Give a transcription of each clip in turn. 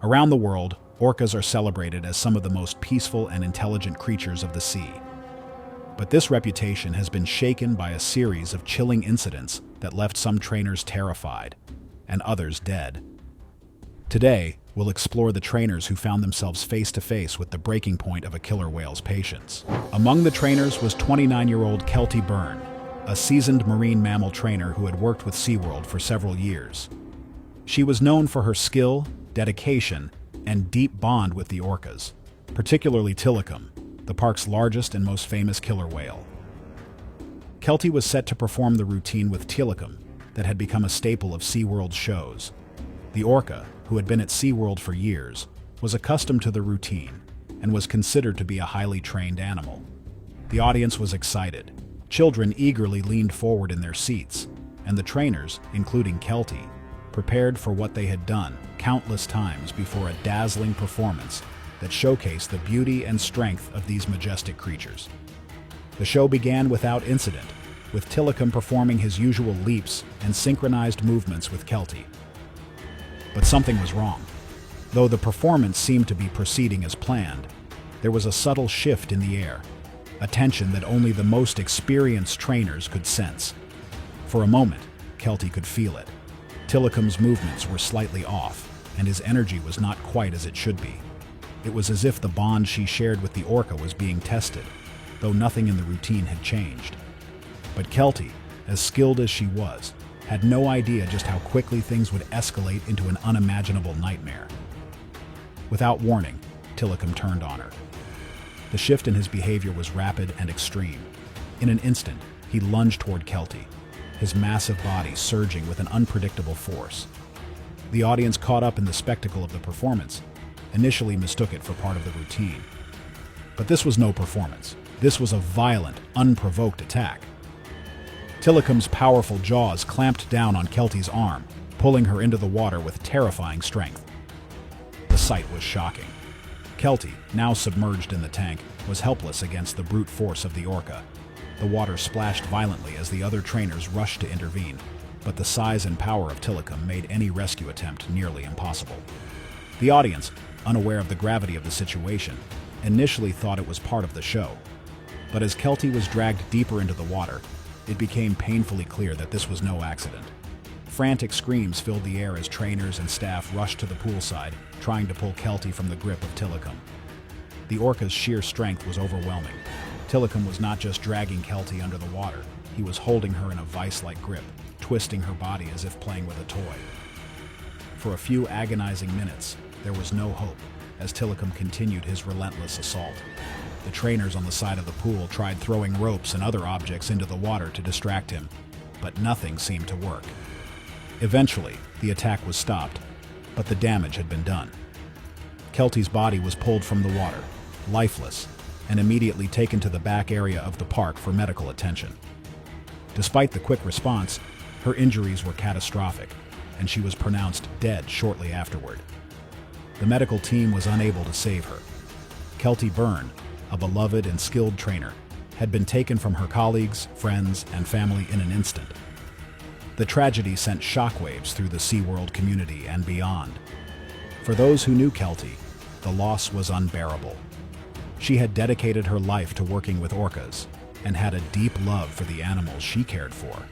Around the world, orcas are celebrated as some of the most peaceful and intelligent creatures of the sea. But this reputation has been shaken by a series of chilling incidents that left some trainers terrified and others dead. Today, we'll explore the trainers who found themselves face-to-face with the breaking point of a killer whale's patience. Among the trainers was 29-year-old Kelty Byrne, a seasoned marine mammal trainer who had worked with SeaWorld for several years. She was known for her skill, dedication, and deep bond with the orcas, particularly Tilikum, the park's largest and most famous killer whale. Kelty was set to perform the routine with Tilikum that had become a staple of SeaWorld's shows. The orca, who had been at SeaWorld for years, was accustomed to the routine and was considered to be a highly trained animal. The audience was excited. Children eagerly leaned forward in their seats, and the trainers, including Kelty, prepared for what they had done countless times before a dazzling performance that showcased the beauty and strength of these majestic creatures. The show began without incident, with Tilikum performing his usual leaps and synchronized movements with Kelty. But something was wrong. Though the performance seemed to be proceeding as planned, there was a subtle shift in the air, a tension that only the most experienced trainers could sense. For a moment, Kelty could feel it. Tilikum's movements were slightly off, and his energy was not quite as it should be. It was as if the bond she shared with the orca was being tested, though nothing in the routine had changed. But Kelty, as skilled as she was, had no idea just how quickly things would escalate into an unimaginable nightmare. Without warning, Tilikum turned on her. The shift in his behavior was rapid and extreme. In an instant, he lunged toward Kelty, his massive body surging with an unpredictable force. The audience, caught up in the spectacle of the performance, initially mistook it for part of the routine. But this was no performance. This was a violent, unprovoked attack. Tilikum's powerful jaws clamped down on Kelty's arm, pulling her into the water with terrifying strength. The sight was shocking. Kelty, now submerged in the tank, was helpless against the brute force of the orca. The water splashed violently as the other trainers rushed to intervene, but the size and power of Tilikum made any rescue attempt nearly impossible. The audience, unaware of the gravity of the situation, initially thought it was part of the show. But as Kelty was dragged deeper into the water, it became painfully clear that this was no accident. Frantic screams filled the air as trainers and staff rushed to the poolside, trying to pull Kelty from the grip of Tilikum. The orca's sheer strength was overwhelming. Tilikum was not just dragging Kelty under the water, he was holding her in a vice-like grip, twisting her body as if playing with a toy. For a few agonizing minutes, there was no hope, as Tilikum continued his relentless assault. The trainers on the side of the pool tried throwing ropes and other objects into the water to distract him, but nothing seemed to work. Eventually, the attack was stopped, but the damage had been done. Kelty's body was pulled from the water, lifeless, and immediately taken to the back area of the park for medical attention. Despite the quick response, her injuries were catastrophic, and she was pronounced dead shortly afterward. The medical team was unable to save her. Kelty Byrne, a beloved and skilled trainer, had been taken from her colleagues, friends, and family in an instant. The tragedy sent shockwaves through the SeaWorld community and beyond. For those who knew Kelty, the loss was unbearable. She had dedicated her life to working with orcas and had a deep love for the animals she cared for.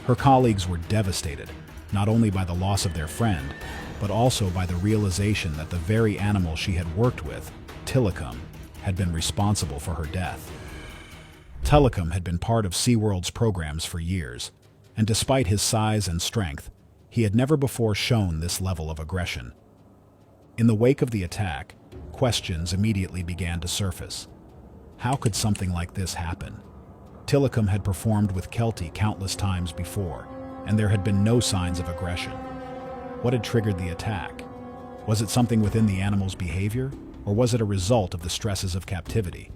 Her colleagues were devastated, not only by the loss of their friend, but also by the realization that the very animal she had worked with, Tilikum, had been responsible for her death. Tilikum had been part of SeaWorld's programs for years, and despite his size and strength, he had never before shown this level of aggression. In the wake of the attack, questions immediately began to surface. How could something like this happen? Tilikum had performed with Kelty countless times before, and there had been no signs of aggression. What had triggered the attack? Was it something within the animal's behavior, or was it a result of the stresses of captivity?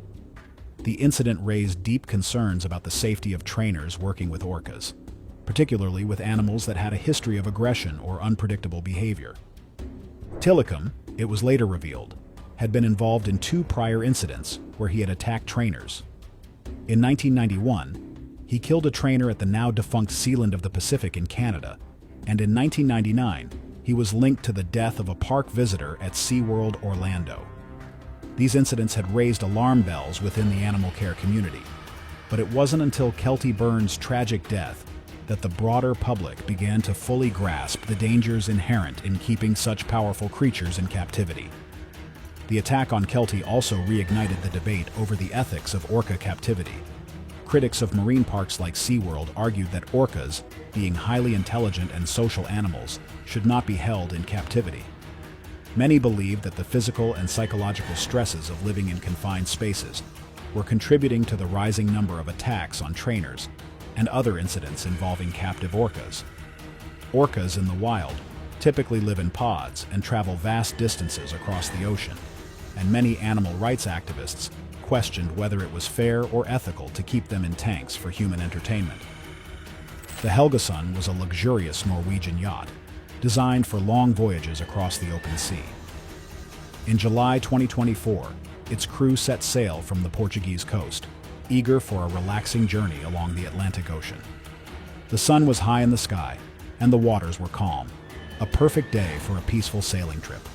The incident raised deep concerns about the safety of trainers working with orcas, particularly with animals that had a history of aggression or unpredictable behavior. Tilikum, it was later revealed, had been involved in 2 prior incidents where he had attacked trainers. In 1991, he killed a trainer at the now-defunct Sealand of the Pacific in Canada, and in 1999, he was linked to the death of a park visitor at SeaWorld Orlando. These incidents had raised alarm bells within the animal care community, but it wasn't until Kelty Burns' tragic death that the broader public began to fully grasp the dangers inherent in keeping such powerful creatures in captivity. The attack on Kelty also reignited the debate over the ethics of orca captivity. Critics of marine parks like SeaWorld argued that orcas, being highly intelligent and social animals, should not be held in captivity. Many believed that the physical and psychological stresses of living in confined spaces were contributing to the rising number of attacks on trainers and other incidents involving captive orcas. Orcas in the wild typically live in pods and travel vast distances across the ocean, and many animal rights activists questioned whether it was fair or ethical to keep them in tanks for human entertainment. The Helgason was a luxurious Norwegian yacht, designed for long voyages across the open sea. In July 2024, its crew set sail from the Portuguese coast, eager for a relaxing journey along the Atlantic Ocean. The sun was high in the sky, and the waters were calm, a perfect day for a peaceful sailing trip.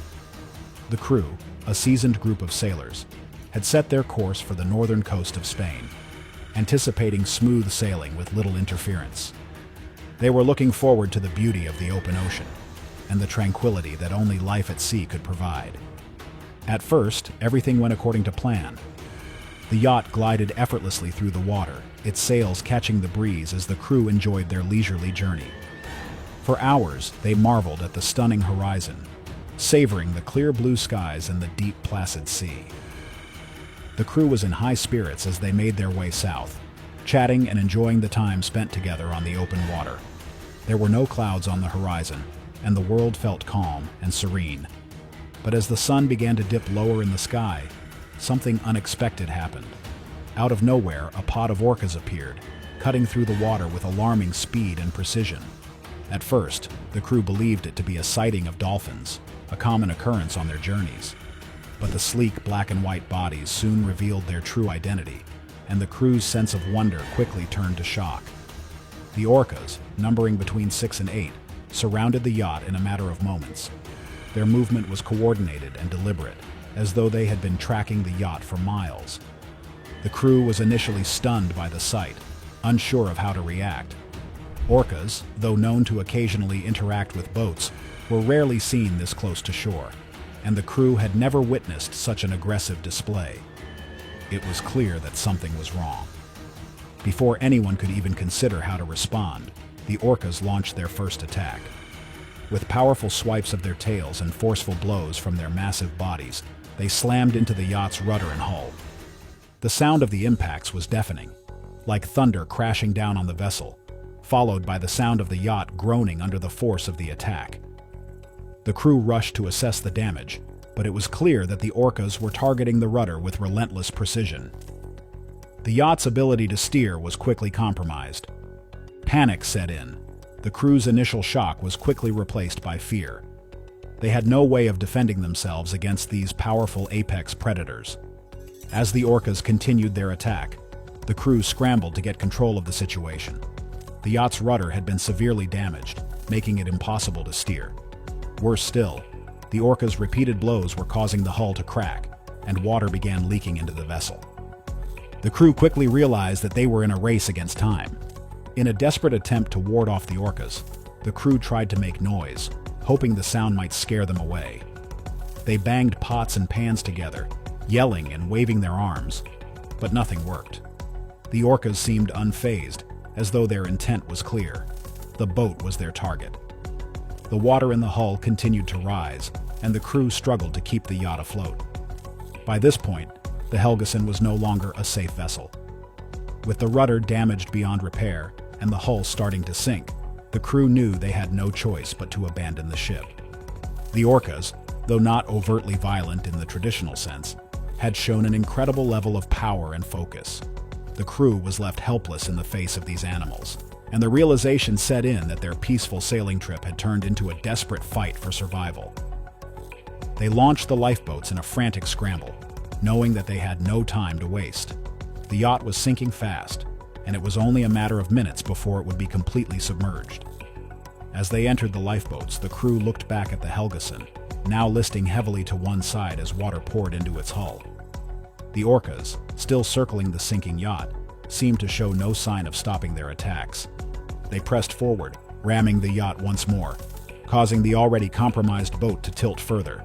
The crew, a seasoned group of sailors, had set their course for the northern coast of Spain, anticipating smooth sailing with little interference. They were looking forward to the beauty of the open ocean and the tranquility that only life at sea could provide. At first, everything went according to plan. The yacht glided effortlessly through the water, its sails catching the breeze as the crew enjoyed their leisurely journey. For hours, they marveled at the stunning horizon, savoring the clear blue skies and the deep, placid sea. The crew was in high spirits as they made their way south, chatting and enjoying the time spent together on the open water. There were no clouds on the horizon, and the world felt calm and serene. But as the sun began to dip lower in the sky, something unexpected happened. Out of nowhere, a pod of orcas appeared, cutting through the water with alarming speed and precision. At first, the crew believed it to be a sighting of dolphins, a common occurrence on their journeys. But the sleek black and white bodies soon revealed their true identity, and the crew's sense of wonder quickly turned to shock. The orcas, numbering between 6 and 8, surrounded the yacht in a matter of moments. Their movement was coordinated and deliberate, as though they had been tracking the yacht for miles. The crew was initially stunned by the sight, unsure of how to react. Orcas, though known to occasionally interact with boats, were rarely seen this close to shore, and the crew had never witnessed such an aggressive display. It was clear that something was wrong. Before anyone could even consider how to respond, the orcas launched their first attack. With powerful swipes of their tails and forceful blows from their massive bodies, they slammed into the yacht's rudder and hull. The sound of the impacts was deafening, like thunder crashing down on the vessel, followed by the sound of the yacht groaning under the force of the attack. The crew rushed to assess the damage, but it was clear that the orcas were targeting the rudder with relentless precision. The yacht's ability to steer was quickly compromised. Panic set in. The crew's initial shock was quickly replaced by fear. They had no way of defending themselves against these powerful apex predators. As the orcas continued their attack, the crew scrambled to get control of the situation. The yacht's rudder had been severely damaged, making it impossible to steer. Worse still, the orcas' repeated blows were causing the hull to crack, and water began leaking into the vessel. The crew quickly realized that they were in a race against time. In a desperate attempt to ward off the orcas, the crew tried to make noise, hoping the sound might scare them away. They banged pots and pans together, yelling and waving their arms, but nothing worked. The orcas seemed unfazed, as though their intent was clear. The boat was their target. The water in the hull continued to rise, and the crew struggled to keep the yacht afloat. By this point, the Helgason was no longer a safe vessel. With the rudder damaged beyond repair and the hull starting to sink, the crew knew they had no choice but to abandon the ship. The orcas, though not overtly violent in the traditional sense, had shown an incredible level of power and focus. The crew was left helpless in the face of these animals, and the realization set in that their peaceful sailing trip had turned into a desperate fight for survival. They launched the lifeboats in a frantic scramble, knowing that they had no time to waste. The yacht was sinking fast, and it was only a matter of minutes before it would be completely submerged. As they entered the lifeboats, the crew looked back at the Helgeson, now listing heavily to one side as water poured into its hull. The Orcas, still circling the sinking yacht, seemed to show no sign of stopping their attacks. They pressed forward, ramming the yacht once more, causing the already compromised boat to tilt further.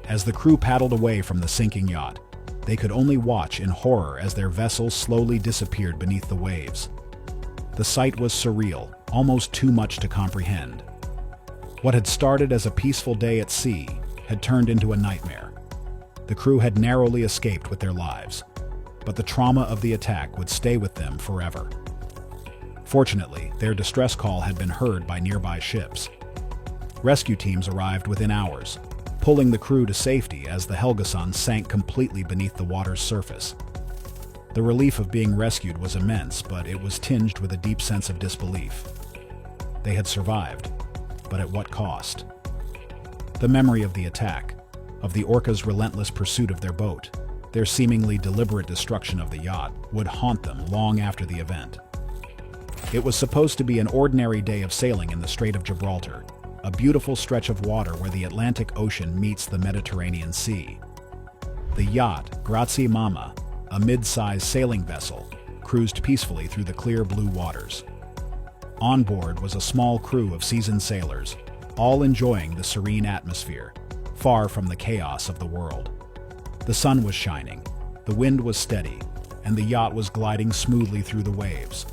As the crew paddled away from the sinking yacht, they could only watch in horror as their vessel slowly disappeared beneath the waves. The sight was surreal, almost too much to comprehend. What had started as a peaceful day at sea had turned into a nightmare. The crew had narrowly escaped with their lives, but the trauma of the attack would stay with them forever. Fortunately, their distress call had been heard by nearby ships. Rescue teams arrived within hours, pulling the crew to safety as the Helgeson sank completely beneath the water's surface. The relief of being rescued was immense, but it was tinged with a deep sense of disbelief. They had survived, but at what cost? The memory of the attack, of the Orcas' relentless pursuit of their boat, their seemingly deliberate destruction of the yacht, would haunt them long after the event. It was supposed to be an ordinary day of sailing in the Strait of Gibraltar, a beautiful stretch of water where the Atlantic Ocean meets the Mediterranean Sea. The yacht, Grazie Mama, a mid-sized sailing vessel, cruised peacefully through the clear blue waters. On board was a small crew of seasoned sailors, all enjoying the serene atmosphere, far from the chaos of the world. The sun was shining, the wind was steady, and the yacht was gliding smoothly through the waves.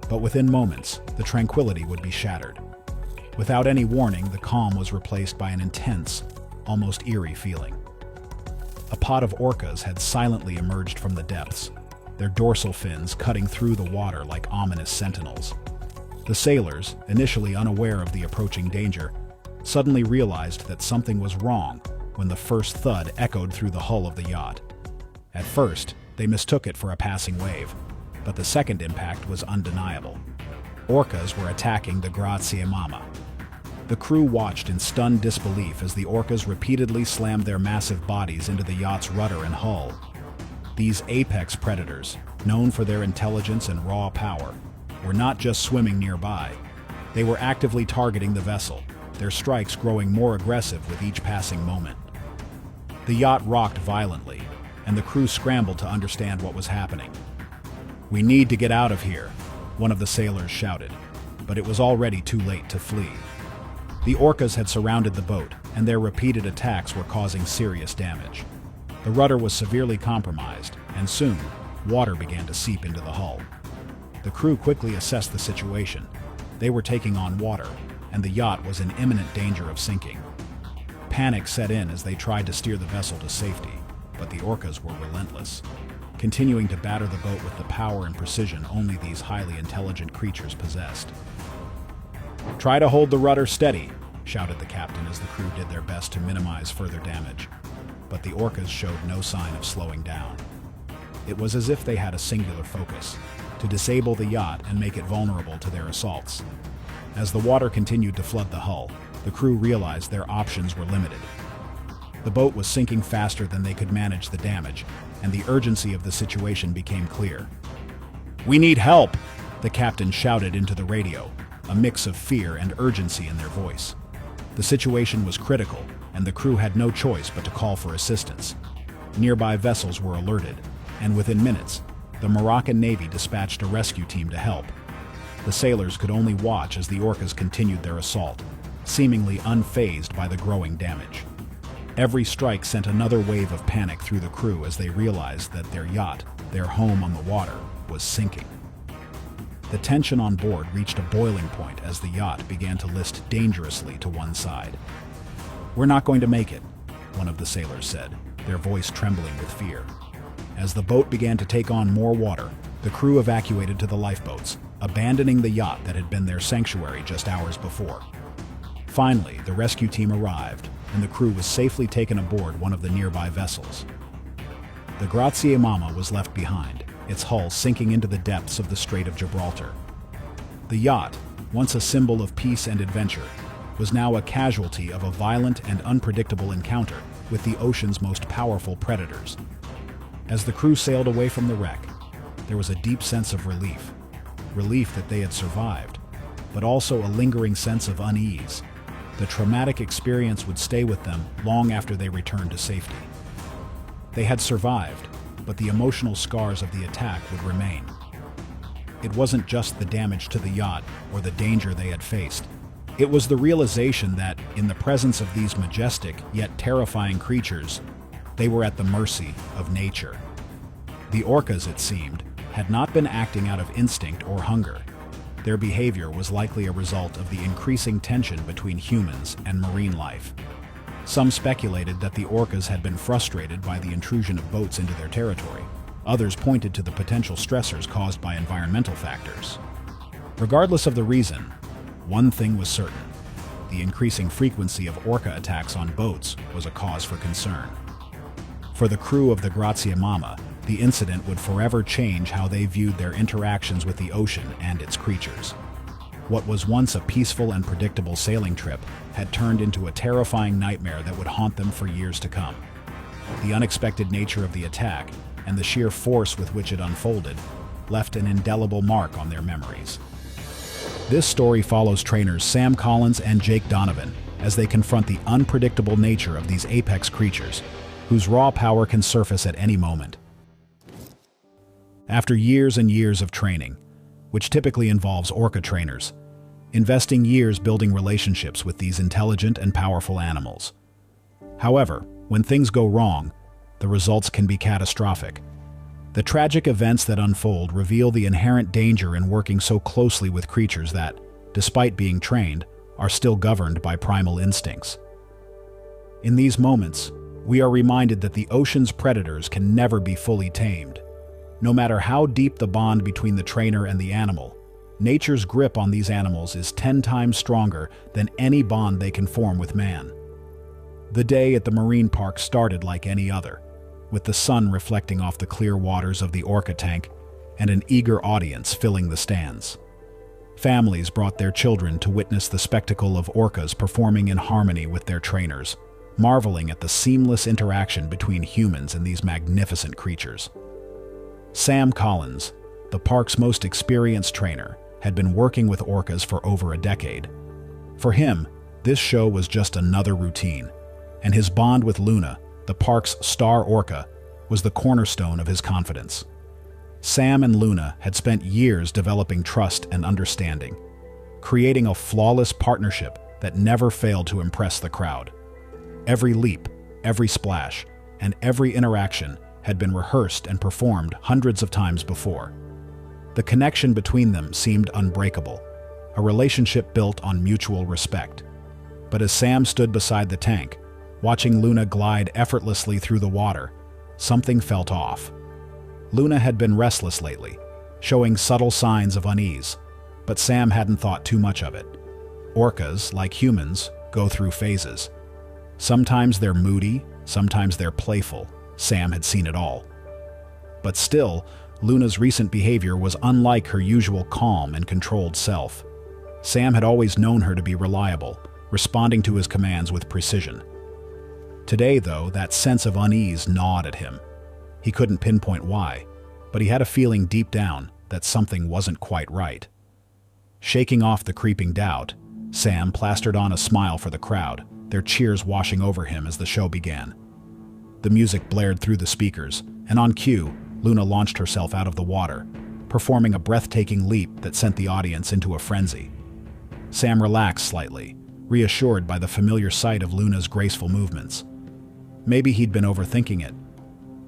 But within moments, the tranquility would be shattered. Without any warning, the calm was replaced by an intense, almost eerie feeling. A pod of orcas had silently emerged from the depths, their dorsal fins cutting through the water like ominous sentinels. The sailors, initially unaware of the approaching danger, suddenly realized that something was wrong when the first thud echoed through the hull of the yacht. At first, they mistook it for a passing wave, but the second impact was undeniable. Orcas were attacking the Grazie Mama. The crew watched in stunned disbelief as the orcas repeatedly slammed their massive bodies into the yacht's rudder and hull. These apex predators, known for their intelligence and raw power, were not just swimming nearby. They were actively targeting the vessel, their strikes growing more aggressive with each passing moment. The yacht rocked violently, and the crew scrambled to understand what was happening. "We need to get out of here," one of the sailors shouted, but it was already too late to flee. The orcas had surrounded the boat, and their repeated attacks were causing serious damage. The rudder was severely compromised, and soon, water began to seep into the hull. The crew quickly assessed the situation. They were taking on water, and the yacht was in imminent danger of sinking. Panic set in as they tried to steer the vessel to safety, but the orcas were relentless, continuing to batter the boat with the power and precision only these highly intelligent creatures possessed. "Try to hold the rudder steady," shouted the captain as the crew did their best to minimize further damage. But the orcas showed no sign of slowing down. It was as if they had a singular focus: to disable the yacht and make it vulnerable to their assaults. As the water continued to flood the hull, the crew realized their options were limited. The boat was sinking faster than they could manage the damage, and the urgency of the situation became clear. "We need help!" the captain shouted into the radio, a mix of fear and urgency in their voice. The situation was critical, and the crew had no choice but to call for assistance. Nearby vessels were alerted, and within minutes, the Moroccan Navy dispatched a rescue team to help. The sailors could only watch as the orcas continued their assault, seemingly unfazed by the growing damage. Every strike sent another wave of panic through the crew as they realized that their yacht, their home on the water, was sinking. The tension on board reached a boiling point as the yacht began to list dangerously to one side. "We're not going to make it," one of the sailors said, their voice trembling with fear. As the boat began to take on more water, the crew evacuated to the lifeboats, abandoning the yacht that had been their sanctuary just hours before. Finally, the rescue team arrived, and the crew was safely taken aboard one of the nearby vessels. The Grazie Mama was left behind, its hull sinking into the depths of the Strait of Gibraltar. The yacht, once a symbol of peace and adventure, was now a casualty of a violent and unpredictable encounter with the ocean's most powerful predators. As the crew sailed away from the wreck, there was a deep sense of relief that they had survived, but also a lingering sense of unease. The traumatic experience would stay with them long after they returned to safety. They had survived, but the emotional scars of the attack would remain. It wasn't just the damage to the yacht or the danger they had faced. It was the realization that, in the presence of these majestic yet terrifying creatures, they were at the mercy of nature. The orcas, it seemed, had not been acting out of instinct or hunger. Their behavior was likely a result of the increasing tension between humans and marine life. Some speculated that the orcas had been frustrated by the intrusion of boats into their territory. Others pointed to the potential stressors caused by environmental factors. Regardless of the reason, one thing was certain: the increasing frequency of orca attacks on boats was a cause for concern. For the crew of the Grazia Mama, the incident would forever change how they viewed their interactions with the ocean and its creatures. What was once a peaceful and predictable sailing trip had turned into a terrifying nightmare that would haunt them for years to come. The unexpected nature of the attack and the sheer force with which it unfolded left an indelible mark on their memories. This story follows trainers Sam Collins and Jake Donovan as they confront the unpredictable nature of these apex creatures, whose raw power can surface at any moment. After years and years of training, which typically involves orca trainers, investing years building relationships with these intelligent and powerful animals. However, when things go wrong, the results can be catastrophic. The tragic events that unfold reveal the inherent danger in working so closely with creatures that, despite being trained, are still governed by primal instincts. In these moments, we are reminded that the ocean's predators can never be fully tamed. No matter how deep the bond between the trainer and the animal, nature's grip on these animals is 10 times stronger than any bond they can form with man. The day at the marine park started like any other, with the sun reflecting off the clear waters of the orca tank and an eager audience filling the stands. Families brought their children to witness the spectacle of orcas performing in harmony with their trainers, marveling at the seamless interaction between humans and these magnificent creatures. Sam Collins, the park's most experienced trainer, had been working with orcas for over a decade. For him, this show was just another routine, and his bond with Luna, the park's star orca, was the cornerstone of his confidence. Sam and Luna had spent years developing trust and understanding, creating a flawless partnership that never failed to impress the crowd. Every leap, every splash, and every interaction had been rehearsed and performed hundreds of times before. The connection between them seemed unbreakable, a relationship built on mutual respect. But as Sam stood beside the tank, watching Luna glide effortlessly through the water, something felt off. Luna had been restless lately, showing subtle signs of unease, but Sam hadn't thought too much of it. Orcas, like humans, go through phases. Sometimes they're moody, sometimes they're playful. Sam had seen it all. But still, Luna's recent behavior was unlike her usual calm and controlled self. Sam had always known her to be reliable, responding to his commands with precision. Today, though, that sense of unease gnawed at him. He couldn't pinpoint why, but he had a feeling deep down that something wasn't quite right. Shaking off the creeping doubt, Sam plastered on a smile for the crowd, their cheers washing over him as the show began. The music blared through the speakers, and on cue, Luna launched herself out of the water, performing a breathtaking leap that sent the audience into a frenzy. Sam relaxed slightly, reassured by the familiar sight of Luna's graceful movements. Maybe he'd been overthinking it.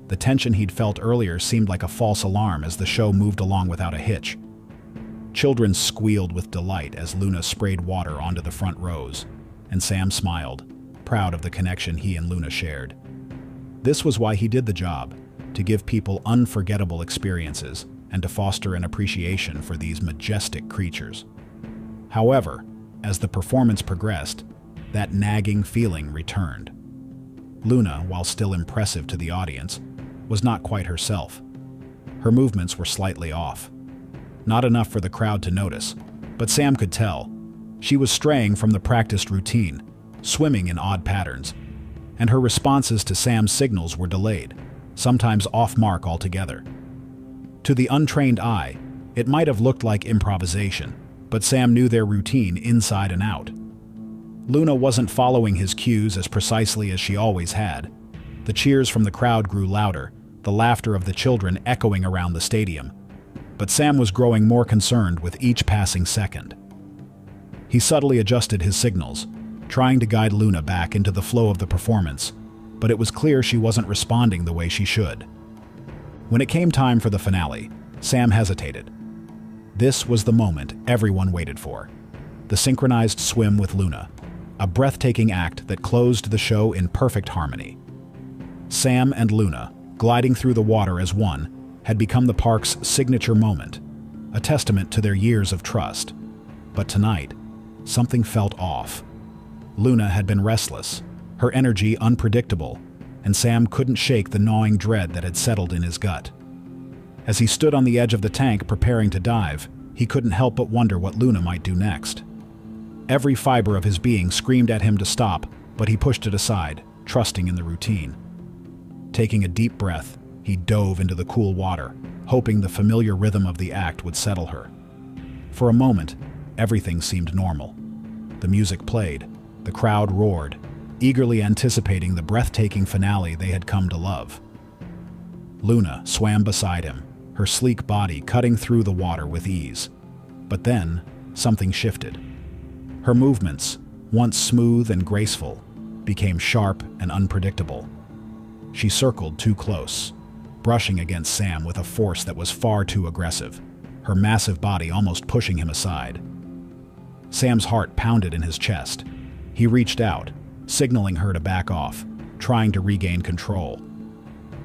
The tension he'd felt earlier seemed like a false alarm as the show moved along without a hitch. Children squealed with delight as Luna sprayed water onto the front rows, and Sam smiled, proud of the connection he and Luna shared. This was why he did the job, to give people unforgettable experiences and to foster an appreciation for these majestic creatures. However, as the performance progressed, that nagging feeling returned. Luna, while still impressive to the audience, was not quite herself. Her movements were slightly off. Not enough for the crowd to notice, but Sam could tell. She was straying from the practiced routine, swimming in odd patterns, and her responses to Sam's signals were delayed, sometimes off mark altogether. To the untrained eye, it might have looked like improvisation, but Sam knew their routine inside and out. Luna wasn't following his cues as precisely as she always had. The cheers from the crowd grew louder, the laughter of the children echoing around the stadium. But Sam was growing more concerned with each passing second. He subtly adjusted his signals, trying to guide Luna back into the flow of the performance, but it was clear she wasn't responding the way she should. When it came time for the finale, Sam hesitated. This was the moment everyone waited for. The synchronized swim with Luna, a breathtaking act that closed the show in perfect harmony. Sam and Luna, gliding through the water as one, had become the park's signature moment, a testament to their years of trust. But tonight, something felt off. Luna had been restless, her energy unpredictable, and Sam couldn't shake the gnawing dread that had settled in his gut. As he stood on the edge of the tank preparing to dive, he couldn't help but wonder what Luna might do next. Every fiber of his being screamed at him to stop, but he pushed it aside, trusting in the routine. Taking a deep breath, he dove into the cool water, hoping the familiar rhythm of the act would settle her. For a moment, everything seemed normal. The music played, the crowd roared, eagerly anticipating the breathtaking finale they had come to love. Luna swam beside him, her sleek body cutting through the water with ease. But then, something shifted. Her movements, once smooth and graceful, became sharp and unpredictable. She circled too close, brushing against Sam with a force that was far too aggressive, her massive body almost pushing him aside. Sam's heart pounded in his chest. He reached out, signaling her to back off, trying to regain control.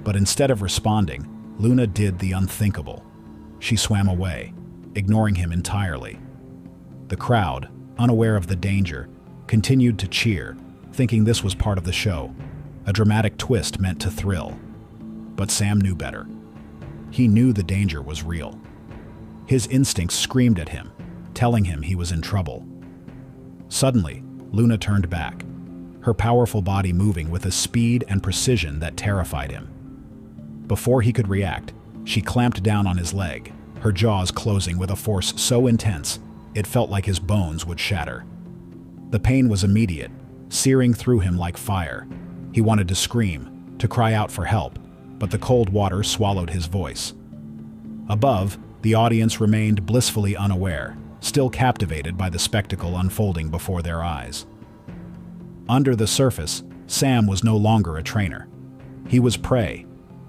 But instead of responding, Luna did the unthinkable. She swam away, ignoring him entirely. The crowd, unaware of the danger, continued to cheer, thinking this was part of the show, a dramatic twist meant to thrill. But Sam knew better. He knew the danger was real. His instincts screamed at him, telling him he was in trouble. Suddenly, Luna turned back, her powerful body moving with a speed and precision that terrified him. Before he could react, she clamped down on his leg, her jaws closing with a force so intense it felt like his bones would shatter. The pain was immediate, searing through him like fire. He wanted to scream, to cry out for help, but the cold water swallowed his voice. Above, the audience remained blissfully unaware, still captivated by the spectacle unfolding before their eyes. Under the surface, Sam was no longer a trainer. He was prey,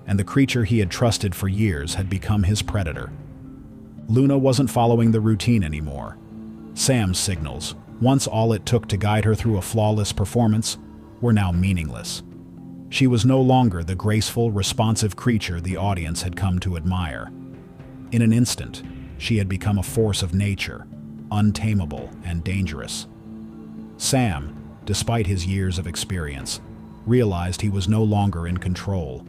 and the creature he had trusted for years had become his predator. Luna wasn't following the routine anymore. Sam's signals, once all it took to guide her through a flawless performance, were now meaningless. She was no longer the graceful, responsive creature the audience had come to admire. In an instant, she had become a force of nature, untamable and dangerous. Sam, despite his years of experience, realized he was no longer in control.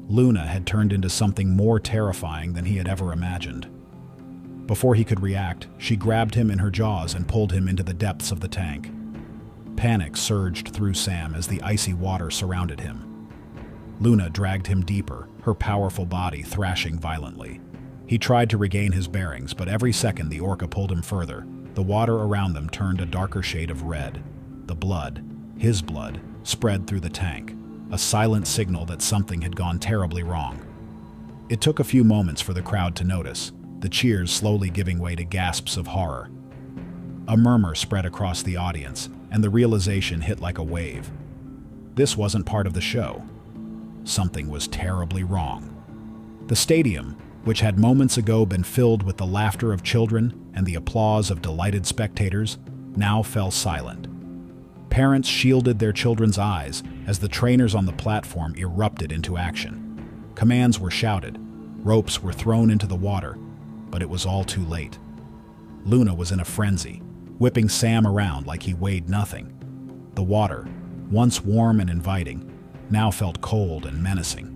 Luna had turned into something more terrifying than he had ever imagined. Before he could react, she grabbed him in her jaws and pulled him into the depths of the tank. Panic surged through Sam as the icy water surrounded him. Luna dragged him deeper, her powerful body thrashing violently. He tried to regain his bearings, but every second the orca pulled him further. The water around them turned a darker shade of red. The blood, his blood, spread through the tank, a silent signal that something had gone terribly wrong. It took a few moments for the crowd to notice, the cheers slowly giving way to gasps of horror. A murmur spread across the audience, and the realization hit like a wave. This wasn't part of the show. Something was terribly wrong. The stadium, which had moments ago been filled with the laughter of children and the applause of delighted spectators, now fell silent. Parents shielded their children's eyes as the trainers on the platform erupted into action. Commands were shouted, ropes were thrown into the water, but it was all too late. Luna was in a frenzy, whipping Sam around like he weighed nothing. The water, once warm and inviting, now felt cold and menacing.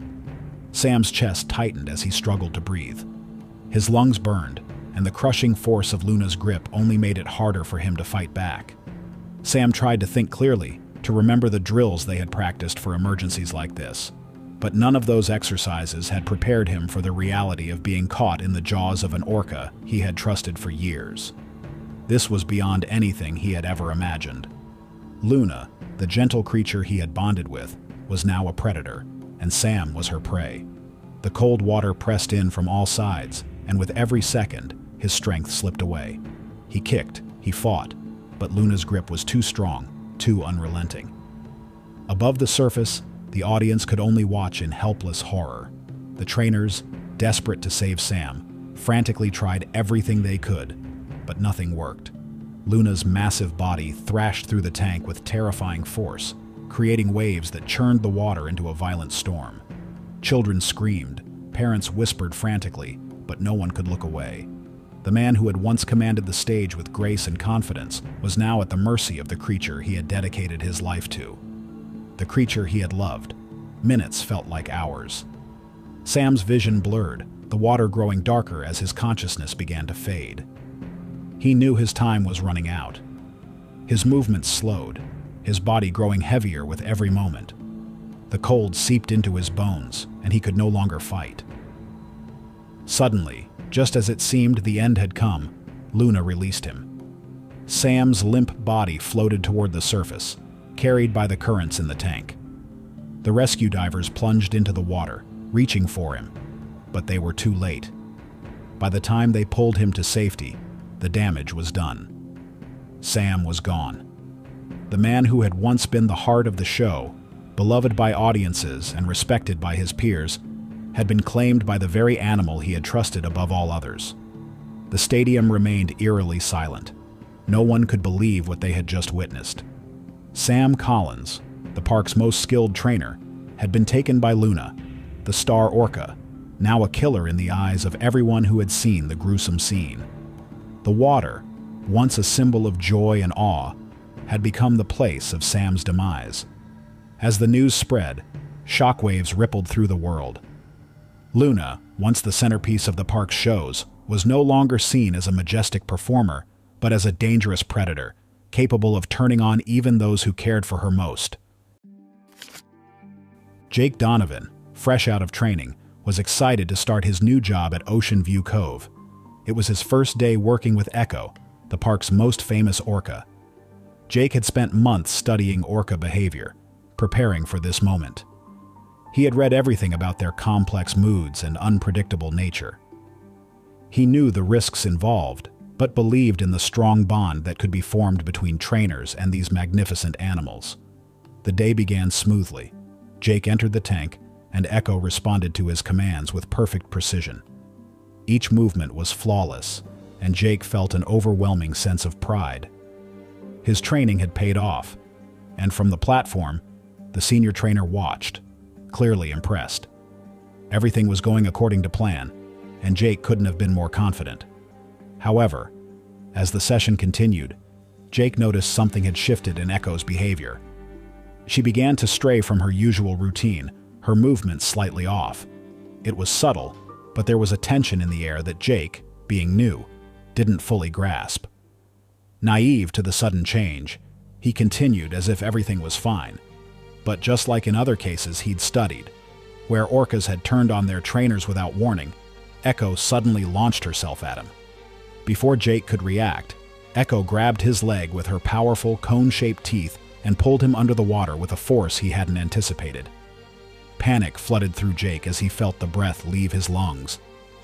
Sam's chest tightened as he struggled to breathe. His lungs burned, and the crushing force of Luna's grip only made it harder for him to fight back. Sam tried to think clearly, to remember the drills they had practiced for emergencies like this. But none of those exercises had prepared him for the reality of being caught in the jaws of an orca he had trusted for years. This was beyond anything he had ever imagined. Luna, the gentle creature he had bonded with, was now a predator, and Sam was her prey. The cold water pressed in from all sides, and with every second, his strength slipped away. He kicked, he fought, but Luna's grip was too strong, too unrelenting. Above the surface, the audience could only watch in helpless horror. The trainers, desperate to save Sam, frantically tried everything they could, but nothing worked. Luna's massive body thrashed through the tank with terrifying force, creating waves that churned the water into a violent storm. Children screamed, parents whispered frantically, but no one could look away. The man who had once commanded the stage with grace and confidence was now at the mercy of the creature he had dedicated his life to. The creature he had loved. Minutes felt like hours. Sam's vision blurred, the water growing darker as his consciousness began to fade. He knew his time was running out. His movements slowed, his body growing heavier with every moment. The cold seeped into his bones, and he could no longer fight. Suddenly, just as it seemed the end had come, Luna released him. Sam's limp body floated toward the surface, carried by the currents in the tank. The rescue divers plunged into the water, reaching for him, but they were too late. By the time they pulled him to safety, the damage was done. Sam was gone. The man who had once been the heart of the show, beloved by audiences and respected by his peers, had been claimed by the very animal he had trusted above all others. The stadium remained eerily silent. No one could believe what they had just witnessed. Sam Collins, the park's most skilled trainer, had been taken by Luna, the star orca, now a killer in the eyes of everyone who had seen the gruesome scene. The water, once a symbol of joy and awe, had become the place of Sam's demise. As the news spread, shockwaves rippled through the world. Luna, once the centerpiece of the park's shows, was no longer seen as a majestic performer, but as a dangerous predator, capable of turning on even those who cared for her most. Jake Donovan, fresh out of training, was excited to start his new job at Ocean View Cove. It was his first day working with Echo, the park's most famous orca. Jake had spent months studying orca behavior, preparing for this moment. He had read everything about their complex moods and unpredictable nature. He knew the risks involved, but believed in the strong bond that could be formed between trainers and these magnificent animals. The day began smoothly. Jake entered the tank, and Echo responded to his commands with perfect precision. Each movement was flawless, and Jake felt an overwhelming sense of pride. His training had paid off, and from the platform, the senior trainer watched, clearly impressed. Everything was going according to plan, and Jake couldn't have been more confident. However, as the session continued, Jake noticed something had shifted in Echo's behavior. She began to stray from her usual routine, her movements slightly off. It was subtle, but there was a tension in the air that Jake, being new, didn't fully grasp. Naive to the sudden change, he continued as if everything was fine. But just like in other cases he'd studied, where orcas had turned on their trainers without warning, Echo suddenly launched herself at him. Before Jake could react, Echo grabbed his leg with her powerful cone-shaped teeth and pulled him under the water with a force he hadn't anticipated. Panic flooded through Jake as he felt the breath leave his lungs.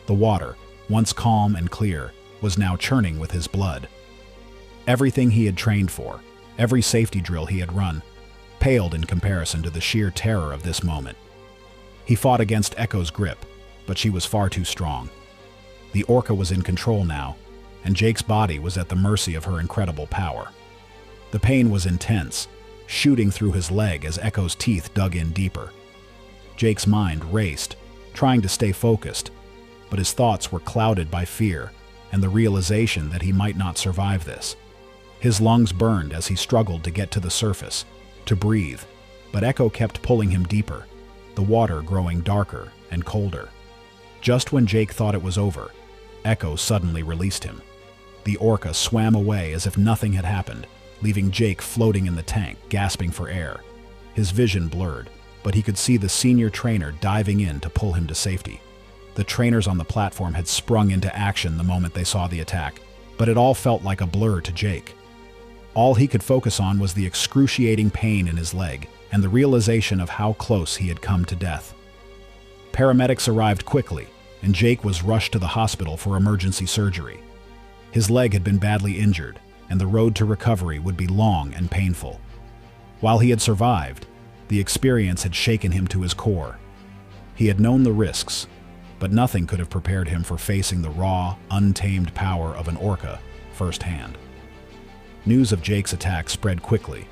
The water, once calm and clear, was now churning with his blood. Everything he had trained for, every safety drill he had run, paled in comparison to the sheer terror of this moment. He fought against Echo's grip, but she was far too strong. The orca was in control now, and Jake's body was at the mercy of her incredible power. The pain was intense, shooting through his leg as Echo's teeth dug in deeper. Jake's mind raced, trying to stay focused, but his thoughts were clouded by fear and the realization that he might not survive this. His lungs burned as he struggled to get to the surface, to breathe, but Echo kept pulling him deeper, the water growing darker and colder. Just when Jake thought it was over, Echo suddenly released him. The orca swam away as if nothing had happened, leaving Jake floating in the tank, gasping for air. His vision blurred, but he could see the senior trainer diving in to pull him to safety. The trainers on the platform had sprung into action the moment they saw the attack, but it all felt like a blur to Jake. All he could focus on was the excruciating pain in his leg and the realization of how close he had come to death. Paramedics arrived quickly, and Jake was rushed to the hospital for emergency surgery. His leg had been badly injured, and the road to recovery would be long and painful. While he had survived, the experience had shaken him to his core. He had known the risks, but nothing could have prepared him for facing the raw, untamed power of an orca firsthand. News of Jake's attack spread quickly,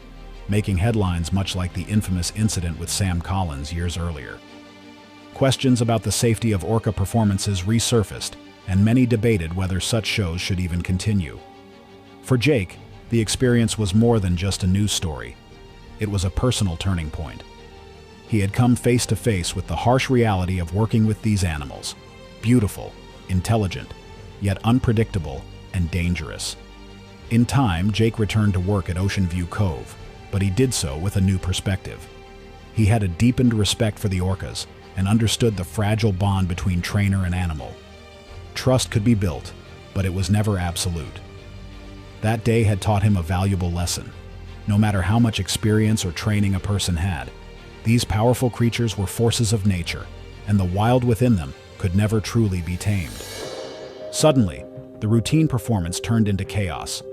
making headlines much like the infamous incident with Sam Collins years earlier. Questions about the safety of orca performances resurfaced, and many debated whether such shows should even continue. For Jake, the experience was more than just a news story. It was a personal turning point. He had come face to face with the harsh reality of working with these animals, beautiful, intelligent, yet unpredictable and dangerous. In time, Jake returned to work at Ocean View Cove, but he did so with a new perspective. He had a deepened respect for the orcas and understood the fragile bond between trainer and animal. Trust could be built, but it was never absolute. That day had taught him a valuable lesson. No matter how much experience or training a person had, these powerful creatures were forces of nature, and the wild within them could never truly be tamed. Suddenly, the routine performance turned into chaos.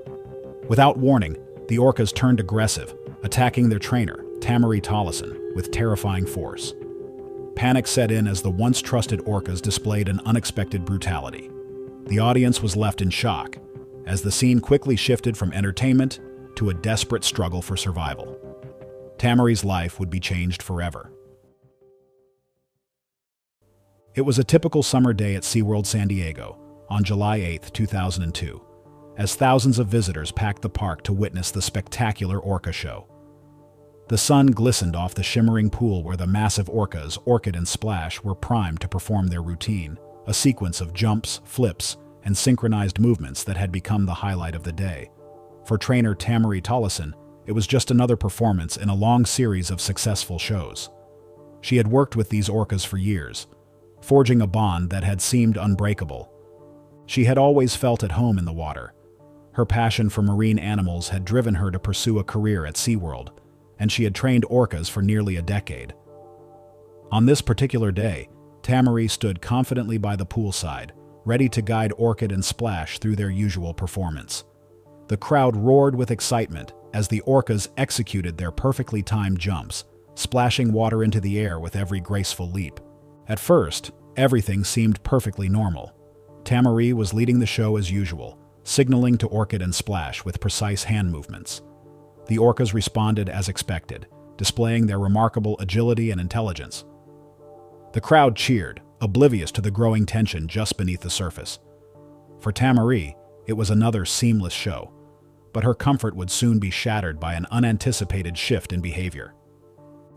Without warning, the orcas turned aggressive, attacking their trainer, Tamar Toison, with terrifying force. Panic set in as the once trusted orcas displayed an unexpected brutality. The audience was left in shock, as the scene quickly shifted from entertainment to a desperate struggle for survival. Tamar's life would be changed forever. It was a typical summer day at SeaWorld San Diego on July 8, 2002, as thousands of visitors packed the park to witness the spectacular orca show. The sun glistened off the shimmering pool where the massive orcas, Orchid and Splash, were primed to perform their routine, a sequence of jumps, flips, and synchronized movements that had become the highlight of the day. For trainer Tamar Toison, it was just another performance in a long series of successful shows. She had worked with these orcas for years, forging a bond that had seemed unbreakable. She had always felt at home in the water. Her passion for marine animals had driven her to pursue a career at SeaWorld, and she had trained orcas for nearly a decade. On this particular day, Tamar stood confidently by the poolside, ready to guide Orchid and Splash through their usual performance. The crowd roared with excitement as the orcas executed their perfectly timed jumps, splashing water into the air with every graceful leap. At first, everything seemed perfectly normal. Tamar was leading the show as usual, signaling to Orchid and Splash with precise hand movements. The orcas responded as expected, displaying their remarkable agility and intelligence. The crowd cheered, oblivious to the growing tension just beneath the surface. For Tamar, it was another seamless show, but her comfort would soon be shattered by an unanticipated shift in behavior.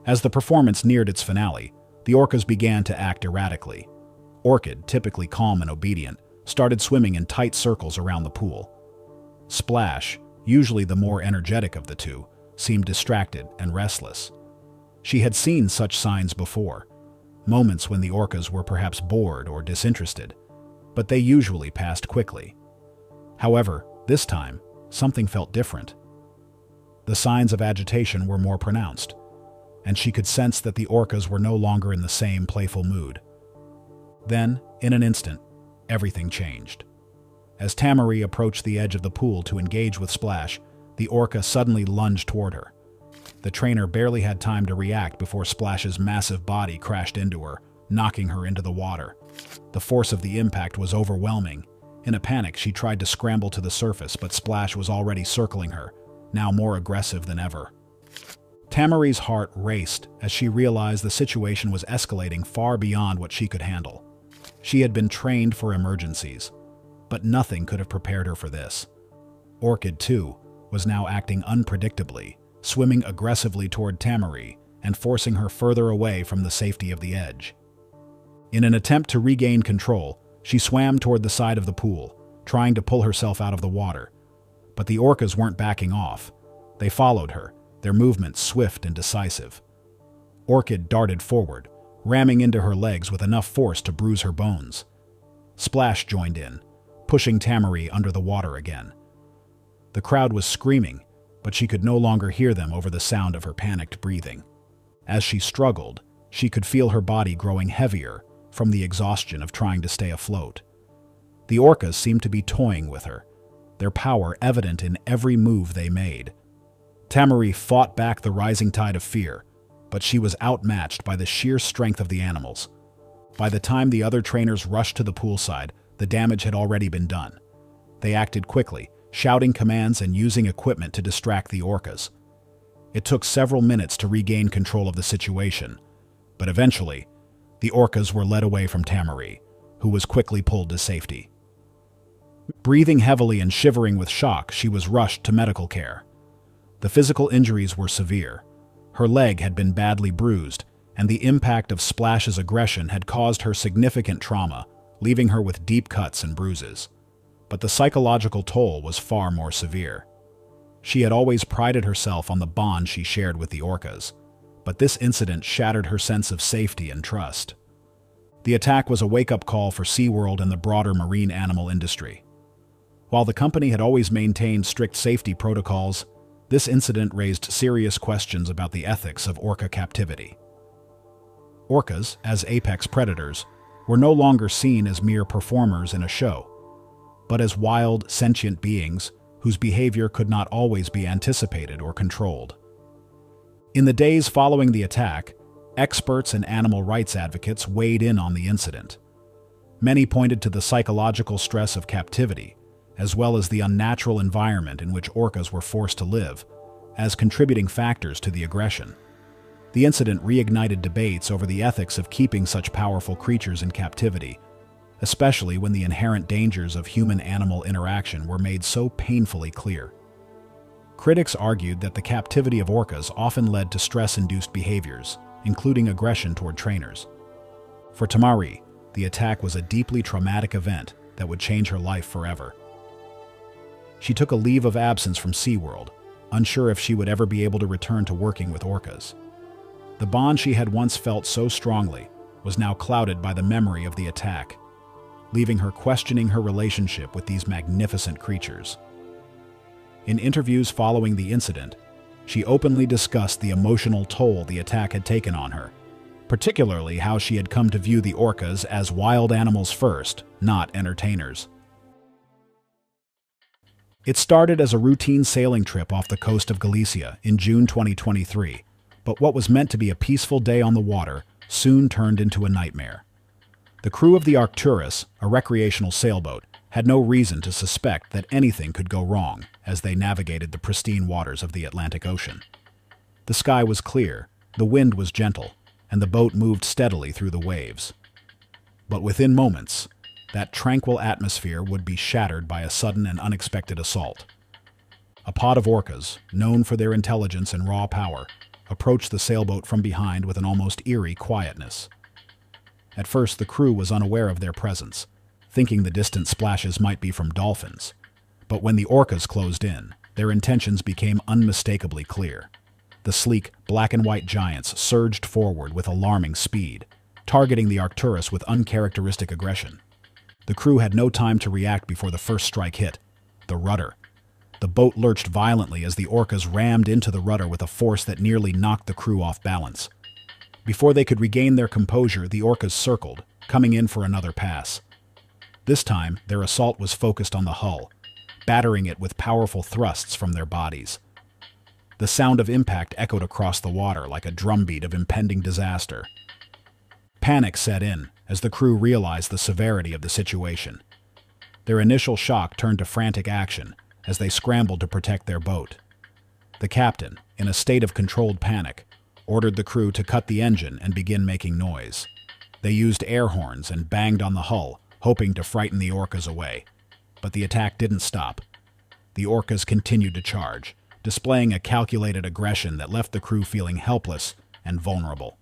As the performance neared its finale, the orcas began to act erratically. Orchid, typically calm and obedient, started swimming in tight circles around the pool. Splash, usually the more energetic of the two, seemed distracted and restless. She had seen such signs before, moments when the orcas were perhaps bored or disinterested, but they usually passed quickly. However, this time, something felt different. The signs of agitation were more pronounced, and she could sense that the orcas were no longer in the same playful mood. Then, in an instant, everything changed. As Tamar approached the edge of the pool to engage with Splash, the orca suddenly lunged toward her. The trainer barely had time to react before Splash's massive body crashed into her, knocking her into the water. The force of the impact was overwhelming. In a panic, she tried to scramble to the surface, but Splash was already circling her, now more aggressive than ever. Tamar's heart raced as she realized the situation was escalating far beyond what she could handle. She had been trained for emergencies, but nothing could have prepared her for this. Orchid, too, was now acting unpredictably, swimming aggressively toward Tamar and forcing her further away from the safety of the edge. In an attempt to regain control, she swam toward the side of the pool, trying to pull herself out of the water. But the orcas weren't backing off. They followed her, their movements swift and decisive. Orchid darted forward, ramming into her legs with enough force to bruise her bones. Splash joined in, pushing Tamar under the water again. The crowd was screaming, but she could no longer hear them over the sound of her panicked breathing. As she struggled, she could feel her body growing heavier from the exhaustion of trying to stay afloat. The orcas seemed to be toying with her, their power evident in every move they made. Tamar fought back the rising tide of fear, but she was outmatched by the sheer strength of the animals. By the time the other trainers rushed to the poolside, the damage had already been done. They acted quickly, shouting commands and using equipment to distract the orcas. It took several minutes to regain control of the situation, but eventually, the orcas were led away from Tamar, who was quickly pulled to safety. Breathing heavily and shivering with shock, she was rushed to medical care. The physical injuries were severe. Her leg had been badly bruised, and the impact of Splash's aggression had caused her significant trauma, leaving her with deep cuts and bruises. But the psychological toll was far more severe. She had always prided herself on the bond she shared with the orcas, but this incident shattered her sense of safety and trust. The attack was a wake-up call for SeaWorld and the broader marine animal industry. While the company had always maintained strict safety protocols, this incident raised serious questions about the ethics of orca captivity. Orcas, as apex predators, were no longer seen as mere performers in a show, but as wild, sentient beings whose behavior could not always be anticipated or controlled. In the days following the attack, experts and animal rights advocates weighed in on the incident. Many pointed to the psychological stress of captivity, as well as the unnatural environment in which orcas were forced to live, as contributing factors to the aggression. The incident reignited debates over the ethics of keeping such powerful creatures in captivity, especially when the inherent dangers of human-animal interaction were made so painfully clear. Critics argued that the captivity of orcas often led to stress-induced behaviors, including aggression toward trainers. For Tamar, the attack was a deeply traumatic event that would change her life forever. She took a leave of absence from SeaWorld, unsure if she would ever be able to return to working with orcas. The bond she had once felt so strongly was now clouded by the memory of the attack, leaving her questioning her relationship with these magnificent creatures. In interviews following the incident, she openly discussed the emotional toll the attack had taken on her, particularly how she had come to view the orcas as wild animals first, not entertainers. It started as a routine sailing trip off the coast of Galicia in June 2023, but what was meant to be a peaceful day on the water soon turned into a nightmare. The crew of the Arcturus, a recreational sailboat, had no reason to suspect that anything could go wrong as they navigated the pristine waters of the Atlantic Ocean. The sky was clear, the wind was gentle, and the boat moved steadily through the waves. But within moments, that tranquil atmosphere would be shattered by a sudden and unexpected assault. A pod of orcas, known for their intelligence and raw power, approached the sailboat from behind with an almost eerie quietness. At first, the crew was unaware of their presence, thinking the distant splashes might be from dolphins. But when the orcas closed in, their intentions became unmistakably clear. The sleek, black-and-white giants surged forward with alarming speed, targeting the Arcturus with uncharacteristic aggression. The crew had no time to react before the first strike hit, the rudder. The boat lurched violently as the orcas rammed into the rudder with a force that nearly knocked the crew off balance. Before they could regain their composure, the orcas circled, coming in for another pass. This time, their assault was focused on the hull, battering it with powerful thrusts from their bodies. The sound of impact echoed across the water like a drumbeat of impending disaster. Panic set in as the crew realized the severity of the situation. Their initial shock turned to frantic action as they scrambled to protect their boat. The captain, in a state of controlled panic, ordered the crew to cut the engine and begin making noise. They used air horns and banged on the hull, hoping to frighten the orcas away. But the attack didn't stop. The orcas continued to charge, displaying a calculated aggression that left the crew feeling helpless and vulnerable.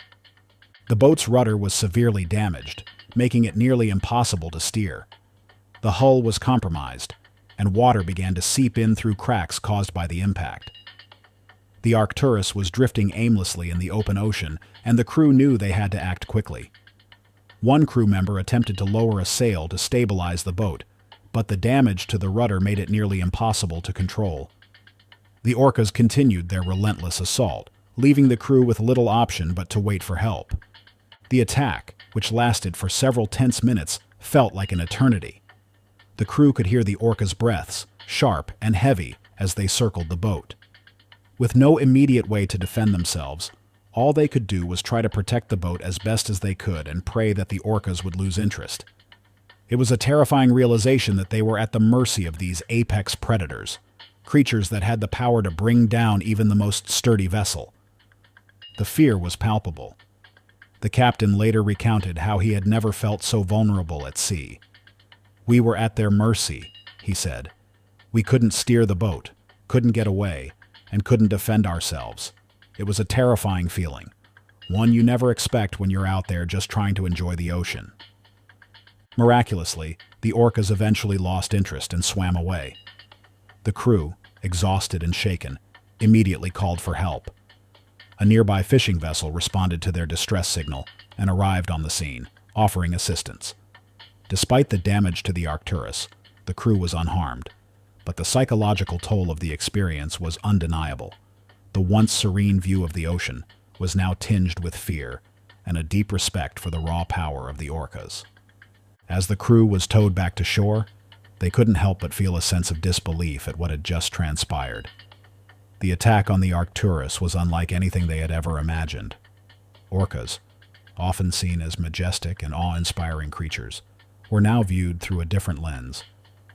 The boat's rudder was severely damaged, making it nearly impossible to steer. The hull was compromised, and water began to seep in through cracks caused by the impact. The Arcturus was drifting aimlessly in the open ocean, and the crew knew they had to act quickly. One crew member attempted to lower a sail to stabilize the boat, but the damage to the rudder made it nearly impossible to control. The Orcas continued their relentless assault, leaving the crew with little option but to wait for help. The attack, which lasted for several tense minutes, felt like an eternity. The crew could hear the Orcas' breaths, sharp and heavy, as they circled the boat. With no immediate way to defend themselves, all they could do was try to protect the boat as best as they could and pray that the Orcas would lose interest. It was a terrifying realization that they were at the mercy of these apex predators, creatures that had the power to bring down even the most sturdy vessel. The fear was palpable. The captain later recounted how he had never felt so vulnerable at sea. "We were at their mercy," he said. "We couldn't steer the boat, couldn't get away, and couldn't defend ourselves. It was a terrifying feeling, one you never expect when you're out there just trying to enjoy the ocean." Miraculously, the Orcas eventually lost interest and swam away. The crew, exhausted and shaken, immediately called for help. A nearby fishing vessel responded to their distress signal and arrived on the scene, offering assistance. Despite the damage to the Arcturus, the crew was unharmed, but the psychological toll of the experience was undeniable. The once serene view of the ocean was now tinged with fear and a deep respect for the raw power of the Orcas. As the crew was towed back to shore, they couldn't help but feel a sense of disbelief at what had just transpired. The attack on the Arcturus was unlike anything they had ever imagined. Orcas, often seen as majestic and awe-inspiring creatures, were now viewed through a different lens,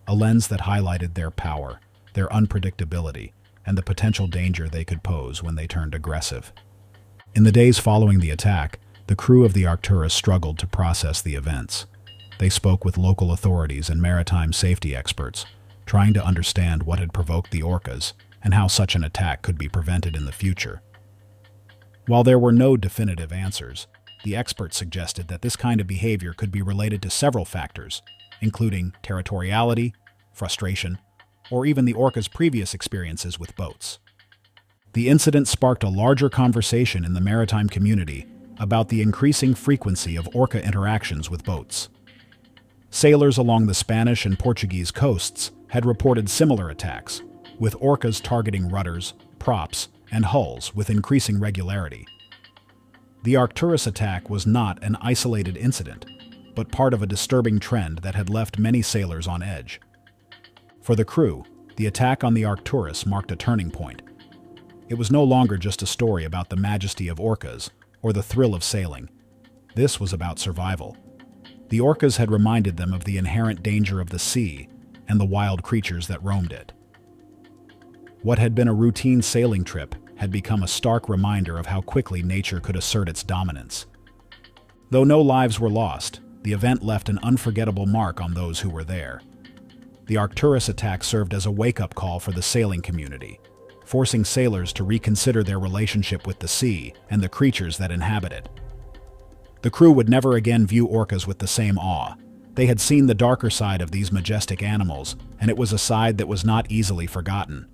a lens that highlighted their power, their unpredictability, and the potential danger they could pose when they turned aggressive. In the days following the attack, the crew of the Arcturus struggled to process the events. They spoke with local authorities and maritime safety experts, trying to understand what had provoked the Orcas and how such an attack could be prevented in the future. While there were no definitive answers, the experts suggested that this kind of behavior could be related to several factors, including territoriality, frustration, or even the Orcas' previous experiences with boats. The incident sparked a larger conversation in the maritime community about the increasing frequency of Orca interactions with boats. Sailors along the Spanish and Portuguese coasts had reported similar attacks, with Orcas targeting rudders, props, and hulls with increasing regularity. The Arcturus attack was not an isolated incident, but part of a disturbing trend that had left many sailors on edge. For the crew, the attack on the Arcturus marked a turning point. It was no longer just a story about the majesty of Orcas or the thrill of sailing. This was about survival. The Orcas had reminded them of the inherent danger of the sea and the wild creatures that roamed it. What had been a routine sailing trip had become a stark reminder of how quickly nature could assert its dominance. Though no lives were lost, the event left an unforgettable mark on those who were there. The Arcturus attack served as a wake-up call for the sailing community, forcing sailors to reconsider their relationship with the sea and the creatures that inhabit it. The crew would never again view Orcas with the same awe. They had seen the darker side of these majestic animals, and it was a side that was not easily forgotten.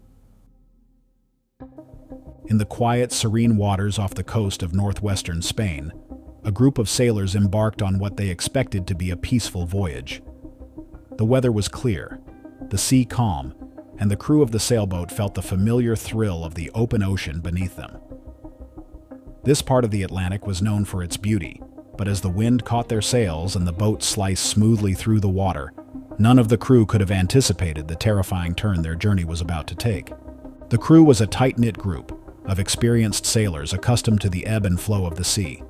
In the quiet, serene waters off the coast of northwestern Spain, a group of sailors embarked on what they expected to be a peaceful voyage. The weather was clear, the sea calm, and the crew of the sailboat felt the familiar thrill of the open ocean beneath them. This part of the Atlantic was known for its beauty, but as the wind caught their sails and the boat sliced smoothly through the water, none of the crew could have anticipated the terrifying turn their journey was about to take. The crew was a tight-knit group of experienced sailors accustomed to the ebb and flow of the sea.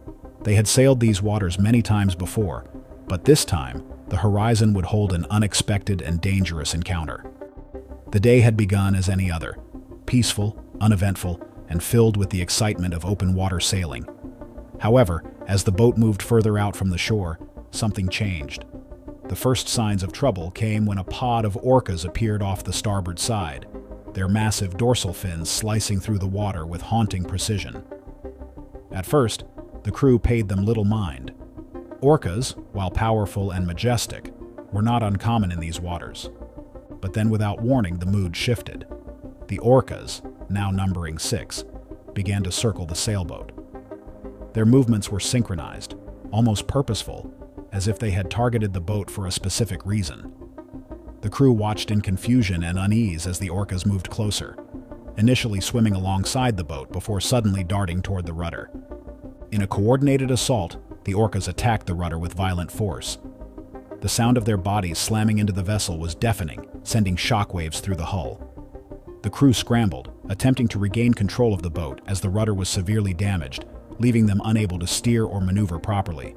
They had sailed these waters many times before, but this time, the horizon would hold an unexpected and dangerous encounter. The day had begun as any other, peaceful, uneventful, and filled with the excitement of open water sailing. However, as the boat moved further out from the shore, something changed. The first signs of trouble came when a pod of Orcas appeared off the starboard side, their massive dorsal fins slicing through the water with haunting precision. At first, the crew paid them little mind. Orcas, while powerful and majestic, were not uncommon in these waters. But then without warning, the mood shifted. The Orcas, now numbering 6, began to circle the sailboat. Their movements were synchronized, almost purposeful, as if they had targeted the boat for a specific reason. The crew watched in confusion and unease as the orcas moved closer, initially swimming alongside the boat before suddenly darting toward the rudder. In a coordinated assault, the orcas attacked the rudder with violent force. The sound of their bodies slamming into the vessel was deafening, sending shockwaves through the hull. The crew scrambled, attempting to regain control of the boat as the rudder was severely damaged, leaving them unable to steer or maneuver properly.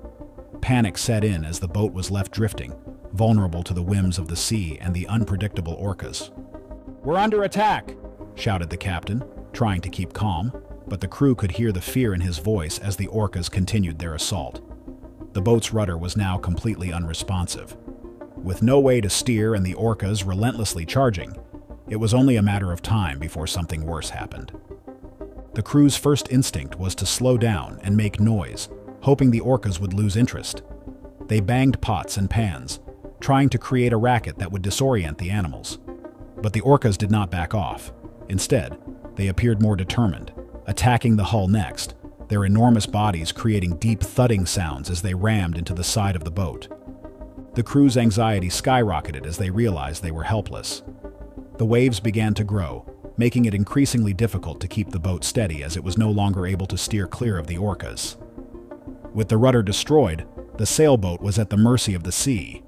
Panic set in as the boat was left drifting, vulnerable to the whims of the sea and the unpredictable orcas. "We're under attack!" shouted the captain, trying to keep calm, but the crew could hear the fear in his voice as the orcas continued their assault. The boat's rudder was now completely unresponsive. With no way to steer and the orcas relentlessly charging, it was only a matter of time before something worse happened. The crew's first instinct was to slow down and make noise, hoping the orcas would lose interest. They banged pots and pans, trying to create a racket that would disorient the animals. But the orcas did not back off. Instead, they appeared more determined, attacking the hull next, their enormous bodies creating deep thudding sounds as they rammed into the side of the boat. The crew's anxiety skyrocketed as they realized they were helpless. The waves began to grow, making it increasingly difficult to keep the boat steady as it was no longer able to steer clear of the orcas. With the rudder destroyed, the sailboat was at the mercy of the sea,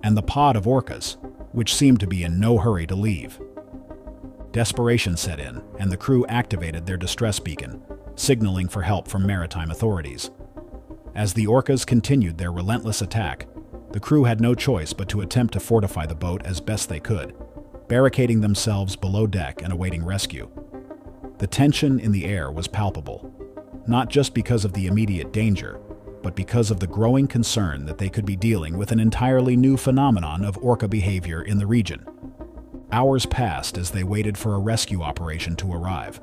and the pod of orcas, which seemed to be in no hurry to leave. Desperation set in, and the crew activated their distress beacon, signaling for help from maritime authorities. As the orcas continued their relentless attack, the crew had no choice but to attempt to fortify the boat as best they could, barricading themselves below deck and awaiting rescue. The tension in the air was palpable, not just because of the immediate danger, but because of the growing concern that they could be dealing with an entirely new phenomenon of orca behavior in the region. Hours passed as they waited for a rescue operation to arrive.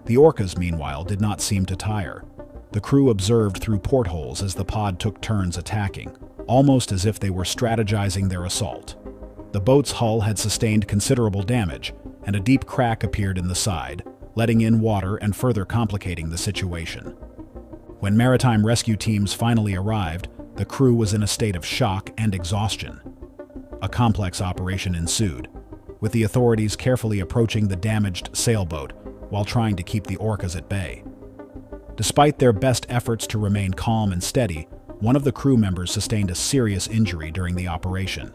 The orcas, meanwhile, did not seem to tire. The crew observed through portholes as the pod took turns attacking, almost as if they were strategizing their assault. The boat's hull had sustained considerable damage, and a deep crack appeared in the side, letting in water and further complicating the situation. When maritime rescue teams finally arrived, the crew was in a state of shock and exhaustion. A complex operation ensued, with the authorities carefully approaching the damaged sailboat while trying to keep the orcas at bay. Despite their best efforts to remain calm and steady, one of the crew members sustained a serious injury during the operation.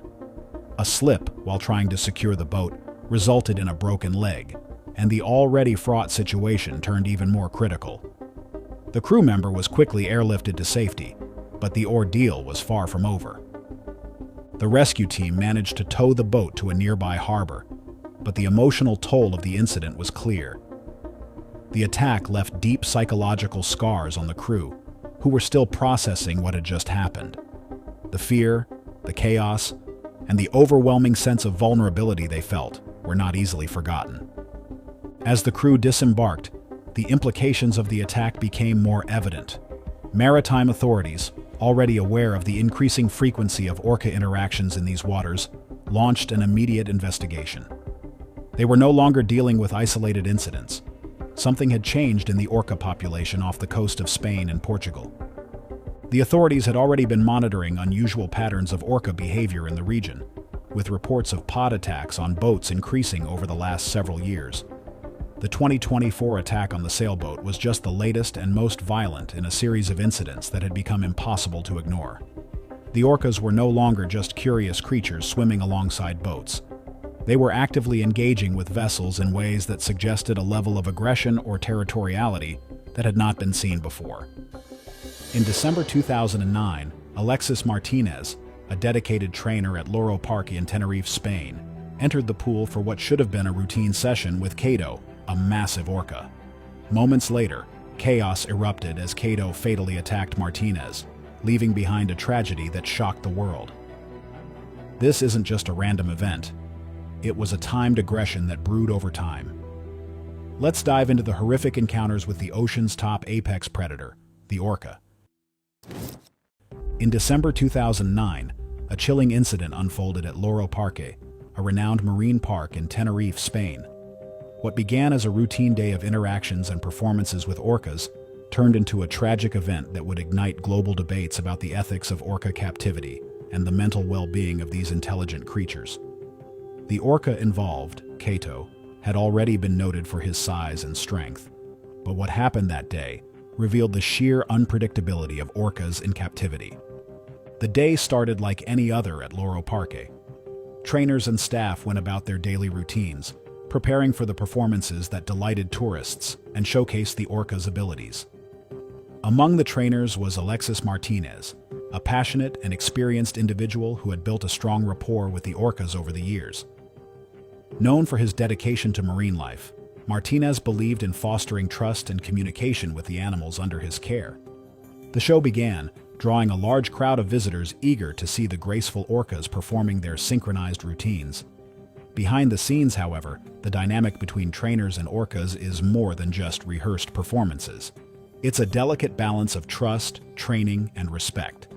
A slip while trying to secure the boat resulted in a broken leg, and the already fraught situation turned even more critical. The crew member was quickly airlifted to safety, but the ordeal was far from over. The rescue team managed to tow the boat to a nearby harbor, but the emotional toll of the incident was clear. The attack left deep psychological scars on the crew, who were still processing what had just happened. The fear, the chaos, and the overwhelming sense of vulnerability they felt were not easily forgotten. As the crew disembarked, the implications of the attack became more evident. Maritime authorities, already aware of the increasing frequency of orca interactions in these waters, launched an immediate investigation. They were no longer dealing with isolated incidents. Something had changed in the orca population off the coast of Spain and Portugal. The authorities had already been monitoring unusual patterns of orca behavior in the region, with reports of pod attacks on boats increasing over the last several years. The 2024 attack on the sailboat was just the latest and most violent in a series of incidents that had become impossible to ignore. The orcas were no longer just curious creatures swimming alongside boats. They were actively engaging with vessels in ways that suggested a level of aggression or territoriality that had not been seen before. In December 2009, Alexis Martinez, a dedicated trainer at Loro Parque in Tenerife, Spain, entered the pool for what should have been a routine session with Cato, a massive orca. Moments later, chaos erupted as Cato fatally attacked Martinez, leaving behind a tragedy that shocked the world. This isn't just a random event. It was a timed aggression that brewed over time. Let's dive into the horrific encounters with the ocean's top apex predator, the orca. In December 2009, a chilling incident unfolded at Loro Parque, a renowned marine park in Tenerife, Spain. What began as a routine day of interactions and performances with orcas turned into a tragic event that would ignite global debates about the ethics of orca captivity and the mental well-being of these intelligent creatures. The orca involved, Kelty, had already been noted for his size and strength, but what happened that day revealed the sheer unpredictability of orcas in captivity. The day started like any other at Loro Parque. Trainers and staff went about their daily routines, preparing for the performances that delighted tourists and showcased the orca's abilities. Among the trainers was Alexis Martinez, a passionate and experienced individual who had built a strong rapport with the orcas over the years. Known for his dedication to marine life, Martinez believed in fostering trust and communication with the animals under his care. The show began, drawing a large crowd of visitors eager to see the graceful orcas performing their synchronized routines. Behind the scenes, however, the dynamic between trainers and orcas is more than just rehearsed performances. It's a delicate balance of trust, training, and respect,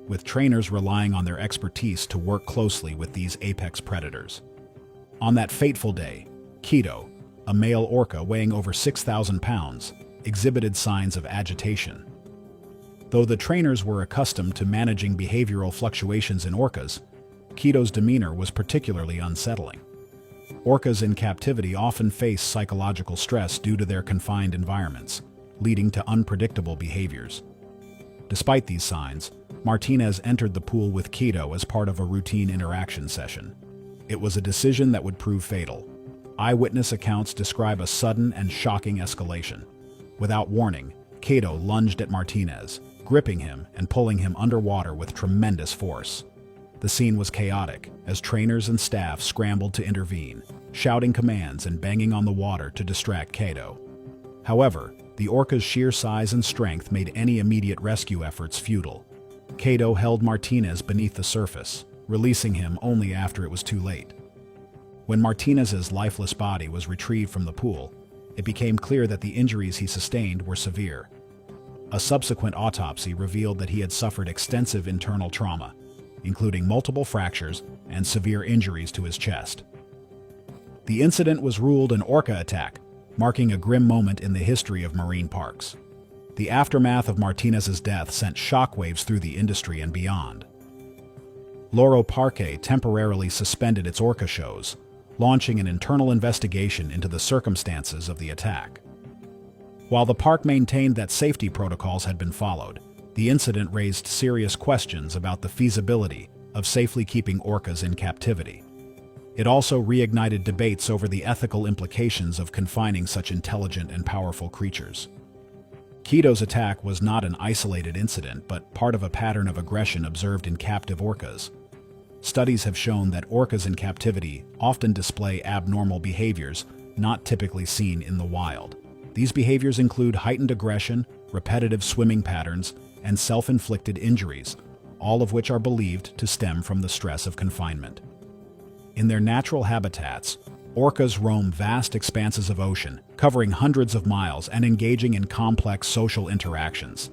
with trainers relying on their expertise to work closely with these apex predators. On that fateful day, Kelty, a male orca weighing over 6,000 pounds, exhibited signs of agitation. Though the trainers were accustomed to managing behavioral fluctuations in orcas, Kelty's demeanor was particularly unsettling. Orcas in captivity often face psychological stress due to their confined environments, leading to unpredictable behaviors. Despite these signs, Martinez entered the pool with Kelty as part of a routine interaction session. It was a decision that would prove fatal. Eyewitness accounts describe a sudden and shocking escalation. Without warning, Kelty lunged at Martinez, gripping him and pulling him underwater with tremendous force. The scene was chaotic, as trainers and staff scrambled to intervene, shouting commands and banging on the water to distract Kelty. However, the orca's sheer size and strength made any immediate rescue efforts futile. Kelty held Martinez beneath the surface, releasing him only after it was too late. When Martinez's lifeless body was retrieved from the pool, it became clear that the injuries he sustained were severe. A subsequent autopsy revealed that he had suffered extensive internal trauma, including multiple fractures and severe injuries to his chest. The incident was ruled an orca attack, marking a grim moment in the history of marine parks. The aftermath of Martinez's death sent shockwaves through the industry and beyond. Loro Parque temporarily suspended its orca shows, launching an internal investigation into the circumstances of the attack. While the park maintained that safety protocols had been followed, the incident raised serious questions about the feasibility of safely keeping orcas in captivity. It also reignited debates over the ethical implications of confining such intelligent and powerful creatures. Kelty's attack was not an isolated incident, but part of a pattern of aggression observed in captive orcas. Studies have shown that orcas in captivity often display abnormal behaviors not typically seen in the wild. These behaviors include heightened aggression, repetitive swimming patterns, and self-inflicted injuries, all of which are believed to stem from the stress of confinement. In their natural habitats, orcas roam vast expanses of ocean, covering hundreds of miles and engaging in complex social interactions.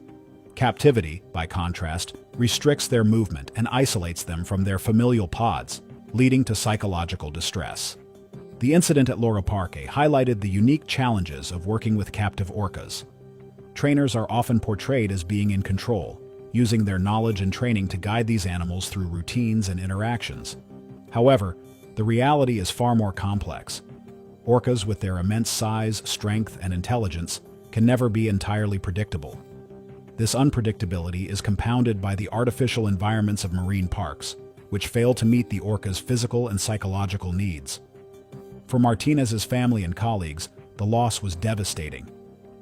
Captivity, by contrast, restricts their movement and isolates them from their familial pods, leading to psychological distress. The incident at Loro Parque highlighted the unique challenges of working with captive orcas. Trainers are often portrayed as being in control, using their knowledge and training to guide these animals through routines and interactions. However, the reality is far more complex. Orcas, with their immense size, strength, and intelligence, can never be entirely predictable. This unpredictability is compounded by the artificial environments of marine parks, which fail to meet the orca's physical and psychological needs. For Martinez's family and colleagues, the loss was devastating.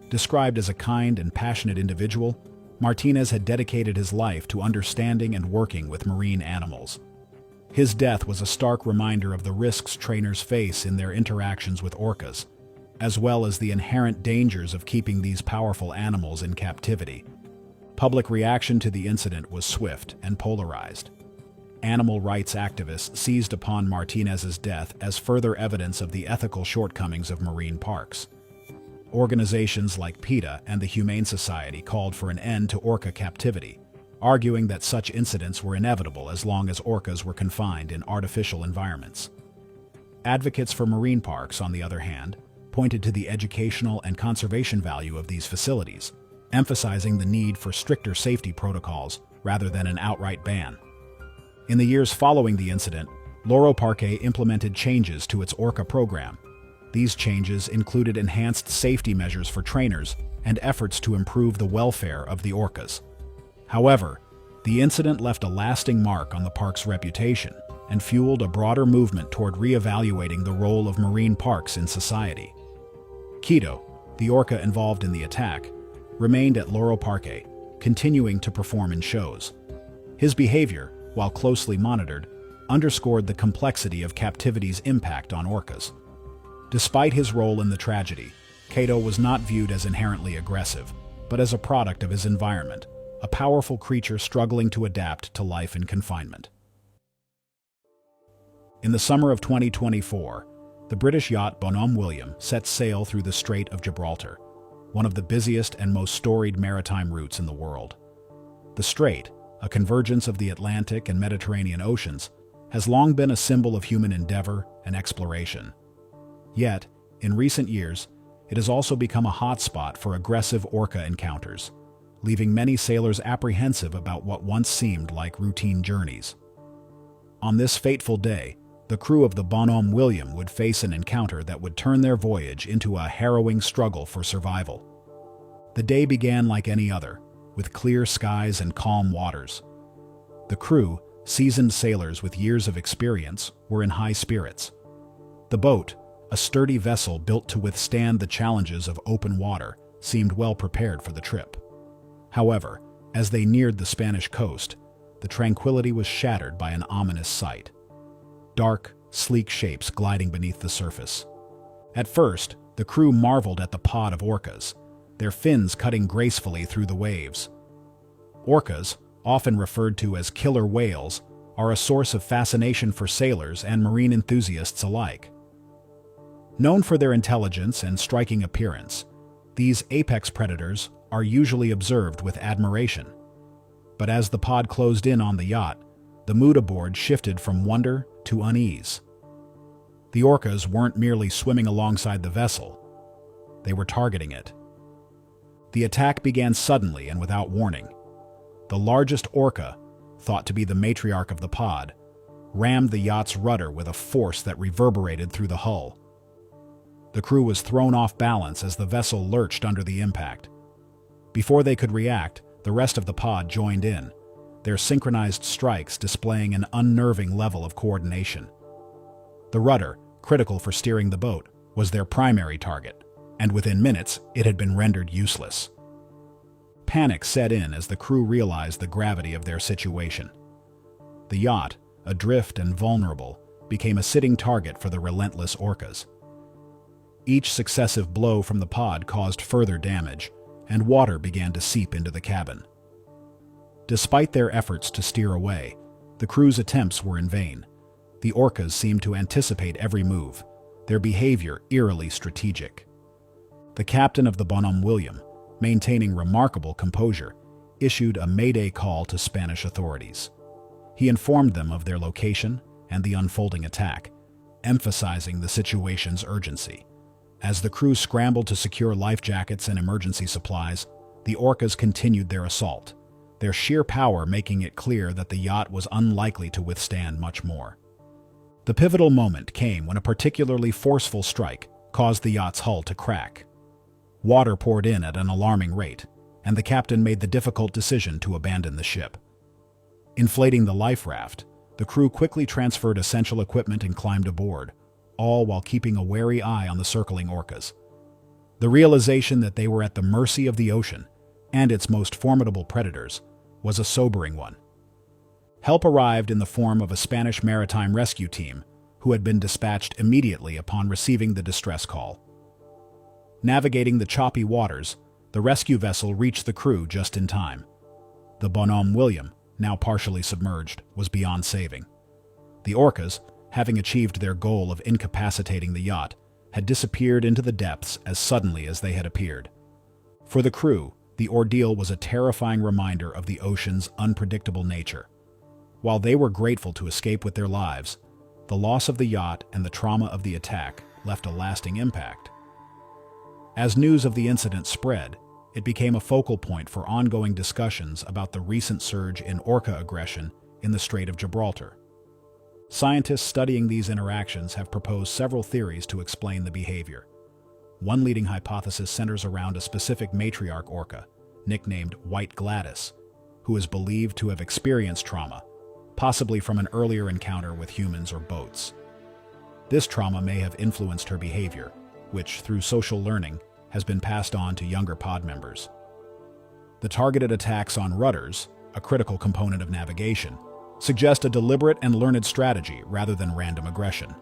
Described as a kind and passionate individual, Martinez had dedicated his life to understanding and working with marine animals. His death was a stark reminder of the risks trainers face in their interactions with orcas, as well as the inherent dangers of keeping these powerful animals in captivity. Public reaction to the incident was swift and polarized. Animal rights activists seized upon Martinez's death as further evidence of the ethical shortcomings of marine parks. Organizations like PETA and the Humane Society called for an end to orca captivity, arguing that such incidents were inevitable as long as orcas were confined in artificial environments. Advocates for marine parks, on the other hand, pointed to the educational and conservation value of these facilities, emphasizing the need for stricter safety protocols rather than an outright ban. In the years following the incident, Parque implemented changes to its Orca program. These changes included enhanced safety measures for trainers and efforts to improve the welfare of the orcas. However, the incident left a lasting mark on the park's reputation and fueled a broader movement toward re-evaluating the role of marine parks in society. Quito, the orca involved in the attack, remained at Parque, continuing to perform in shows. His behavior, while closely monitored, underscored the complexity of captivity's impact on orcas. Despite his role in the tragedy, Quito was not viewed as inherently aggressive, but as a product of his environment, a powerful creature struggling to adapt to life in confinement. In the summer of 2024, the British yacht Bonham William set sail through the Strait of Gibraltar, one of the busiest and most storied maritime routes in the world. The strait, a convergence of the Atlantic and Mediterranean oceans, has long been a symbol of human endeavor and exploration. Yet, in recent years, it has also become a hotspot for aggressive orca encounters, leaving many sailors apprehensive about what once seemed like routine journeys. On this fateful day, the crew of the Bonham William would face an encounter that would turn their voyage into a harrowing struggle for survival. The day began like any other, with clear skies and calm waters. The crew, seasoned sailors with years of experience, were in high spirits. The boat, a sturdy vessel built to withstand the challenges of open water, seemed well prepared for the trip. However, as they neared the Spanish coast, the tranquility was shattered by an ominous sight. Dark, sleek shapes gliding beneath the surface. At first, the crew marveled at the pod of orcas, their fins cutting gracefully through the waves. Orcas, often referred to as killer whales, are a source of fascination for sailors and marine enthusiasts alike. Known for their intelligence and striking appearance, these apex predators are usually observed with admiration. But as the pod closed in on the yacht, the mood aboard shifted from wonder to unease. The orcas weren't merely swimming alongside the vessel, they were targeting it. The attack began suddenly and without warning. The largest orca, thought to be the matriarch of the pod, rammed the yacht's rudder with a force that reverberated through the hull. The crew was thrown off balance as the vessel lurched under the impact. Before they could react, the rest of the pod joined in, their synchronized strikes displaying an unnerving level of coordination. The rudder, critical for steering the boat, was their primary target, and within minutes it had been rendered useless. Panic set in as the crew realized the gravity of their situation. The yacht, adrift and vulnerable, became a sitting target for the relentless orcas. Each successive blow from the pod caused further damage, and water began to seep into the cabin. Despite their efforts to steer away, the crew's attempts were in vain. The orcas seemed to anticipate every move, their behavior eerily strategic. The captain of the Bonham William, maintaining remarkable composure, issued a mayday call to Spanish authorities. He informed them of their location and the unfolding attack, emphasizing the situation's urgency. As the crew scrambled to secure life jackets and emergency supplies, the orcas continued their assault, their sheer power making it clear that the yacht was unlikely to withstand much more. The pivotal moment came when a particularly forceful strike caused the yacht's hull to crack. Water poured in at an alarming rate, and the captain made the difficult decision to abandon the ship. Inflating the life raft, the crew quickly transferred essential equipment and climbed aboard, all while keeping a wary eye on the circling orcas. The realization that they were at the mercy of the ocean and its most formidable predators was a sobering one. Help arrived in the form of a Spanish maritime rescue team who had been dispatched immediately upon receiving the distress call. Navigating the choppy waters, the rescue vessel reached the crew just in time. The Bonham William, now partially submerged, was beyond saving. The orcas, having achieved their goal of incapacitating the yacht, had disappeared into the depths as suddenly as they had appeared. For the crew, the ordeal was a terrifying reminder of the ocean's unpredictable nature. While they were grateful to escape with their lives, the loss of the yacht and the trauma of the attack left a lasting impact. As news of the incident spread, it became a focal point for ongoing discussions about the recent surge in orca aggression in the Strait of Gibraltar. Scientists studying these interactions have proposed several theories to explain the behavior. One leading hypothesis centers around a specific matriarch orca, nicknamed White Gladys, who is believed to have experienced trauma, possibly from an earlier encounter with humans or boats. This trauma may have influenced her behavior, which, through social learning, has been passed on to younger pod members. The targeted attacks on rudders, a critical component of navigation, suggest a deliberate and learned strategy rather than random aggression.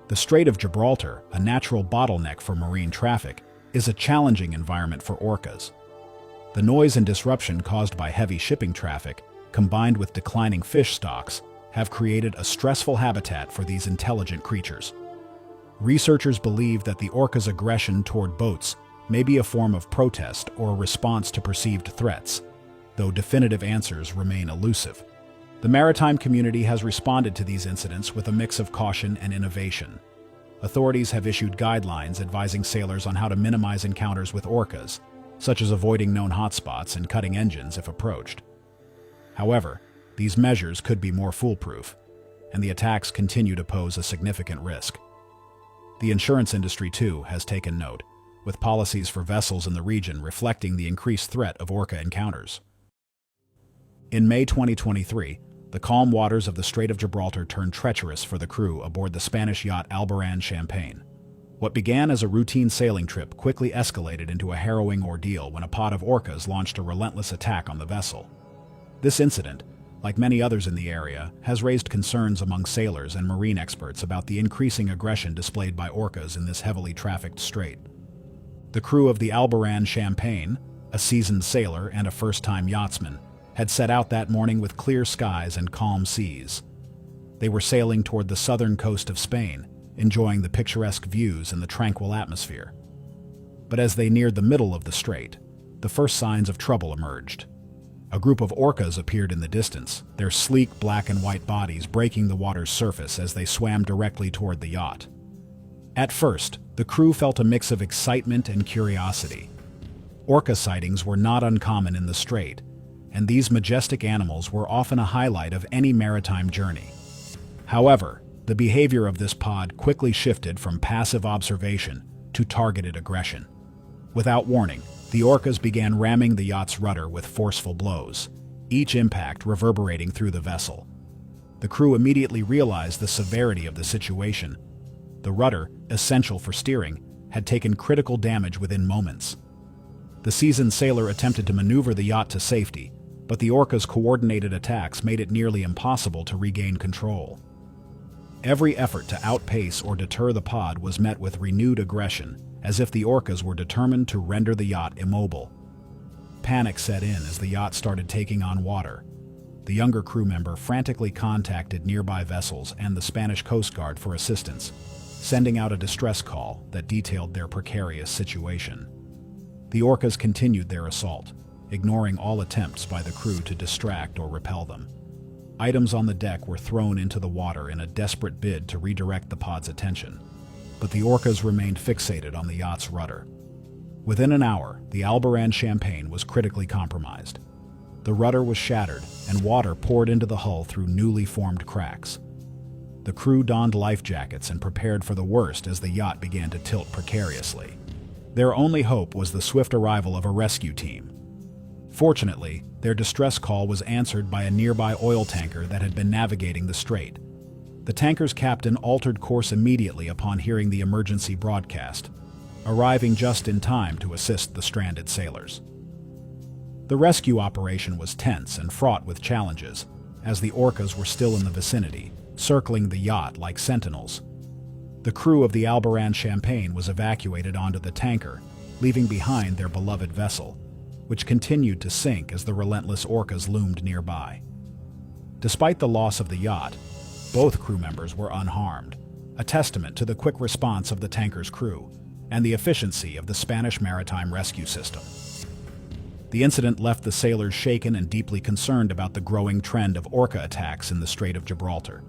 The Strait of Gibraltar, a natural bottleneck for marine traffic, is a challenging environment for orcas. The noise and disruption caused by heavy shipping traffic, combined with declining fish stocks, have created a stressful habitat for these intelligent creatures. Researchers believe that the orca's aggression toward boats may be a form of protest or a response to perceived threats, though definitive answers remain elusive. The maritime community has responded to these incidents with a mix of caution and innovation. Authorities have issued guidelines advising sailors on how to minimize encounters with orcas, such as avoiding known hotspots and cutting engines if approached. However, these measures could be more foolproof, and the attacks continue to pose a significant risk. The insurance industry, too, has taken note, with policies for vessels in the region reflecting the increased threat of orca encounters. In May 2023, the calm waters of the Strait of Gibraltar turned treacherous for the crew aboard the Spanish yacht Alberan Champagne. What began as a routine sailing trip quickly escalated into a harrowing ordeal when a pod of orcas launched a relentless attack on the vessel. This incident, like many others in the area, has raised concerns among sailors and marine experts about the increasing aggression displayed by orcas in this heavily trafficked strait. The crew of the Alberan Champagne, a seasoned sailor and a first-time yachtsman, had set out that morning with clear skies and calm seas. They were sailing toward the southern coast of Spain, enjoying the picturesque views and the tranquil atmosphere. But as they neared the middle of the strait, the first signs of trouble emerged. A group of orcas appeared in the distance, their sleek black and white bodies breaking the water's surface as they swam directly toward the yacht. At first, the crew felt a mix of excitement and curiosity. Orca sightings were not uncommon in the strait, and these majestic animals were often a highlight of any maritime journey. However, the behavior of this pod quickly shifted from passive observation to targeted aggression. Without warning, the orcas began ramming the yacht's rudder with forceful blows, each impact reverberating through the vessel. The crew immediately realized the severity of the situation. The rudder, essential for steering, had taken critical damage within moments. The seasoned sailor attempted to maneuver the yacht to safety, but the orcas' coordinated attacks made it nearly impossible to regain control. Every effort to outpace or deter the pod was met with renewed aggression, as if the orcas were determined to render the yacht immobile. Panic set in as the yacht started taking on water. The younger crew member frantically contacted nearby vessels and the Spanish Coast Guard for assistance, sending out a distress call that detailed their precarious situation. The orcas continued their assault, ignoring all attempts by the crew to distract or repel them. Items on the deck were thrown into the water in a desperate bid to redirect the pod's attention, but the orcas remained fixated on the yacht's rudder. Within an hour, the Alberan Champagne was critically compromised. The rudder was shattered, and water poured into the hull through newly formed cracks. The crew donned life jackets and prepared for the worst as the yacht began to tilt precariously. Their only hope was the swift arrival of a rescue team. Fortunately, their distress call was answered by a nearby oil tanker that had been navigating the strait. The tanker's captain altered course immediately upon hearing the emergency broadcast, arriving just in time to assist the stranded sailors. The rescue operation was tense and fraught with challenges, as the orcas were still in the vicinity, circling the yacht like sentinels. The crew of the Alberan Champagne was evacuated onto the tanker, leaving behind their beloved vessel, which continued to sink as the relentless orcas loomed nearby. Despite the loss of the yacht, both crew members were unharmed, a testament to the quick response of the tanker's crew and the efficiency of the Spanish maritime rescue system. The incident left the sailors shaken and deeply concerned about the growing trend of orca attacks in the Strait of Gibraltar.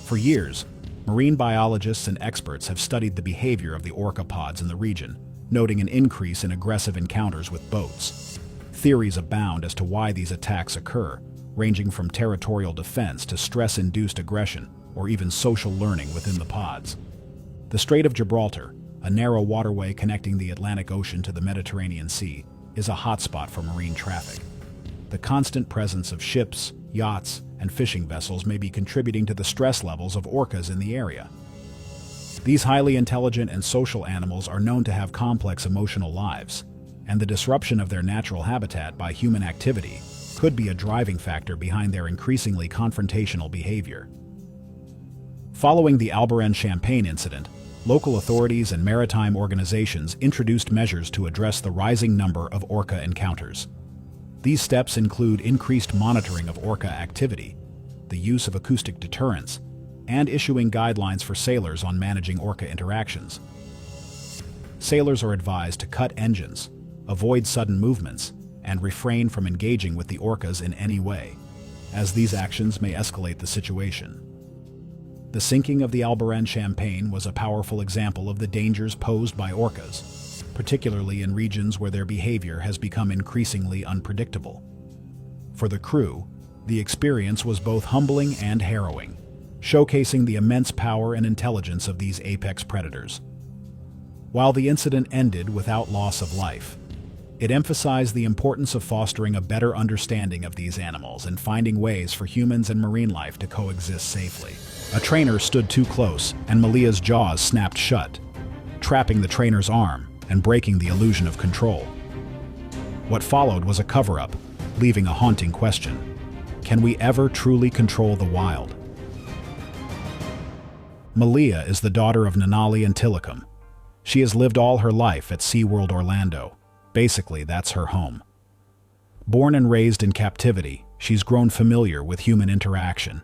For years, marine biologists and experts have studied the behavior of the orca pods in the region, noting an increase in aggressive encounters with boats. Theories abound as to why these attacks occur, ranging from territorial defense to stress-induced aggression or even social learning within the pods. The Strait of Gibraltar, a narrow waterway connecting the Atlantic Ocean to the Mediterranean Sea, is a hotspot for marine traffic. The constant presence of ships, yachts, and fishing vessels may be contributing to the stress levels of orcas in the area. These highly intelligent and social animals are known to have complex emotional lives, and the disruption of their natural habitat by human activity could be a driving factor behind their increasingly confrontational behavior. Following the Alberan Champagne incident, local authorities and maritime organizations introduced measures to address the rising number of orca encounters. These steps include increased monitoring of orca activity, the use of acoustic deterrents, and issuing guidelines for sailors on managing orca interactions. Sailors are advised to cut engines, avoid sudden movements, and refrain from engaging with the orcas in any way, as these actions may escalate the situation. The sinking of the Alberan Champagne was a powerful example of the dangers posed by orcas, particularly in regions where their behavior has become increasingly unpredictable. For the crew, the experience was both humbling and harrowing, showcasing the immense power and intelligence of these apex predators. While the incident ended without loss of life, it emphasized the importance of fostering a better understanding of these animals and finding ways for humans and marine life to coexist safely. A trainer stood too close, and Malia's jaws snapped shut, trapping the trainer's arm and breaking the illusion of control. What followed was a cover-up, leaving a haunting question. Can we ever truly control the wild? Malia is the daughter of Nanali and Tilikum. She has lived all her life at SeaWorld Orlando. Basically, that's her home. Born and raised in captivity, she's grown familiar with human interaction.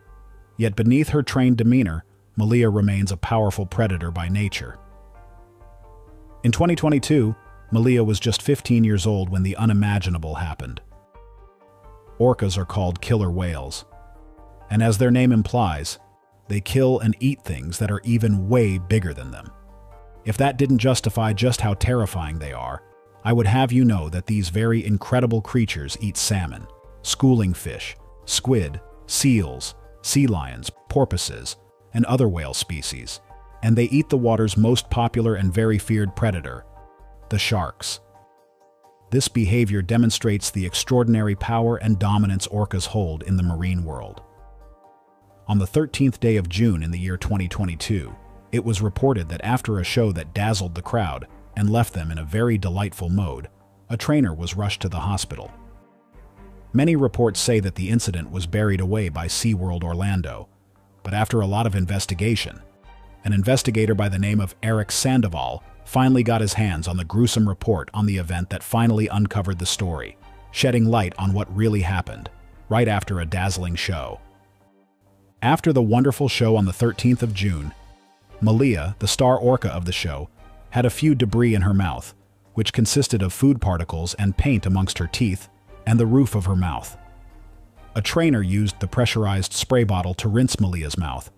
Yet beneath her trained demeanor, Malia remains a powerful predator by nature. In 2022, Malia was just 15 years old when the unimaginable happened. Orcas are called killer whales, and as their name implies, they kill and eat things that are even way bigger than them. If that didn't justify just how terrifying they are, I would have you know that these very incredible creatures eat salmon, schooling fish, squid, seals, sea lions, porpoises, and other whale species, and they eat the water's most popular and very feared predator, the sharks. This behavior demonstrates the extraordinary power and dominance orcas hold in the marine world. On the 13th day of June in the year 2022, it was reported that after a show that dazzled the crowd and left them in a very delightful mode, a trainer was rushed to the hospital. Many reports say that the incident was buried away by SeaWorld Orlando, but after a lot of investigation, an investigator by the name of Eric Sandoval finally got his hands on the gruesome report on the event that finally uncovered the story, shedding light on what really happened, right after a dazzling show. After the wonderful show on the 13th of June, Malia, the star orca of the show, had a few debris in her mouth, which consisted of food particles and paint amongst her teeth and the roof of her mouth. A trainer used the pressurized spray bottle to rinse Malia's mouth,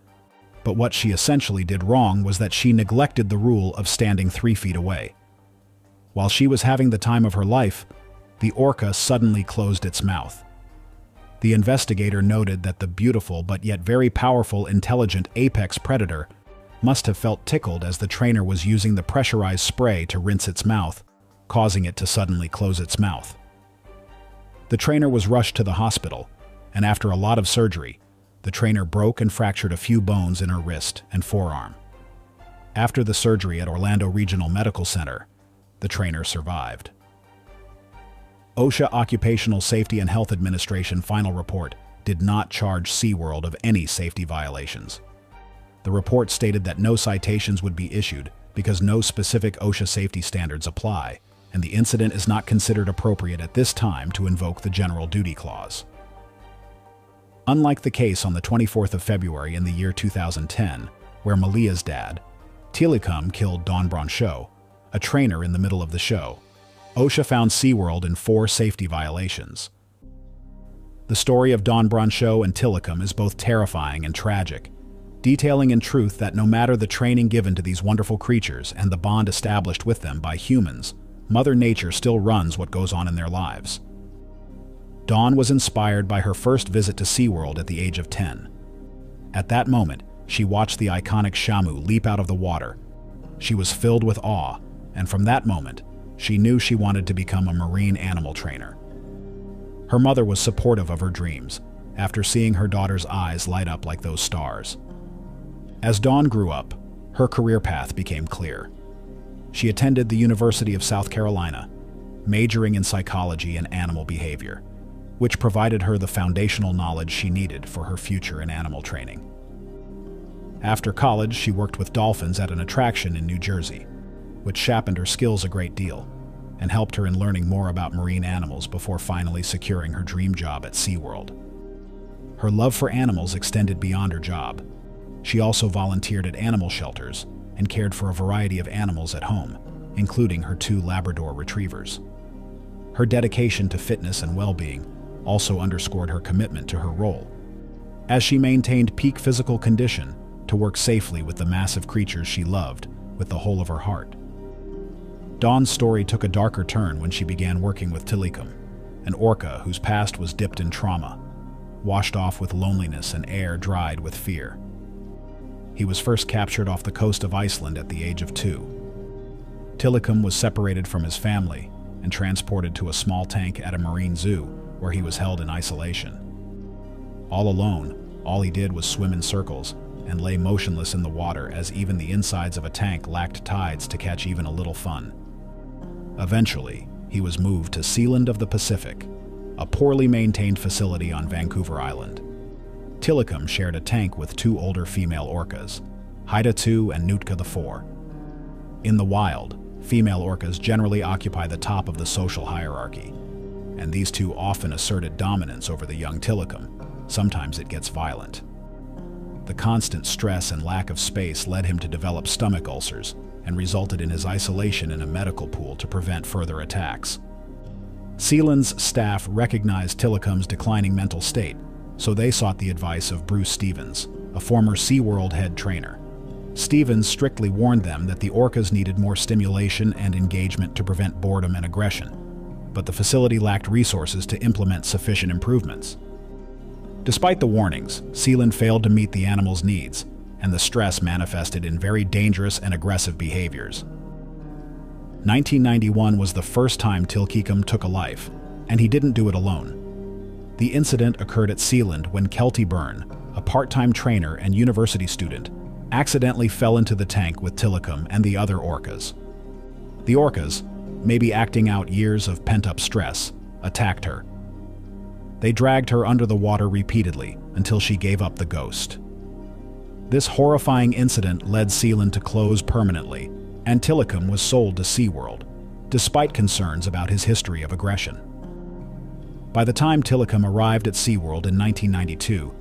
but what she essentially did wrong was that she neglected the rule of standing 3 feet away. While she was having the time of her life, the orca suddenly closed its mouth. The investigator noted that the beautiful but yet very powerful intelligent apex predator must have felt tickled as the trainer was using the pressurized spray to rinse its mouth, causing it to suddenly close its mouth. The trainer was rushed to the hospital, and after a lot of surgery, the trainer broke and fractured a few bones in her wrist and forearm. After the surgery at Orlando Regional Medical Center, the trainer survived. OSHA Occupational Safety and Health Administration final report did not charge SeaWorld of any safety violations. The report stated that no citations would be issued because no specific OSHA safety standards apply, and the incident is not considered appropriate at this time to invoke the General Duty Clause. Unlike the case on the 24th of February in the year 2010, where Malia's dad, Tilikum, killed Don Brancheau, a trainer in the middle of the show, OSHA found SeaWorld in 4 safety violations. The story of Don Brancheau and Tilikum is both terrifying and tragic, detailing in truth that no matter the training given to these wonderful creatures and the bond established with them by humans, Mother Nature still runs what goes on in their lives. Dawn was inspired by her first visit to SeaWorld at the age of 10. At that moment, she watched the iconic Shamu leap out of the water. She was filled with awe, and from that moment, she knew she wanted to become a marine animal trainer. Her mother was supportive of her dreams, after seeing her daughter's eyes light up like those stars. As Dawn grew up, her career path became clear. She attended the University of South Carolina, majoring in psychology and animal behavior, which provided her the foundational knowledge she needed for her future in animal training. After college, she worked with dolphins at an attraction in New Jersey, which sharpened her skills a great deal and helped her in learning more about marine animals before finally securing her dream job at SeaWorld. Her love for animals extended beyond her job. She also volunteered at animal shelters and cared for a variety of animals at home, including her 2 Labrador retrievers. Her dedication to fitness and well-being also underscored her commitment to her role, as she maintained peak physical condition to work safely with the massive creatures she loved with the whole of her heart. Dawn's story took a darker turn when she began working with Tilikum, an orca whose past was dipped in trauma, washed off with loneliness and air dried with fear. He was first captured off the coast of Iceland at the age of 2. Tilikum was separated from his family and transported to a small tank at a marine zoo where he was held in isolation. All alone, all he did was swim in circles and lay motionless in the water as even the insides of a tank lacked tides to catch even a little fun. Eventually, he was moved to Sealand of the Pacific, a poorly maintained facility on Vancouver Island. Tilikum shared a tank with 2 older female orcas, Haida II and Nootka IV. In the wild, female orcas generally occupy the top of the social hierarchy, and these 2 often asserted dominance over the young Tilikum. Sometimes it gets violent. The constant stress and lack of space led him to develop stomach ulcers and resulted in his isolation in a medical pool to prevent further attacks. Sealand's staff recognized Tilikum's declining mental state, so they sought the advice of Bruce Stevens, a former SeaWorld head trainer. Stevens strictly warned them that the orcas needed more stimulation and engagement to prevent boredom and aggression, but the facility lacked resources to implement sufficient improvements. Despite the warnings, Sealand failed to meet the animals' needs, and the stress manifested in very dangerous and aggressive behaviors. 1991 was the first time Tilikum took a life, and he didn't do it alone. The incident occurred at Sealand when Kelty Byrne, a part-time trainer and university student, accidentally fell into the tank with Tilikum and the other orcas. The orcas, maybe acting out years of pent-up stress, attacked her. They dragged her under the water repeatedly until she gave up the ghost. This horrifying incident led Sealand to close permanently, and Tilikum was sold to SeaWorld, despite concerns about his history of aggression. By the time Tilikum arrived at SeaWorld in 1992,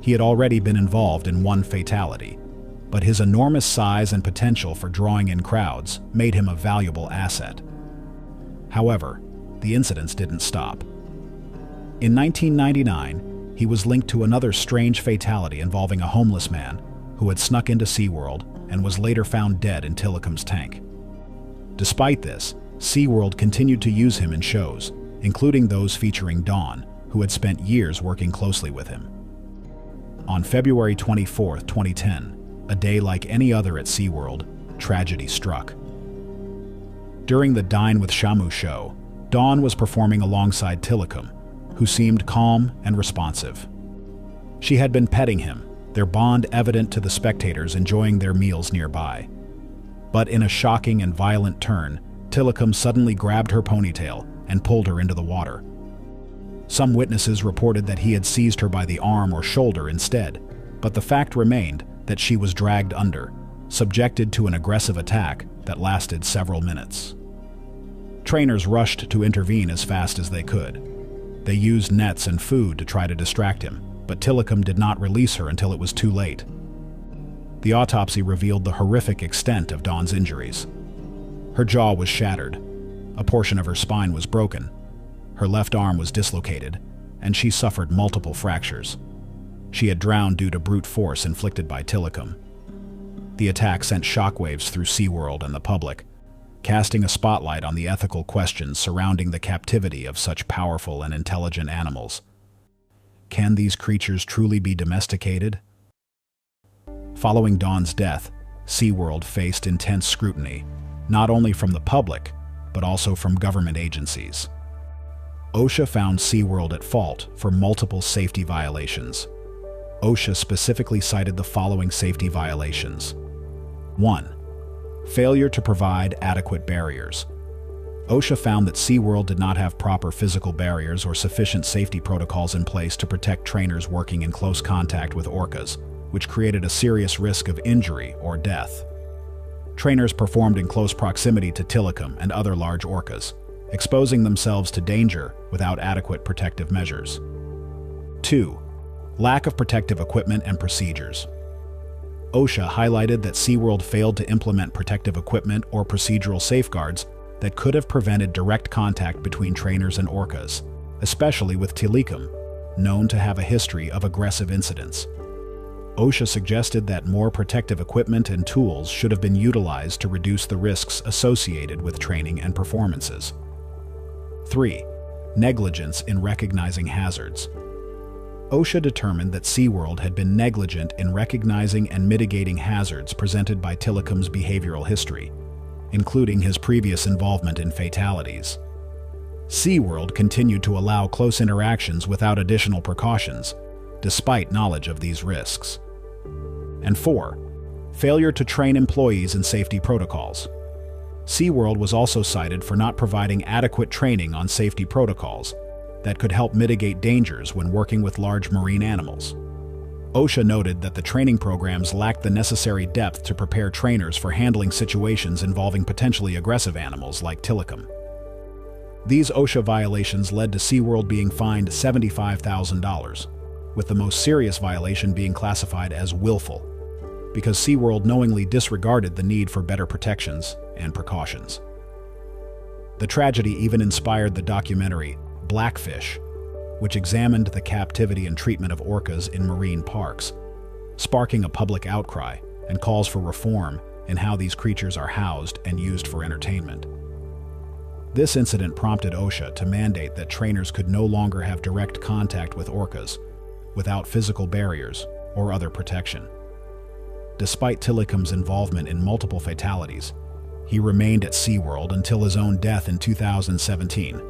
he had already been involved in 1 fatality, but his enormous size and potential for drawing in crowds made him a valuable asset. However, the incidents didn't stop. In 1999, he was linked to another strange fatality involving a homeless man who had snuck into SeaWorld and was later found dead in Tilikum's tank. Despite this, SeaWorld continued to use him in shows, including those featuring Dawn, who had spent years working closely with him. On February 24, 2010, a day like any other at SeaWorld, tragedy struck. During the Dine with Shamu show, Dawn was performing alongside Tilikum, who seemed calm and responsive. She had been petting him, their bond evident to the spectators enjoying their meals nearby. But in a shocking and violent turn, Tilikum suddenly grabbed her ponytail and pulled her into the water. Some witnesses reported that he had seized her by the arm or shoulder instead, but the fact remained that she was dragged under, subjected to an aggressive attack that lasted several minutes. Trainers rushed to intervene as fast as they could. They used nets and food to try to distract him, but Tilikum did not release her until it was too late. The autopsy revealed the horrific extent of Dawn's injuries. Her jaw was shattered, a portion of her spine was broken, her left arm was dislocated, and she suffered multiple fractures. She had drowned due to brute force inflicted by Tilikum. The attack sent shockwaves through SeaWorld and the public, casting a spotlight on the ethical questions surrounding the captivity of such powerful and intelligent animals. Can these creatures truly be domesticated? Following Dawn's death, SeaWorld faced intense scrutiny, not only from the public, but also from government agencies. OSHA found SeaWorld at fault for multiple safety violations. OSHA specifically cited the following safety violations. 1. Failure to provide adequate barriers. OSHA found that SeaWorld did not have proper physical barriers or sufficient safety protocols in place to protect trainers working in close contact with orcas, which created a serious risk of injury or death. Trainers performed in close proximity to Tilikum and other large orcas, exposing themselves to danger without adequate protective measures. 2. Lack of protective equipment and procedures. OSHA highlighted that SeaWorld failed to implement protective equipment or procedural safeguards that could have prevented direct contact between trainers and orcas, especially with Tilikum, known to have a history of aggressive incidents. OSHA suggested that more protective equipment and tools should have been utilized to reduce the risks associated with training and performances. 3. Negligence in recognizing hazards. OSHA determined that SeaWorld had been negligent in recognizing and mitigating hazards presented by Tilikum's behavioral history, including his previous involvement in fatalities. SeaWorld continued to allow close interactions without additional precautions, despite knowledge of these risks. And 4. Failure to train employees in safety protocols. SeaWorld was also cited for not providing adequate training on safety protocols that could help mitigate dangers when working with large marine animals. OSHA noted that the training programs lacked the necessary depth to prepare trainers for handling situations involving potentially aggressive animals like Tilikum. These OSHA violations led to SeaWorld being fined $75,000, with the most serious violation being classified as willful, because SeaWorld knowingly disregarded the need for better protections and precautions. The tragedy even inspired the documentary Blackfish, which examined the captivity and treatment of orcas in marine parks, sparking a public outcry and calls for reform in how these creatures are housed and used for entertainment. This incident prompted OSHA to mandate that trainers could no longer have direct contact with orcas without physical barriers or other protection. Despite Tilikum's involvement in multiple fatalities, he remained at SeaWorld until his own death in 2017,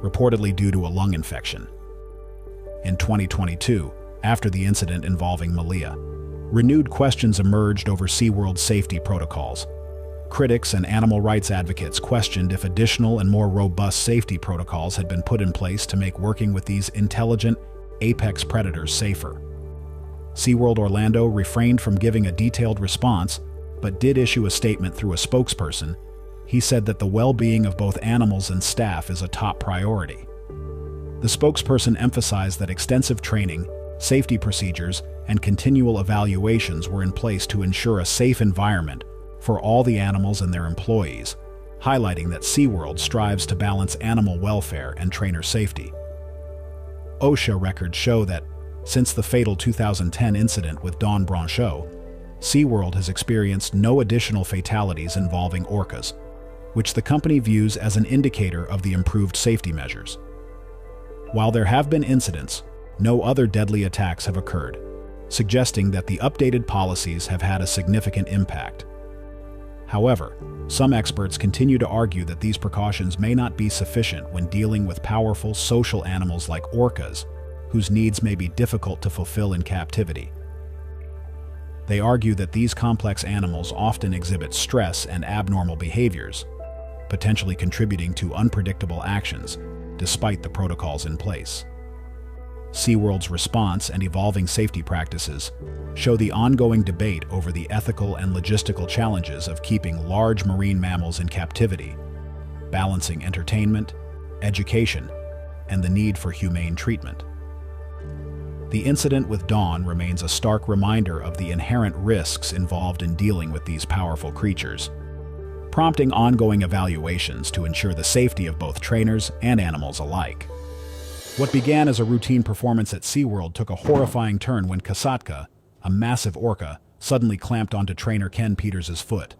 reportedly due to a lung infection. In 2022, after the incident involving Malia, renewed questions emerged over SeaWorld's safety protocols. Critics and animal rights advocates questioned if additional and more robust safety protocols had been put in place to make working with these intelligent, apex predators safer. SeaWorld Orlando refrained from giving a detailed response, but did issue a statement through a spokesperson. He said that the well-being of both animals and staff is a top priority. The spokesperson emphasized that extensive training, safety procedures, and continual evaluations were in place to ensure a safe environment for all the animals and their employees, highlighting that SeaWorld strives to balance animal welfare and trainer safety. OSHA records show that, since the fatal 2010 incident with Dawn Brancheau, SeaWorld has experienced no additional fatalities involving orcas, which the company views as an indicator of the improved safety measures. While there have been incidents, no other deadly attacks have occurred, suggesting that the updated policies have had a significant impact. However, some experts continue to argue that these precautions may not be sufficient when dealing with powerful social animals like orcas, whose needs may be difficult to fulfill in captivity. They argue that these complex animals often exhibit stress and abnormal behaviors, potentially contributing to unpredictable actions despite the protocols in place. SeaWorld's response and evolving safety practices show the ongoing debate over the ethical and logistical challenges of keeping large marine mammals in captivity, balancing entertainment, education, and the need for humane treatment. The incident with Dawn remains a stark reminder of the inherent risks involved in dealing with these powerful creatures, prompting ongoing evaluations to ensure the safety of both trainers and animals alike. What began as a routine performance at SeaWorld took a horrifying turn when Kasatka, a massive orca, suddenly clamped onto trainer Ken Peters' foot,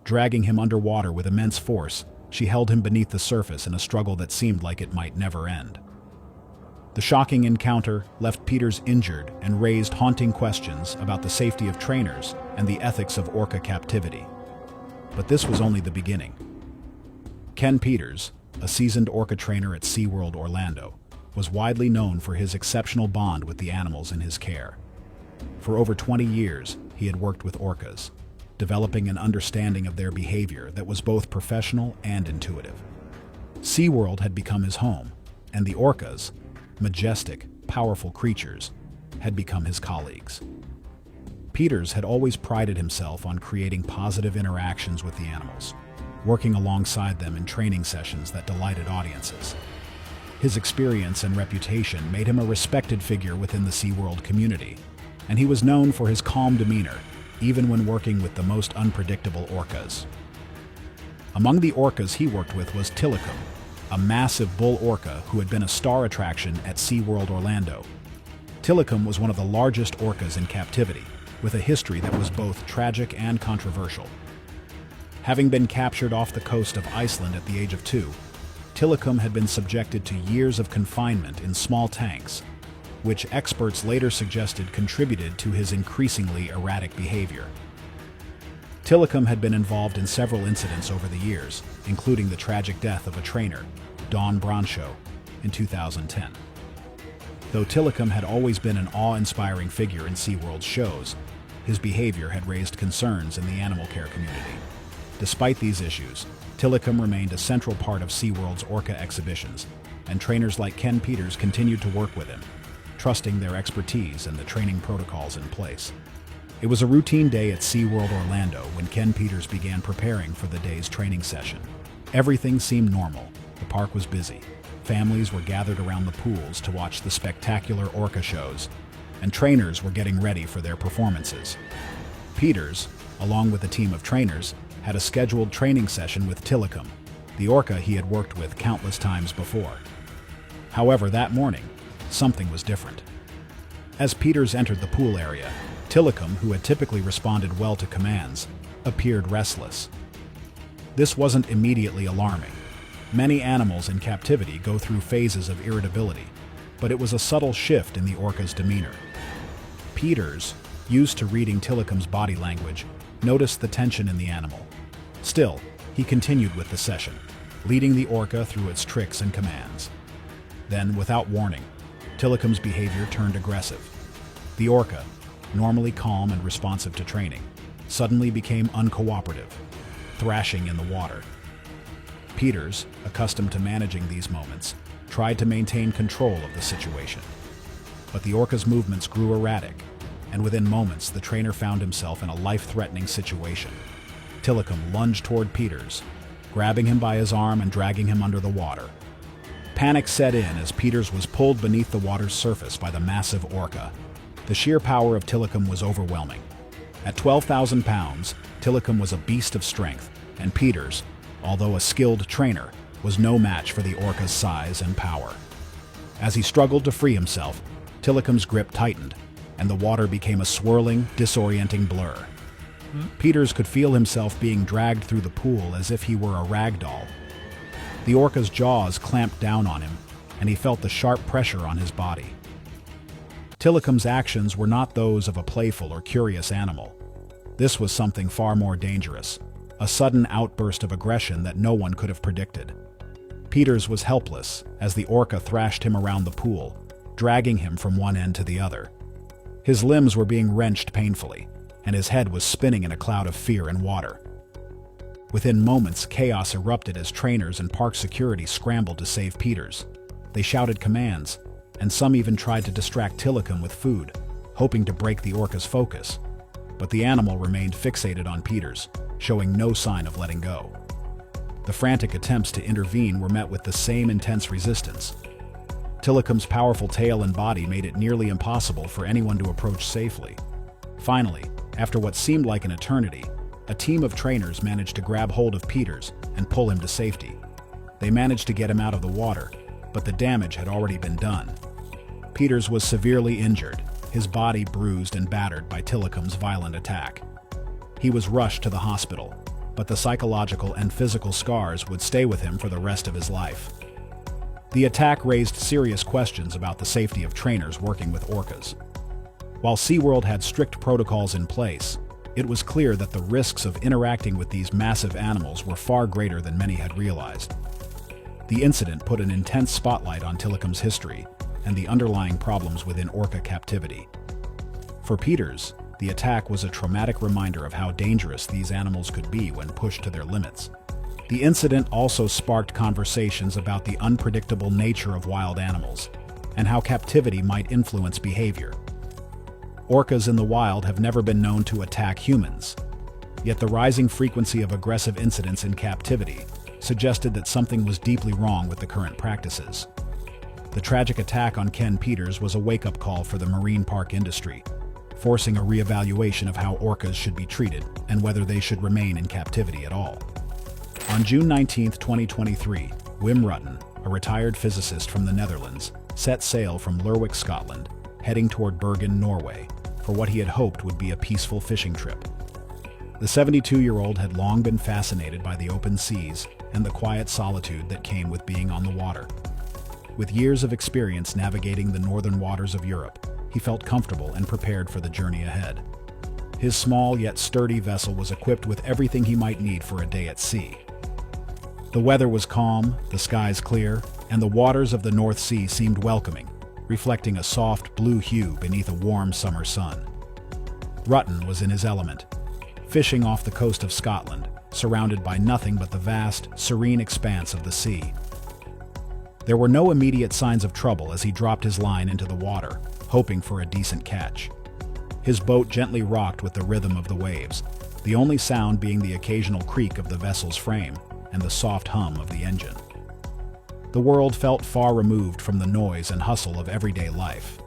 Dragging him underwater with immense force, she held him beneath the surface in a struggle that seemed like it might never end. The shocking encounter left Peters injured and raised haunting questions about the safety of trainers and the ethics of orca captivity. But this was only the beginning. Ken Peters, a seasoned orca trainer at SeaWorld Orlando, was widely known for his exceptional bond with the animals in his care. For over 20 years, he had worked with orcas, developing an understanding of their behavior that was both professional and intuitive. SeaWorld had become his home, and the orcas, majestic, powerful creatures, had become his colleagues. Peters had always prided himself on creating positive interactions with the animals, working alongside them in training sessions that delighted audiences. His experience and reputation made him a respected figure within the SeaWorld community, and he was known for his calm demeanor, even when working with the most unpredictable orcas. Among the orcas he worked with was Tilikum, a massive bull orca who had been a star attraction at SeaWorld Orlando. Tilikum was one of the largest orcas in captivity, with a history that was both tragic and controversial. Having been captured off the coast of Iceland at the age of 2, Tilikum had been subjected to years of confinement in small tanks, which experts later suggested contributed to his increasingly erratic behavior. Tilikum had been involved in several incidents over the years, including the tragic death of a trainer, Dawn Bronshow, in 2010. Though Tilikum had always been an awe-inspiring figure in SeaWorld's shows, his behavior had raised concerns in the animal care community. Despite these issues, Tilikum remained a central part of SeaWorld's orca exhibitions, and trainers like Ken Peters continued to work with him, trusting their expertise and the training protocols in place. It was a routine day at SeaWorld Orlando when Ken Peters began preparing for the day's training session. Everything seemed normal. The park was busy. Families were gathered around the pools to watch the spectacular orca shows, and trainers were getting ready for their performances. Peters, along with a team of trainers, had a scheduled training session with Tilikum, the orca he had worked with countless times before. However, that morning, something was different. As Peters entered the pool area, Tilikum, who had typically responded well to commands, appeared restless. This wasn't immediately alarming. Many animals in captivity go through phases of irritability, but it was a subtle shift in the orca's demeanor. Peters, used to reading Tilikum's body language, noticed the tension in the animal. Still, he continued with the session, leading the orca through its tricks and commands. Then, without warning, Tilikum's behavior turned aggressive. The orca, normally calm and responsive to training, suddenly became uncooperative, thrashing in the water. Peters, accustomed to managing these moments, tried to maintain control of the situation. But the orca's movements grew erratic, and within moments the trainer found himself in a life-threatening situation. Tilikum lunged toward Peters, grabbing him by his arm and dragging him under the water. Panic set in as Peters was pulled beneath the water's surface by the massive orca. The sheer power of Tilikum was overwhelming. At 12,000 pounds, Tilikum was a beast of strength, and Peters, although a skilled trainer, was no match for the orca's size and power. As he struggled to free himself, Tilikum's grip tightened, and the water became a swirling, disorienting blur. Peters could feel himself being dragged through the pool as if he were a rag doll. The orca's jaws clamped down on him, and he felt the sharp pressure on his body. Tilikum's actions were not those of a playful or curious animal. This was something far more dangerous, a sudden outburst of aggression that no one could have predicted. Peters was helpless as the orca thrashed him around the pool, dragging him from one end to the other. His limbs were being wrenched painfully, and his head was spinning in a cloud of fear and water. Within moments, chaos erupted as trainers and park security scrambled to save Peters. They shouted commands, and some even tried to distract Tilikum with food, hoping to break the orca's focus. But the animal remained fixated on Peters, showing no sign of letting go. The frantic attempts to intervene were met with the same intense resistance. Tilikum's powerful tail and body made it nearly impossible for anyone to approach safely. Finally, after what seemed like an eternity, a team of trainers managed to grab hold of Peters and pull him to safety. They managed to get him out of the water, but the damage had already been done. Peters was severely injured, his body bruised and battered by Tilikum's violent attack. He was rushed to the hospital, but the psychological and physical scars would stay with him for the rest of his life. The attack raised serious questions about the safety of trainers working with orcas. While SeaWorld had strict protocols in place, it was clear that the risks of interacting with these massive animals were far greater than many had realized. The incident put an intense spotlight on Tilikum's history and the underlying problems within orca captivity. For Peters, the attack was a traumatic reminder of how dangerous these animals could be when pushed to their limits. The incident also sparked conversations about the unpredictable nature of wild animals and how captivity might influence behavior. Orcas in the wild have never been known to attack humans, yet the rising frequency of aggressive incidents in captivity suggested that something was deeply wrong with the current practices. The tragic attack on Ken Peters was a wake-up call for the marine park industry, forcing a reevaluation of how orcas should be treated and whether they should remain in captivity at all. On June 19, 2023, Wim Rutten, a retired physicist from the Netherlands, set sail from Lerwick, Scotland, heading toward Bergen, Norway, for what he had hoped would be a peaceful fishing trip. The 72-year-old had long been fascinated by the open seas and the quiet solitude that came with being on the water. With years of experience navigating the northern waters of Europe, he felt comfortable and prepared for the journey ahead. His small yet sturdy vessel was equipped with everything he might need for a day at sea. The weather was calm, the skies clear, and the waters of the North Sea seemed welcoming, reflecting a soft blue hue beneath a warm summer sun. Rutten was in his element, fishing off the coast of Scotland, surrounded by nothing but the vast, serene expanse of the sea. There were no immediate signs of trouble as he dropped his line into the water, hoping for a decent catch. His boat gently rocked with the rhythm of the waves, the only sound being the occasional creak of the vessel's frame and the soft hum of the engine. The world felt far removed from the noise and hustle of everyday life.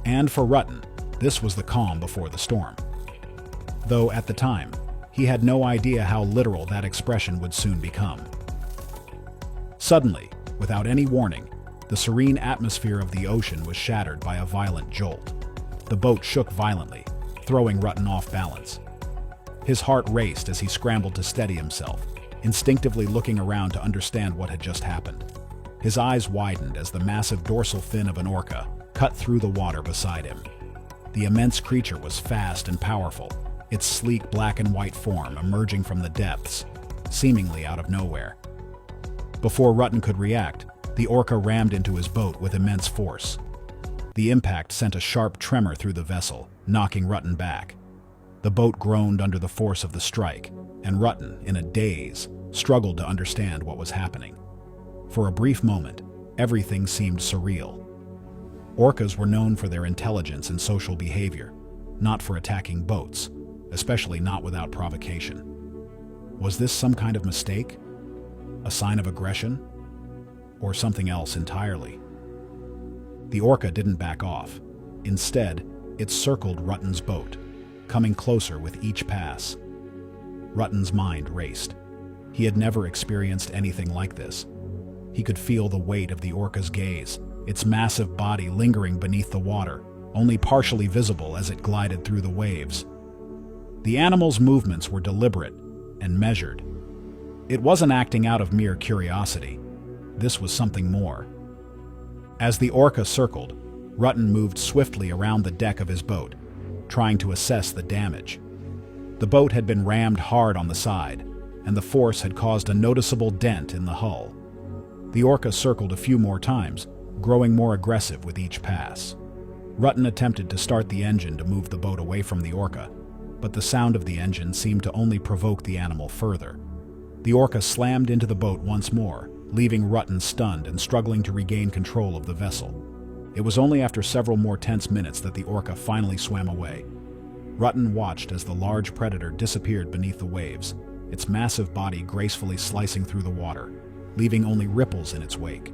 And for Rutten, this was the calm before the storm. Though at the time, he had no idea how literal that expression would soon become. Suddenly, without any warning, the serene atmosphere of the ocean was shattered by a violent jolt. The boat shook violently, throwing Rutten off balance. His heart raced as he scrambled to steady himself, instinctively looking around to understand what had just happened. His eyes widened as the massive dorsal fin of an orca cut through the water beside him. The immense creature was fast and powerful, its sleek black and white form emerging from the depths, seemingly out of nowhere. Before Rutten could react, the orca rammed into his boat with immense force. The impact sent a sharp tremor through the vessel, knocking Rutten back. The boat groaned under the force of the strike, and Rutten, in a daze, struggled to understand what was happening. For a brief moment, everything seemed surreal. Orcas were known for their intelligence and social behavior, not for attacking boats, especially not without provocation. Was this some kind of mistake? A sign of aggression? Or something else entirely? The orca didn't back off. Instead, it circled Rutten's boat, coming closer with each pass. Rutten's mind raced. He had never experienced anything like this. He could feel the weight of the orca's gaze, its massive body lingering beneath the water, only partially visible as it glided through the waves. The animal's movements were deliberate and measured. It wasn't acting out of mere curiosity. This was something more. As the orca circled, Rutten moved swiftly around the deck of his boat, trying to assess the damage. The boat had been rammed hard on the side, and the force had caused a noticeable dent in the hull. The orca circled a few more times, growing more aggressive with each pass. Rutten attempted to start the engine to move the boat away from the orca, but the sound of the engine seemed to only provoke the animal further. The orca slammed into the boat once more, leaving Rutten stunned and struggling to regain control of the vessel. It was only after several more tense minutes that the orca finally swam away. Rutten watched as the large predator disappeared beneath the waves, its massive body gracefully slicing through the water, leaving only ripples in its wake.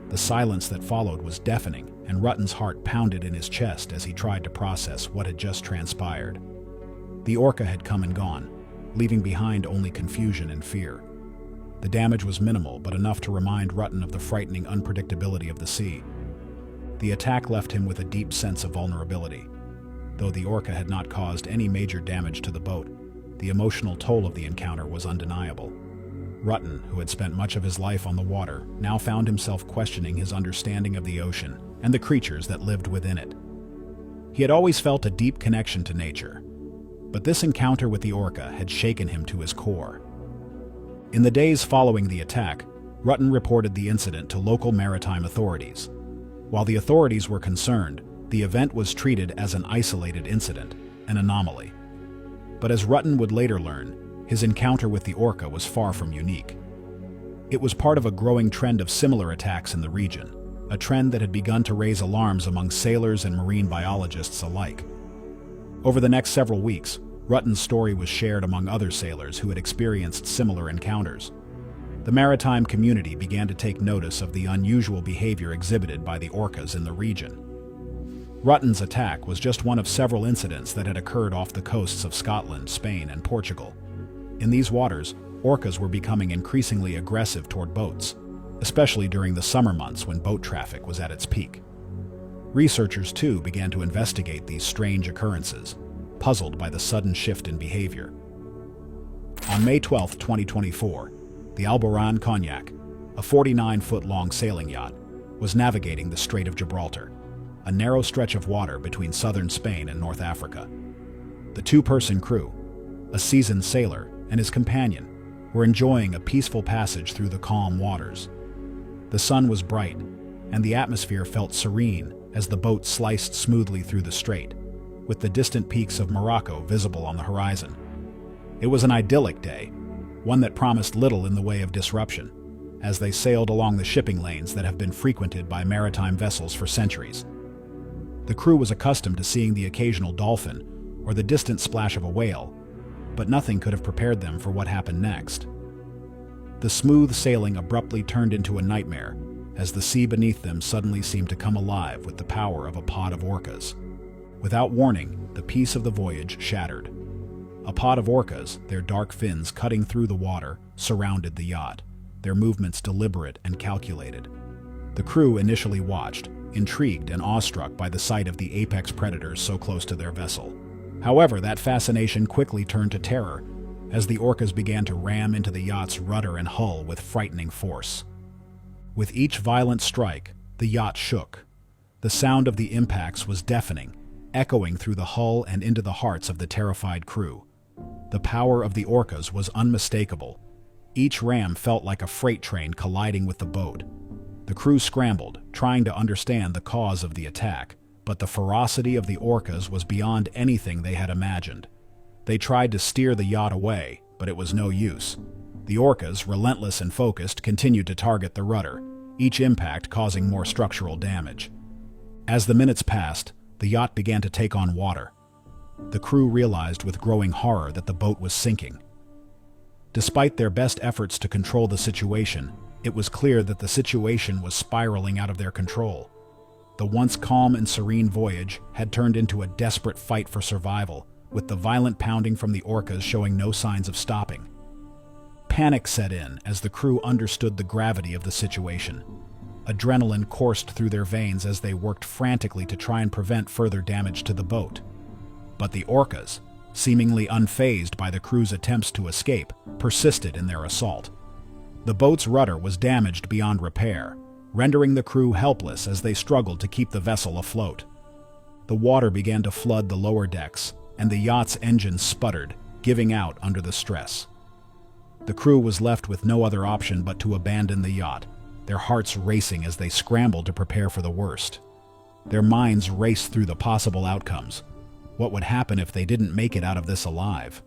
The silence that followed was deafening, and Rutten's heart pounded in his chest as he tried to process what had just transpired. The orca had come and gone, leaving behind only confusion and fear. The damage was minimal, but enough to remind Rutten of the frightening unpredictability of the sea. The attack left him with a deep sense of vulnerability. Though the orca had not caused any major damage to the boat, the emotional toll of the encounter was undeniable. Rutten, who had spent much of his life on the water, now found himself questioning his understanding of the ocean and the creatures that lived within it. He had always felt a deep connection to nature, but this encounter with the orca had shaken him to his core. In the days following the attack, Rutten reported the incident to local maritime authorities. While the authorities were concerned, the event was treated as an isolated incident, an anomaly. But as Rutten would later learn, his encounter with the orca was far from unique. It was part of a growing trend of similar attacks in the region, a trend that had begun to raise alarms among sailors and marine biologists alike. Over the next several weeks, Rutten's story was shared among other sailors who had experienced similar encounters. The maritime community began to take notice of the unusual behavior exhibited by the orcas in the region. Rutten's attack was just one of several incidents that had occurred off the coasts of Scotland, Spain, and Portugal. In these waters, orcas were becoming increasingly aggressive toward boats, especially during the summer months when boat traffic was at its peak. Researchers, too, began to investigate these strange occurrences, puzzled by the sudden shift in behavior. On May 12, 2024, the Alberan Champagne, a 49-foot-long sailing yacht, was navigating the Strait of Gibraltar, a narrow stretch of water between southern Spain and North Africa. The two-person crew, a seasoned sailor and his companion, were enjoying a peaceful passage through the calm waters. The sun was bright, and the atmosphere felt serene as the boat sliced smoothly through the strait, with the distant peaks of Morocco visible on the horizon. It was an idyllic day, one that promised little in the way of disruption, as they sailed along the shipping lanes that have been frequented by maritime vessels for centuries. The crew was accustomed to seeing the occasional dolphin or the distant splash of a whale, but nothing could have prepared them for what happened next. The smooth sailing abruptly turned into a nightmare as the sea beneath them suddenly seemed to come alive with the power of a pod of orcas. Without warning, the peace of the voyage shattered. A pod of orcas, their dark fins cutting through the water, surrounded the yacht, their movements deliberate and calculated. The crew initially watched, intrigued and awestruck by the sight of the apex predators so close to their vessel. However, that fascination quickly turned to terror as the orcas began to ram into the yacht's rudder and hull with frightening force. With each violent strike, the yacht shook. The sound of the impacts was deafening, echoing through the hull and into the hearts of the terrified crew. The power of the orcas was unmistakable. Each ram felt like a freight train colliding with the boat. The crew scrambled, trying to understand the cause of the attack, but the ferocity of the orcas was beyond anything they had imagined. They tried to steer the yacht away, but it was no use. The orcas, relentless and focused, continued to target the rudder, each impact causing more structural damage. As the minutes passed, the yacht began to take on water. The crew realized with growing horror that the boat was sinking. Despite their best efforts to control the situation, it was clear that the situation was spiraling out of their control. The once calm and serene voyage had turned into a desperate fight for survival, with the violent pounding from the orcas showing no signs of stopping. Panic set in as the crew understood the gravity of the situation. Adrenaline coursed through their veins as they worked frantically to try and prevent further damage to the boat. But the orcas, seemingly unfazed by the crew's attempts to escape, persisted in their assault. The boat's rudder was damaged beyond repair, rendering the crew helpless as they struggled to keep the vessel afloat. The water began to flood the lower decks, and the yacht's engines sputtered, giving out under the stress. The crew was left with no other option but to abandon the yacht, their hearts racing as they scrambled to prepare for the worst. Their minds raced through the possible outcomes. What would happen if they didn't make it out of this alive?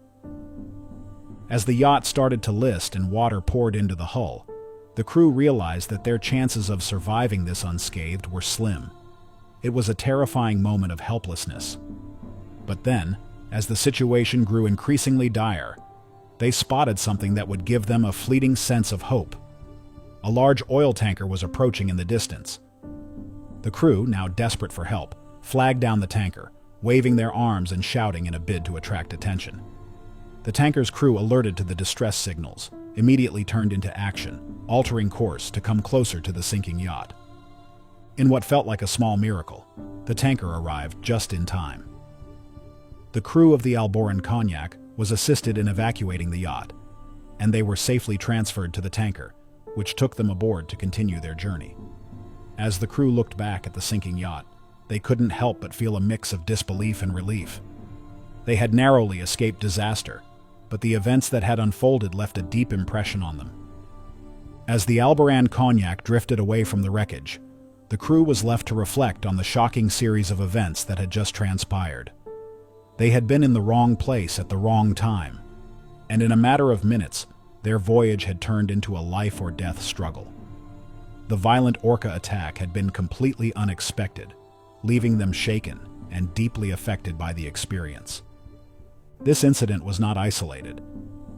As the yacht started to list and water poured into the hull, the crew realized that their chances of surviving this unscathed were slim. It was a terrifying moment of helplessness. But then, as the situation grew increasingly dire, they spotted something that would give them a fleeting sense of hope. A large oil tanker was approaching in the distance. The crew, now desperate for help, flagged down the tanker, waving their arms and shouting in a bid to attract attention. The tanker's crew, alerted to the distress signals, immediately turned into action, altering course to come closer to the sinking yacht. In what felt like a small miracle, the tanker arrived just in time. The crew of the Alberan Champagne was assisted in evacuating the yacht, and they were safely transferred to the tanker, which took them aboard to continue their journey. As the crew looked back at the sinking yacht, they couldn't help but feel a mix of disbelief and relief. They had narrowly escaped disaster, but the events that had unfolded left a deep impression on them. As the Alberan Champagne drifted away from the wreckage, the crew was left to reflect on the shocking series of events that had just transpired. They had been in the wrong place at the wrong time, and in a matter of minutes, their voyage had turned into a life-or-death struggle. The violent Orca attack had been completely unexpected, leaving them shaken and deeply affected by the experience. This incident was not isolated.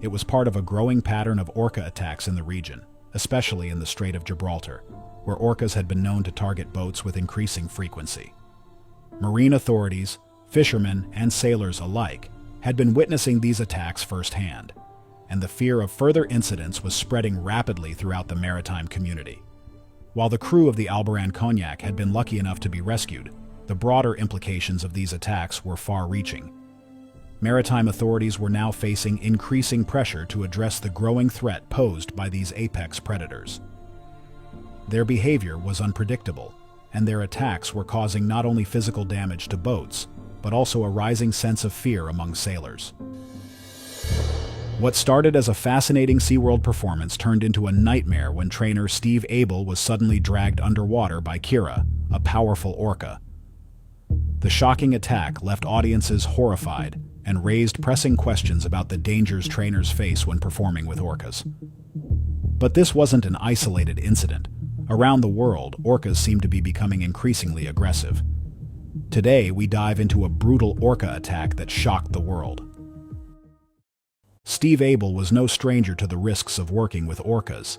It was part of a growing pattern of Orca attacks in the region, especially in the Strait of Gibraltar, where Orcas had been known to target boats with increasing frequency. Marine authorities, fishermen, and sailors alike had been witnessing these attacks firsthand, and the fear of further incidents was spreading rapidly throughout the maritime community. While the crew of the Alberan Champagne had been lucky enough to be rescued, the broader implications of these attacks were far-reaching. Maritime authorities were now facing increasing pressure to address the growing threat posed by these apex predators. Their behavior was unpredictable, and their attacks were causing not only physical damage to boats, but also a rising sense of fear among sailors. What started as a fascinating SeaWorld performance turned into a nightmare when trainer Steve Abel was suddenly dragged underwater by Kira, a powerful orca. The shocking attack left audiences horrified and raised pressing questions about the dangers trainers face when performing with orcas. But this wasn't an isolated incident. Around the world, orcas seem to be becoming increasingly aggressive. Today, we dive into a brutal orca attack that shocked the world. Steve Abel was no stranger to the risks of working with orcas.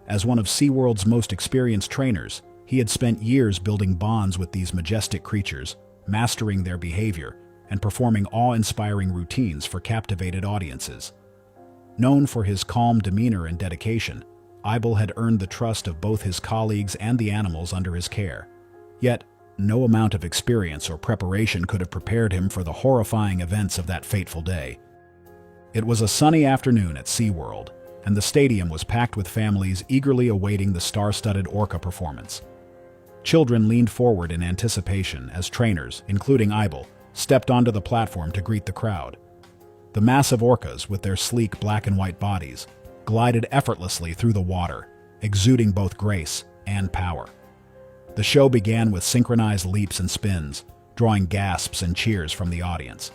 As one of SeaWorld's most experienced trainers, he had spent years building bonds with these majestic creatures, mastering their behavior, and performing awe-inspiring routines for captivated audiences. Known for his calm demeanor and dedication, Abel had earned the trust of both his colleagues and the animals under his care. Yet, no amount of experience or preparation could have prepared him for the horrifying events of that fateful day. It was a sunny afternoon at SeaWorld, and the stadium was packed with families eagerly awaiting the star-studded orca performance. Children leaned forward in anticipation as trainers, including Abel, stepped onto the platform to greet the crowd. The massive orcas, with their sleek black and white bodies, glided effortlessly through the water, exuding both grace and power. The show began with synchronized leaps and spins, drawing gasps and cheers from the audience.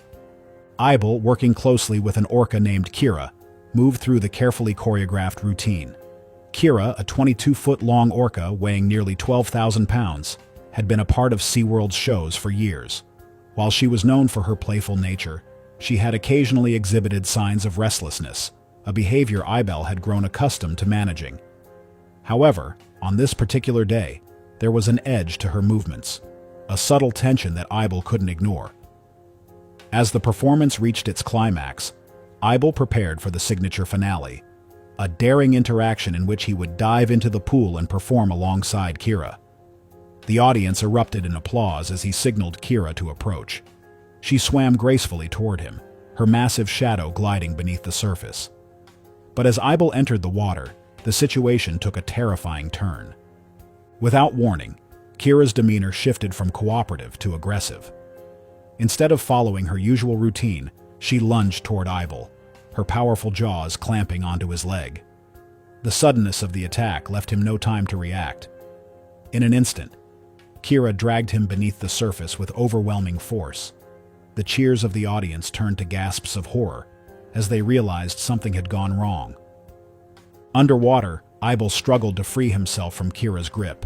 Abel, working closely with an orca named Kira, moved through the carefully choreographed routine. Kira, a 22-foot-long orca weighing nearly 12,000 pounds, had been a part of SeaWorld's shows for years. While she was known for her playful nature, she had occasionally exhibited signs of restlessness, a behavior Abel had grown accustomed to managing. However, on this particular day, there was an edge to her movements, a subtle tension that Abel couldn't ignore. As the performance reached its climax, Abel prepared for the signature finale, a daring interaction in which he would dive into the pool and perform alongside Kira. The audience erupted in applause as he signaled Kira to approach. She swam gracefully toward him, her massive shadow gliding beneath the surface. But as Abel entered the water, the situation took a terrifying turn. Without warning, Kira's demeanor shifted from cooperative to aggressive. Instead of following her usual routine, she lunged toward Abel, her powerful jaws clamping onto his leg. The suddenness of the attack left him no time to react. In an instant, Kira dragged him beneath the surface with overwhelming force. The cheers of the audience turned to gasps of horror as they realized something had gone wrong. Underwater, Abel struggled to free himself from Kira's grip.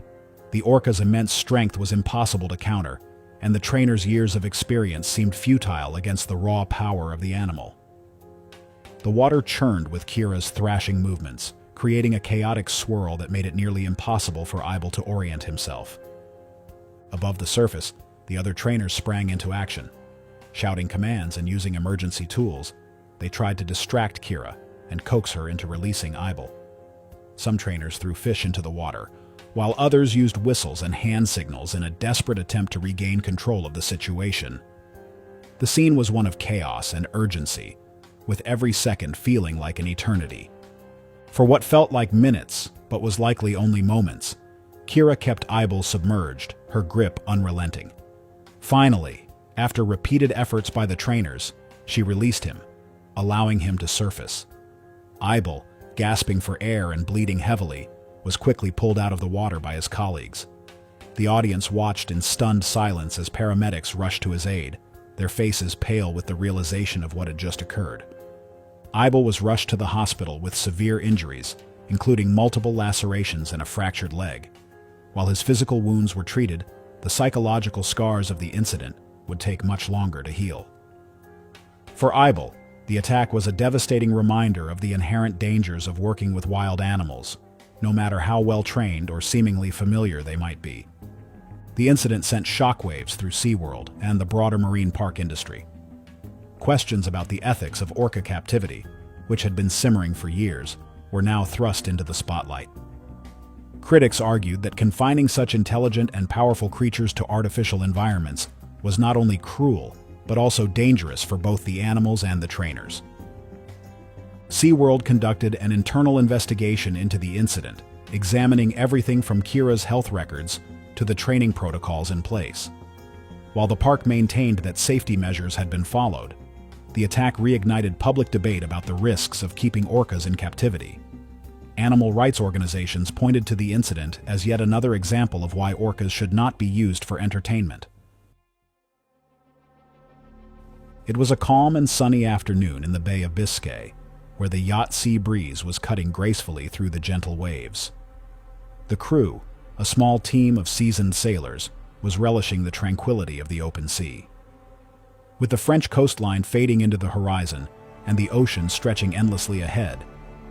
The orca's immense strength was impossible to counter, and the trainer's years of experience seemed futile against the raw power of the animal. The water churned with Kira's thrashing movements, creating a chaotic swirl that made it nearly impossible for Abel to orient himself. Above the surface, the other trainers sprang into action. Shouting commands and using emergency tools, they tried to distract Kira and coax her into releasing Abel. Some trainers threw fish into the water, while others used whistles and hand signals in a desperate attempt to regain control of the situation. The scene was one of chaos and urgency, with every second feeling like an eternity. For what felt like minutes, but was likely only moments, Kira kept Abel submerged, her grip unrelenting. Finally, after repeated efforts by the trainers, she released him, allowing him to surface. Abel, gasping for air and bleeding heavily, was quickly pulled out of the water by his colleagues. The audience watched in stunned silence as paramedics rushed to his aid, their faces pale with the realization of what had just occurred. Abel was rushed to the hospital with severe injuries, including multiple lacerations and a fractured leg. While his physical wounds were treated, the psychological scars of the incident would take much longer to heal. For Abel, the attack was a devastating reminder of the inherent dangers of working with wild animals, no matter how well trained or seemingly familiar they might be. The incident sent shockwaves through SeaWorld and the broader marine park industry. Questions about the ethics of orca captivity, which had been simmering for years, were now thrust into the spotlight. Critics argued that confining such intelligent and powerful creatures to artificial environments was not only cruel, but also dangerous for both the animals and the trainers. SeaWorld conducted an internal investigation into the incident, examining everything from Kira's health records to the training protocols in place. While the park maintained that safety measures had been followed, the attack reignited public debate about the risks of keeping orcas in captivity. Animal rights organizations pointed to the incident as yet another example of why orcas should not be used for entertainment. It was a calm and sunny afternoon in the Bay of Biscay, where the yacht sea breeze was cutting gracefully through the gentle waves. The crew, a small team of seasoned sailors, was relishing the tranquility of the open sea. With the French coastline fading into the horizon and the ocean stretching endlessly ahead,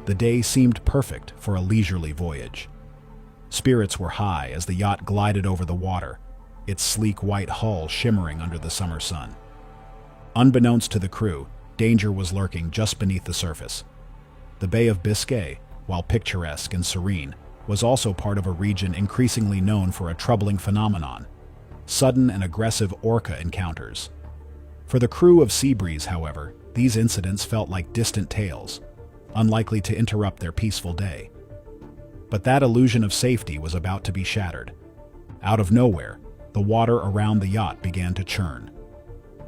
the day seemed perfect for a leisurely voyage. Spirits were high as the yacht glided over the water, its sleek white hull shimmering under the summer sun. Unbeknownst to the crew, danger was lurking just beneath the surface. The Bay of Biscay, while picturesque and serene, was also part of a region increasingly known for a troubling phenomenon: sudden and aggressive orca encounters. For the crew of Seabreeze, however, these incidents felt like distant tales, unlikely to interrupt their peaceful day. But that illusion of safety was about to be shattered. Out of nowhere, the water around the yacht began to churn.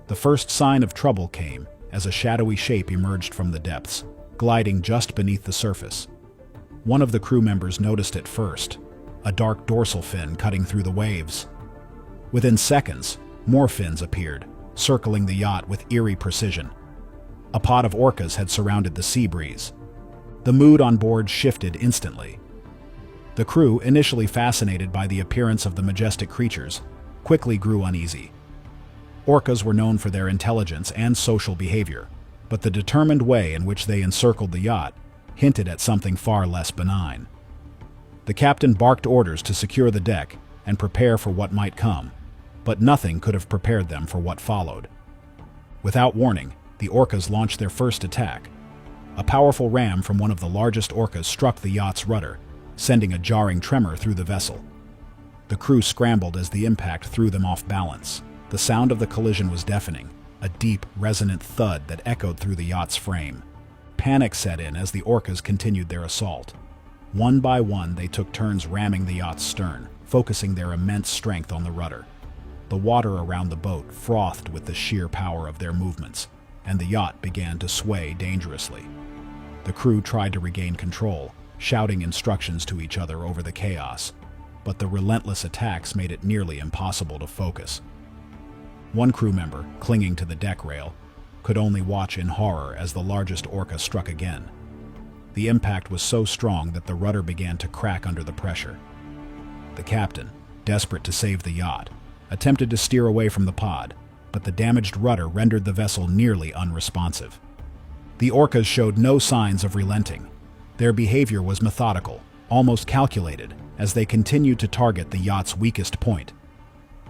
The first sign of trouble came as a shadowy shape emerged from the depths, gliding just beneath the surface. One of the crew members noticed it first, a dark dorsal fin cutting through the waves. Within seconds, more fins appeared, circling the yacht with eerie precision. A pod of orcas had surrounded the Seabreeze. The mood on board shifted instantly. The crew, initially fascinated by the appearance of the majestic creatures, quickly grew uneasy. Orcas were known for their intelligence and social behavior, but the determined way in which they encircled the yacht hinted at something far less benign. The captain barked orders to secure the deck and prepare for what might come, but nothing could have prepared them for what followed. Without warning, the orcas launched their first attack. A powerful ram from one of the largest orcas struck the yacht's rudder, sending a jarring tremor through the vessel. The crew scrambled as the impact threw them off balance. The sound of the collision was deafening, a deep, resonant thud that echoed through the yacht's frame. Panic set in as the orcas continued their assault. One by one, they took turns ramming the yacht's stern, focusing their immense strength on the rudder. The water around the boat frothed with the sheer power of their movements, and the yacht began to sway dangerously. The crew tried to regain control, shouting instructions to each other over the chaos, but the relentless attacks made it nearly impossible to focus. One crew member, clinging to the deck rail, could only watch in horror as the largest orca struck again. The impact was so strong that the rudder began to crack under the pressure. The captain, desperate to save the yacht, attempted to steer away from the pod, but the damaged rudder rendered the vessel nearly unresponsive. The orcas showed no signs of relenting. Their behavior was methodical, almost calculated, as they continued to target the yacht's weakest point.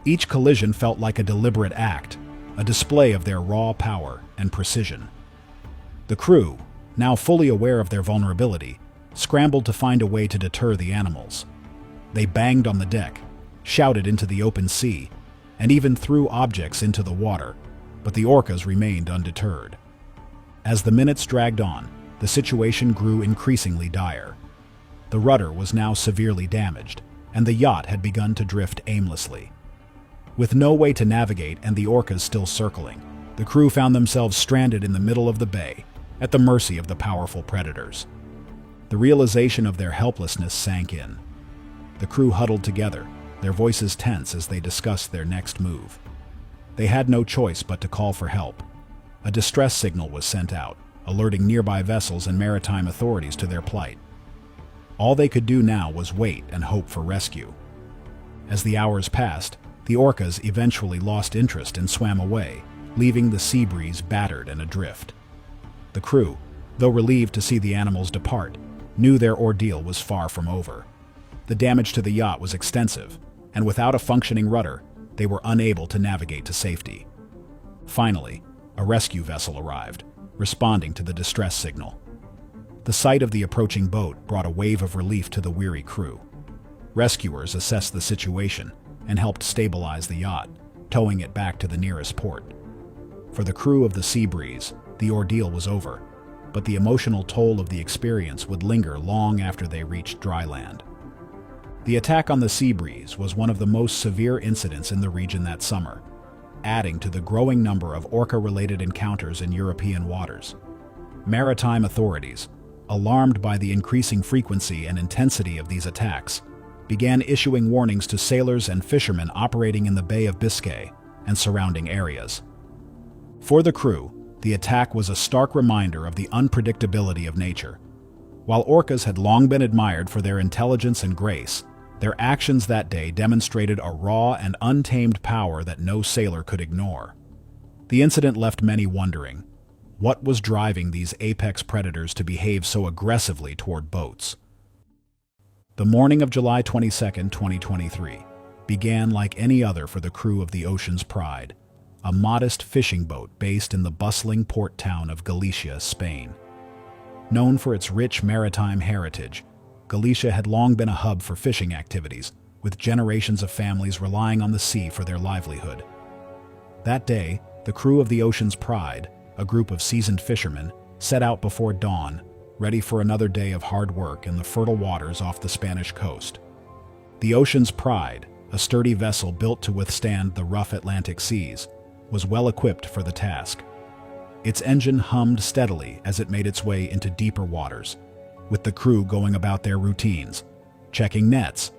Each collision felt like a deliberate act, a display of their raw power and precision. The crew, now fully aware of their vulnerability, scrambled to find a way to deter the animals. They banged on the deck, shouted into the open sea, and even threw objects into the water, but the orcas remained undeterred. As the minutes dragged on, the situation grew increasingly dire. The rudder was now severely damaged, and the yacht had begun to drift aimlessly. With no way to navigate and the Orcas still circling, the crew found themselves stranded in the middle of the bay, at the mercy of the powerful predators. The realization of their helplessness sank in. The crew huddled together, their voices tense as they discussed their next move. They had no choice but to call for help. A distress signal was sent out, alerting nearby vessels and maritime authorities to their plight. All they could do now was wait and hope for rescue. As the hours passed, the Orcas eventually lost interest and swam away, leaving the sea breeze battered and adrift. The crew, though relieved to see the animals depart, knew their ordeal was far from over. The damage to the yacht was extensive, and without a functioning rudder, they were unable to navigate to safety. Finally, a rescue vessel arrived, responding to the distress signal. The sight of the approaching boat brought a wave of relief to the weary crew. Rescuers assessed the situation and helped stabilize the yacht, towing it back to the nearest port. For the crew of the Sea Breeze, the ordeal was over, but the emotional toll of the experience would linger long after they reached dry land. The attack on the Sea Breeze was one of the most severe incidents in the region that summer, adding to the growing number of orca-related encounters in European waters. Maritime authorities, alarmed by the increasing frequency and intensity of these attacks, began issuing warnings to sailors and fishermen operating in the Bay of Biscay and surrounding areas. For the crew, the attack was a stark reminder of the unpredictability of nature. While orcas had long been admired for their intelligence and grace, their actions that day demonstrated a raw and untamed power that no sailor could ignore. The incident left many wondering, what was driving these apex predators to behave so aggressively toward boats? The morning of July 22, 2023, began like any other for the crew of the Ocean's Pride, a modest fishing boat based in the bustling port town of Galicia, Spain. Known for its rich maritime heritage, Galicia had long been a hub for fishing activities, with generations of families relying on the sea for their livelihood. That day, the crew of the Ocean's Pride, a group of seasoned fishermen, set out before dawn, ready for another day of hard work in the fertile waters off the Spanish coast. The Ocean's Pride, a sturdy vessel built to withstand the rough Atlantic seas, was well equipped for the task. Its engine hummed steadily as it made its way into deeper waters, with the crew going about their routines, checking nets,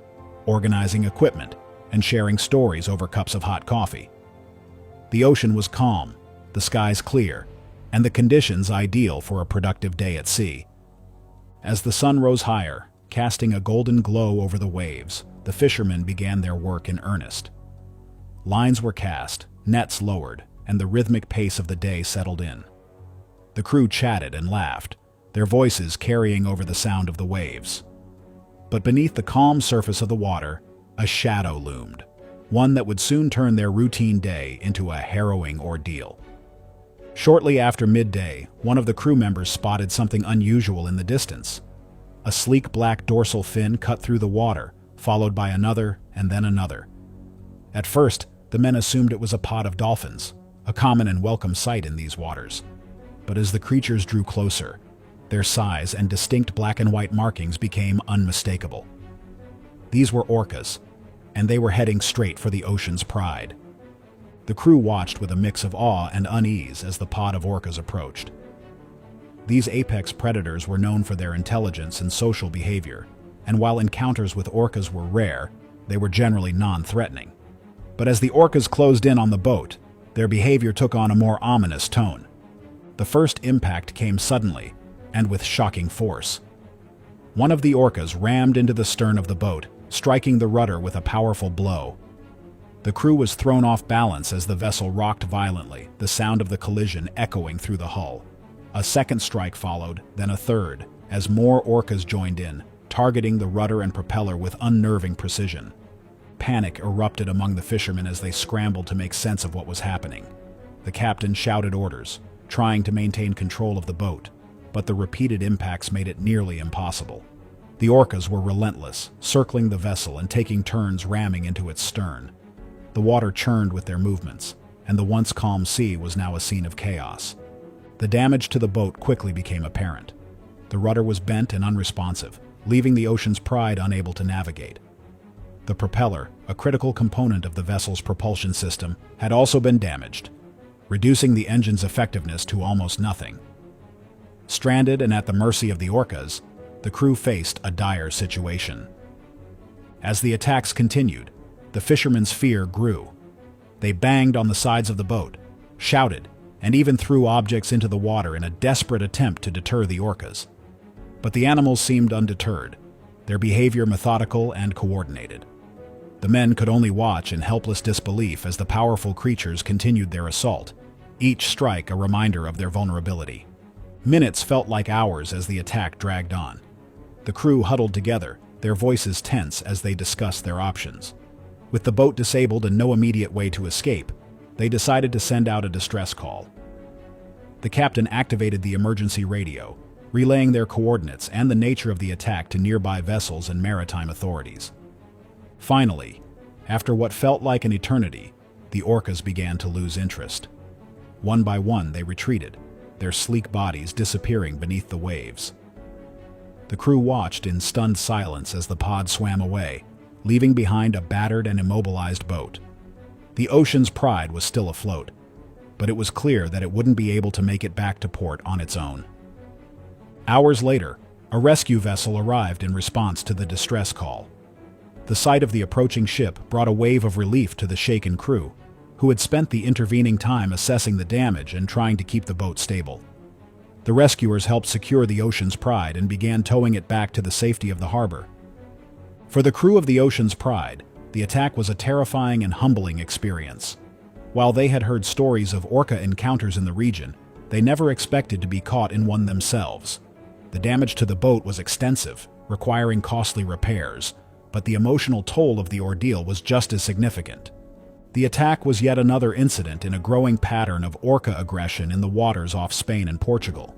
organizing equipment, and sharing stories over cups of hot coffee. The ocean was calm, the skies clear, and the conditions ideal for a productive day at sea. As the sun rose higher, casting a golden glow over the waves, the fishermen began their work in earnest. Lines were cast, nets lowered, and the rhythmic pace of the day settled in. The crew chatted and laughed, their voices carrying over the sound of the waves. But beneath the calm surface of the water, a shadow loomed, one that would soon turn their routine day into a harrowing ordeal. Shortly after midday, one of the crew members spotted something unusual in the distance. A sleek black dorsal fin cut through the water, followed by another and then another. At first, the men assumed it was a pod of dolphins, a common and welcome sight in these waters. But as the creatures drew closer, their size and distinct black and white markings became unmistakable. These were orcas, and they were heading straight for the Ocean's Pride. The crew watched with a mix of awe and unease as the pod of orcas approached. These apex predators were known for their intelligence and social behavior, and while encounters with orcas were rare, they were generally non-threatening. But as the orcas closed in on the boat, their behavior took on a more ominous tone. The first impact came suddenly, and with shocking force. One of the orcas rammed into the stern of the boat, striking the rudder with a powerful blow. The crew was thrown off balance as the vessel rocked violently, the sound of the collision echoing through the hull. A second strike followed, then a third, as more orcas joined in, targeting the rudder and propeller with unnerving precision. Panic erupted among the fishermen as they scrambled to make sense of what was happening. The captain shouted orders, trying to maintain control of the boat, but the repeated impacts made it nearly impossible. The orcas were relentless, circling the vessel and taking turns ramming into its stern. The water churned with their movements, and the once calm sea was now a scene of chaos. The damage to the boat quickly became apparent. The rudder was bent and unresponsive, leaving the Ocean's Pride unable to navigate. The propeller, a critical component of the vessel's propulsion system, had also been damaged, reducing the engine's effectiveness to almost nothing. Stranded and at the mercy of the Orcas, the crew faced a dire situation. As the attacks continued, the fishermen's fear grew. They banged on the sides of the boat, shouted, and even threw objects into the water in a desperate attempt to deter the Orcas. But the animals seemed undeterred, their behavior methodical and coordinated. The men could only watch in helpless disbelief as the powerful creatures continued their assault, each strike a reminder of their vulnerability. Minutes felt like hours as the attack dragged on. The crew huddled together, their voices tense as they discussed their options. With the boat disabled and no immediate way to escape, they decided to send out a distress call. The captain activated the emergency radio, relaying their coordinates and the nature of the attack to nearby vessels and maritime authorities. Finally, after what felt like an eternity, the Orcas began to lose interest. One by one, they retreated, their sleek bodies disappearing beneath the waves. The crew watched in stunned silence as the pod swam away, leaving behind a battered and immobilized boat. The Ocean's Pride was still afloat, but it was clear that it wouldn't be able to make it back to port on its own. Hours later, a rescue vessel arrived in response to the distress call. The sight of the approaching ship brought a wave of relief to the shaken crew, who had spent the intervening time assessing the damage and trying to keep the boat stable. The rescuers helped secure the Ocean's Pride and began towing it back to the safety of the harbor. For the crew of the Ocean's Pride, the attack was a terrifying and humbling experience. While they had heard stories of orca encounters in the region, they never expected to be caught in one themselves. The damage to the boat was extensive, requiring costly repairs, but the emotional toll of the ordeal was just as significant. The attack was yet another incident in a growing pattern of orca aggression in the waters off Spain and Portugal.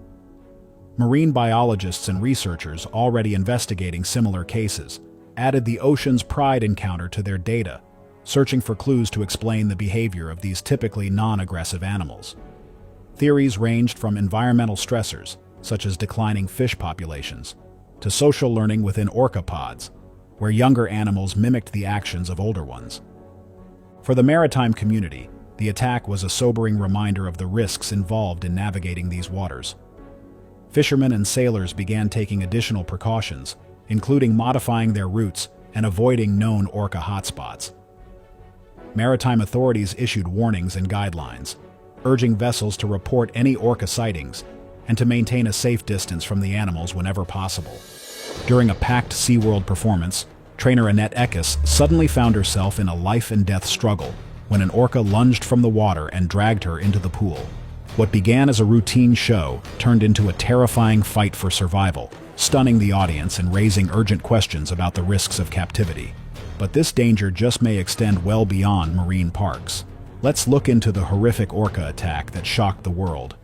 Marine biologists and researchers already investigating similar cases added the Ocean's Pride encounter to their data, searching for clues to explain the behavior of these typically non-aggressive animals. Theories ranged from environmental stressors, such as declining fish populations, to social learning within orca pods, where younger animals mimicked the actions of older ones. For the maritime community, the attack was a sobering reminder of the risks involved in navigating these waters. Fishermen and sailors began taking additional precautions, including modifying their routes and avoiding known orca hotspots. Maritime authorities issued warnings and guidelines, urging vessels to report any orca sightings and to maintain a safe distance from the animals whenever possible. During a packed SeaWorld performance, trainer Annette Ekis suddenly found herself in a life-and-death struggle when an orca lunged from the water and dragged her into the pool. What began as a routine show turned into a terrifying fight for survival, stunning the audience and raising urgent questions about the risks of captivity. But this danger just may extend well beyond marine parks. Let's look into the horrific orca attack that shocked the world.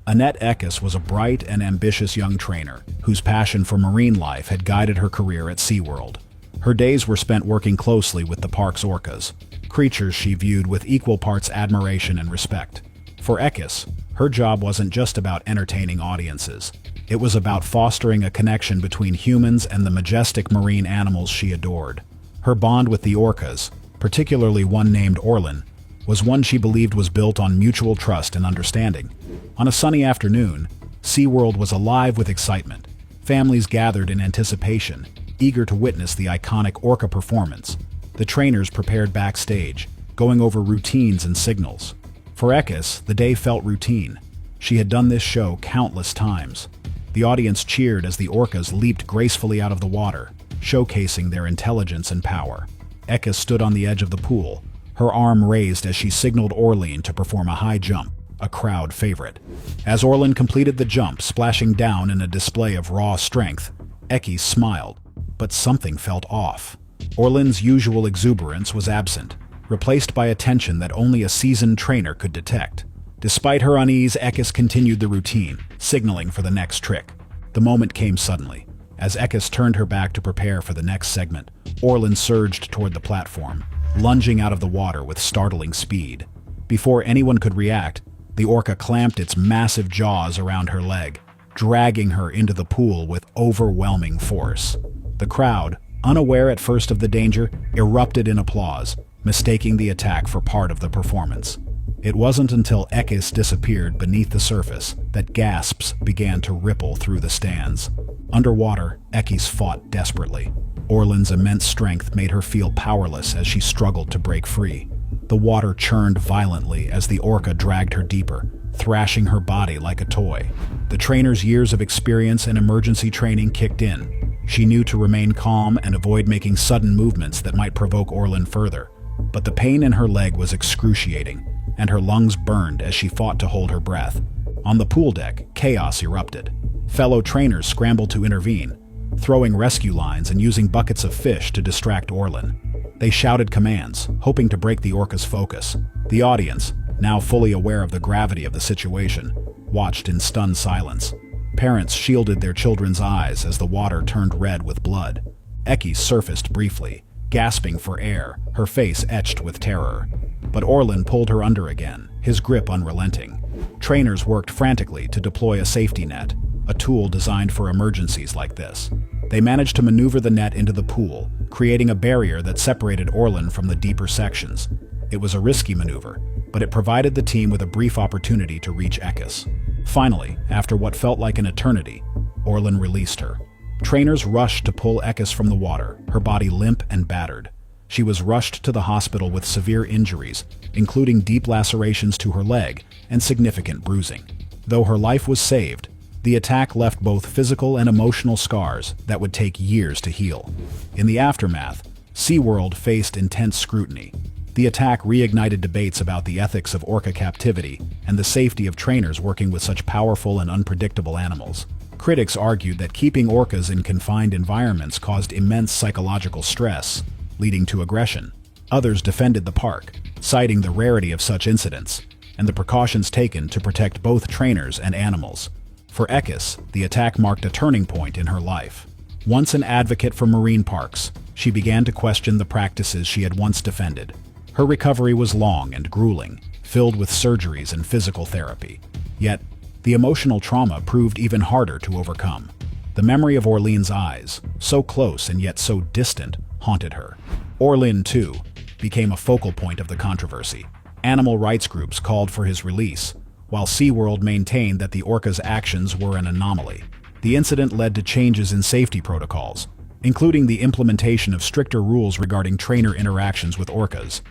Annette Ekis was a bright and ambitious young trainer whose passion for marine life had guided her career at SeaWorld. Her days were spent working closely with the park's orcas, creatures she viewed with equal parts admiration and respect. For Ekis, her job wasn't just about entertaining audiences. It was about fostering a connection between humans and the majestic marine animals she adored. Her bond with the orcas, particularly one named Orlin, was one she believed was built on mutual trust and understanding. On a sunny afternoon, SeaWorld was alive with excitement. Families gathered in anticipation, eager to witness the iconic orca performance. The trainers prepared backstage, going over routines and signals. For Ekis, the day felt routine. She had done this show countless times. The audience cheered as the orcas leaped gracefully out of the water, showcasing their intelligence and power. Ekis stood on the edge of the pool, her arm raised as she signaled Orlin to perform a high jump, a crowd favorite. As Orlin completed the jump, splashing down in a display of raw strength, Ekis smiled, but something felt off. Orlin's usual exuberance was absent, replaced by a tension that only a seasoned trainer could detect. Despite her unease, Ekis continued the routine, signaling for the next trick. The moment came suddenly. As Ekis turned her back to prepare for the next segment, Orlin surged toward the platform, lunging out of the water with startling speed. Before anyone could react, the orca clamped its massive jaws around her leg, dragging her into the pool with overwhelming force. The crowd, unaware at first of the danger, erupted in applause, mistaking the attack for part of the performance. It wasn't until Ekis disappeared beneath the surface that gasps began to ripple through the stands. Underwater, Ekis fought desperately. Orlin's immense strength made her feel powerless as she struggled to break free. The water churned violently as the orca dragged her deeper, thrashing her body like a toy. The trainer's years of experience and emergency training kicked in. She knew to remain calm and avoid making sudden movements that might provoke Orlin further. But the pain in her leg was excruciating, and her lungs burned as she fought to hold her breath. On the pool deck, chaos erupted. Fellow trainers scrambled to intervene, throwing rescue lines and using buckets of fish to distract Orlin. They shouted commands, hoping to break the orca's focus. The audience, now fully aware of the gravity of the situation, watched in stunned silence. Parents shielded their children's eyes as the water turned red with blood. Ekis surfaced briefly, gasping for air, her face etched with terror. But Orlin pulled her under again, his grip unrelenting. Trainers worked frantically to deploy a safety net, a tool designed for emergencies like this. They managed to maneuver the net into the pool, creating a barrier that separated Orlin from the deeper sections. It was a risky maneuver, but it provided the team with a brief opportunity to reach Ekis. Finally, after what felt like an eternity, Orlin released her. Trainers rushed to pull Ekis from the water, her body limp and battered. She was rushed to the hospital with severe injuries, including deep lacerations to her leg and significant bruising. Though her life was saved, the attack left both physical and emotional scars that would take years to heal. In the aftermath, SeaWorld faced intense scrutiny. The attack reignited debates about the ethics of orca captivity and the safety of trainers working with such powerful and unpredictable animals. Critics argued that keeping orcas in confined environments caused immense psychological stress, leading to aggression. Others defended the park, citing the rarity of such incidents and the precautions taken to protect both trainers and animals. For Ekis, the attack marked a turning point in her life. Once an advocate for marine parks, she began to question the practices she had once defended. Her recovery was long and grueling, filled with surgeries and physical therapy. Yet, the emotional trauma proved even harder to overcome. The memory of Orlin's eyes, so close and yet so distant, haunted her. Orlin, too, became a focal point of the controversy. Animal rights groups called for his release, while SeaWorld maintained that the orca's actions were an anomaly. The incident led to changes in safety protocols, including the implementation of stricter rules regarding trainer interactions with orcas.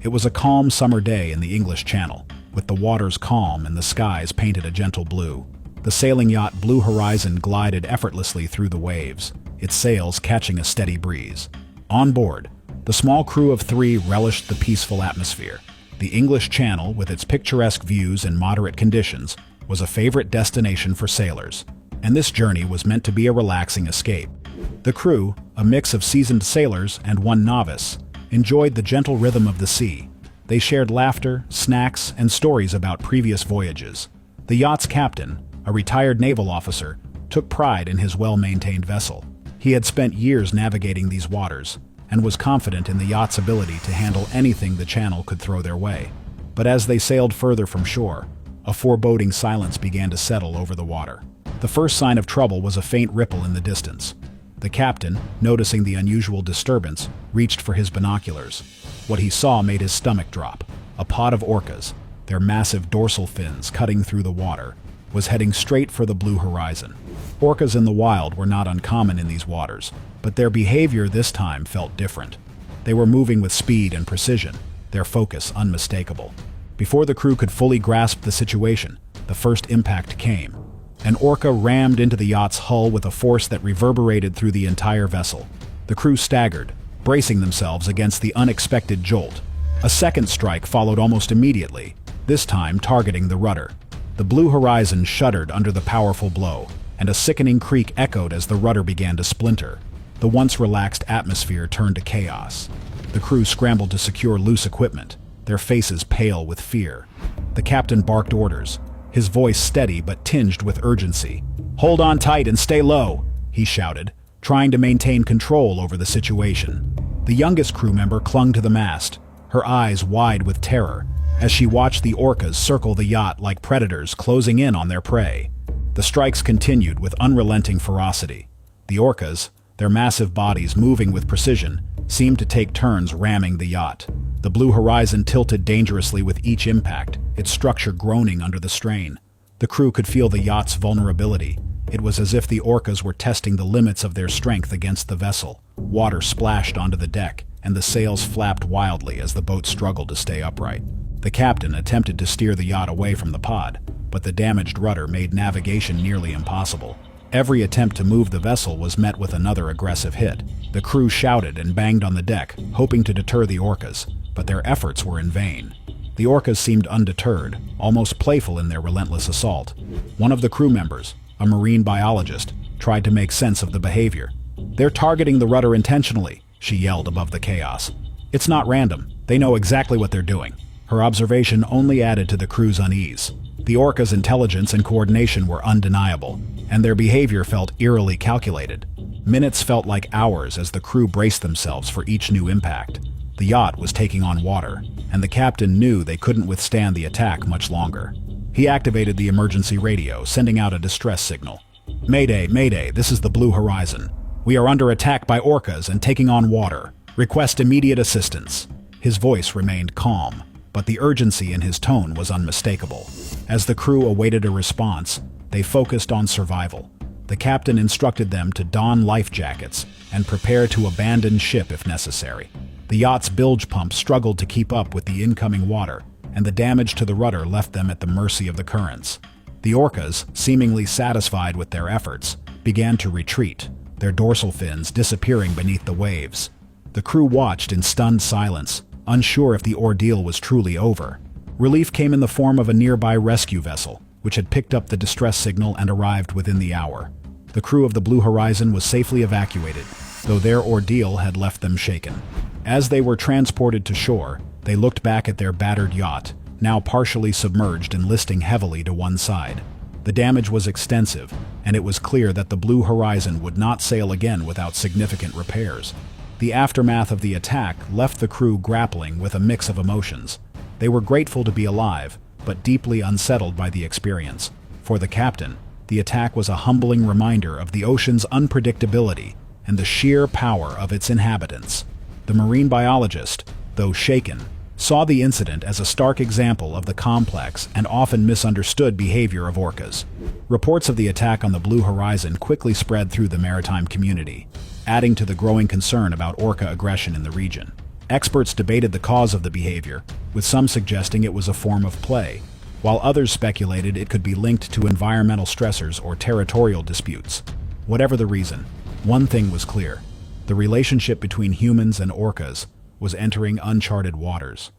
It was a calm summer day in the English Channel, with the waters calm and the skies painted a gentle blue. The sailing yacht Blue Horizon glided effortlessly through the waves, its sails catching a steady breeze. On board, the small crew of 3 relished the peaceful atmosphere. The English Channel, with its picturesque views and moderate conditions, was a favorite destination for sailors, and this journey was meant to be a relaxing escape. The crew, a mix of seasoned sailors and one novice, enjoyed the gentle rhythm of the sea. They shared laughter, snacks, and stories about previous voyages. The yacht's captain, a retired naval officer, took pride in his well-maintained vessel. He had spent years navigating these waters, and was confident in the yacht's ability to handle anything the channel could throw their way. But as they sailed further from shore, a foreboding silence began to settle over the water. The first sign of trouble was a faint ripple in the distance. The captain, noticing the unusual disturbance, reached for his binoculars. What he saw made his stomach drop. A pod of orcas, their massive dorsal fins cutting through the water, was heading straight for the Blue Horizon. Orcas in the wild were not uncommon in these waters, but their behavior this time felt different. They were moving with speed and precision, their focus unmistakable. Before the crew could fully grasp the situation, the first impact came. An orca rammed into the yacht's hull with a force that reverberated through the entire vessel. The crew staggered, bracing themselves against the unexpected jolt. A second strike followed almost immediately, this time targeting the rudder. The Blue Horizon shuddered under the powerful blow, and a sickening creak echoed as the rudder began to splinter. The once relaxed atmosphere turned to chaos. The crew scrambled to secure loose equipment, their faces pale with fear. The captain barked orders, his voice steady but tinged with urgency. "Hold on tight and stay low," he shouted, trying to maintain control over the situation. The The youngest crew member clung to the mast, her eyes wide with terror, as she watched the orcas circle the yacht like predators closing in on their prey. The strikes continued with unrelenting ferocity. The orcas, their massive bodies moving with precision, seemed to take turns ramming the yacht. The blue horizon tilted dangerously with each impact, its structure groaning under the strain. The crew could feel the yacht's vulnerability. It was as if the orcas were testing the limits of their strength against the vessel. Water splashed onto the deck, and the sails flapped wildly as the boat struggled to stay upright. The captain attempted to steer the yacht away from the pod, but the damaged rudder made navigation nearly impossible. Every attempt to move the vessel was met with another aggressive hit. The crew shouted and banged on the deck, hoping to deter the orcas, but their efforts were in vain. The orcas seemed undeterred, almost playful in their relentless assault. One of the crew members, a marine biologist, tried to make sense of the behavior. "They're targeting the rudder intentionally," she yelled above the chaos. "It's not random. They know exactly what they're doing." Her observation only added to the crew's unease. The orcas' intelligence and coordination were undeniable, and their behavior felt eerily calculated. Minutes felt like hours as the crew braced themselves for each new impact. The yacht was taking on water, and the captain knew they couldn't withstand the attack much longer. He activated the emergency radio, sending out a distress signal. "Mayday, mayday, this is the Blue Horizon. We are under attack by orcas and taking on water. Request immediate assistance." His voice remained calm, but the urgency in his tone was unmistakable. As the crew awaited a response, they focused on survival. The captain instructed them to don life jackets and prepare to abandon ship if necessary. The yacht's bilge pump struggled to keep up with the incoming water, and the damage to the rudder left them at the mercy of the currents. The orcas, seemingly satisfied with their efforts, began to retreat, their dorsal fins disappearing beneath the waves. The crew watched in stunned silence, unsure if the ordeal was truly over. Relief came in the form of a nearby rescue vessel, which had picked up the distress signal and arrived within the hour. The crew of the Blue Horizon was safely evacuated, though their ordeal had left them shaken. As they were transported to shore, they looked back at their battered yacht, now partially submerged and listing heavily to one side. The damage was extensive, and it was clear that the Blue Horizon would not sail again without significant repairs. The aftermath of the attack left the crew grappling with a mix of emotions. They were grateful to be alive, but deeply unsettled by the experience. For the captain, the attack was a humbling reminder of the ocean's unpredictability and the sheer power of its inhabitants. The marine biologist, though shaken, saw the incident as a stark example of the complex and often misunderstood behavior of orcas. Reports of the attack on the Blue Horizon quickly spread through the maritime community, adding to the growing concern about orca aggression in the region. Experts debated the cause of the behavior, with some suggesting it was a form of play, while others speculated it could be linked to environmental stressors or territorial disputes. Whatever the reason, one thing was clear: the relationship between humans and orcas was entering uncharted waters.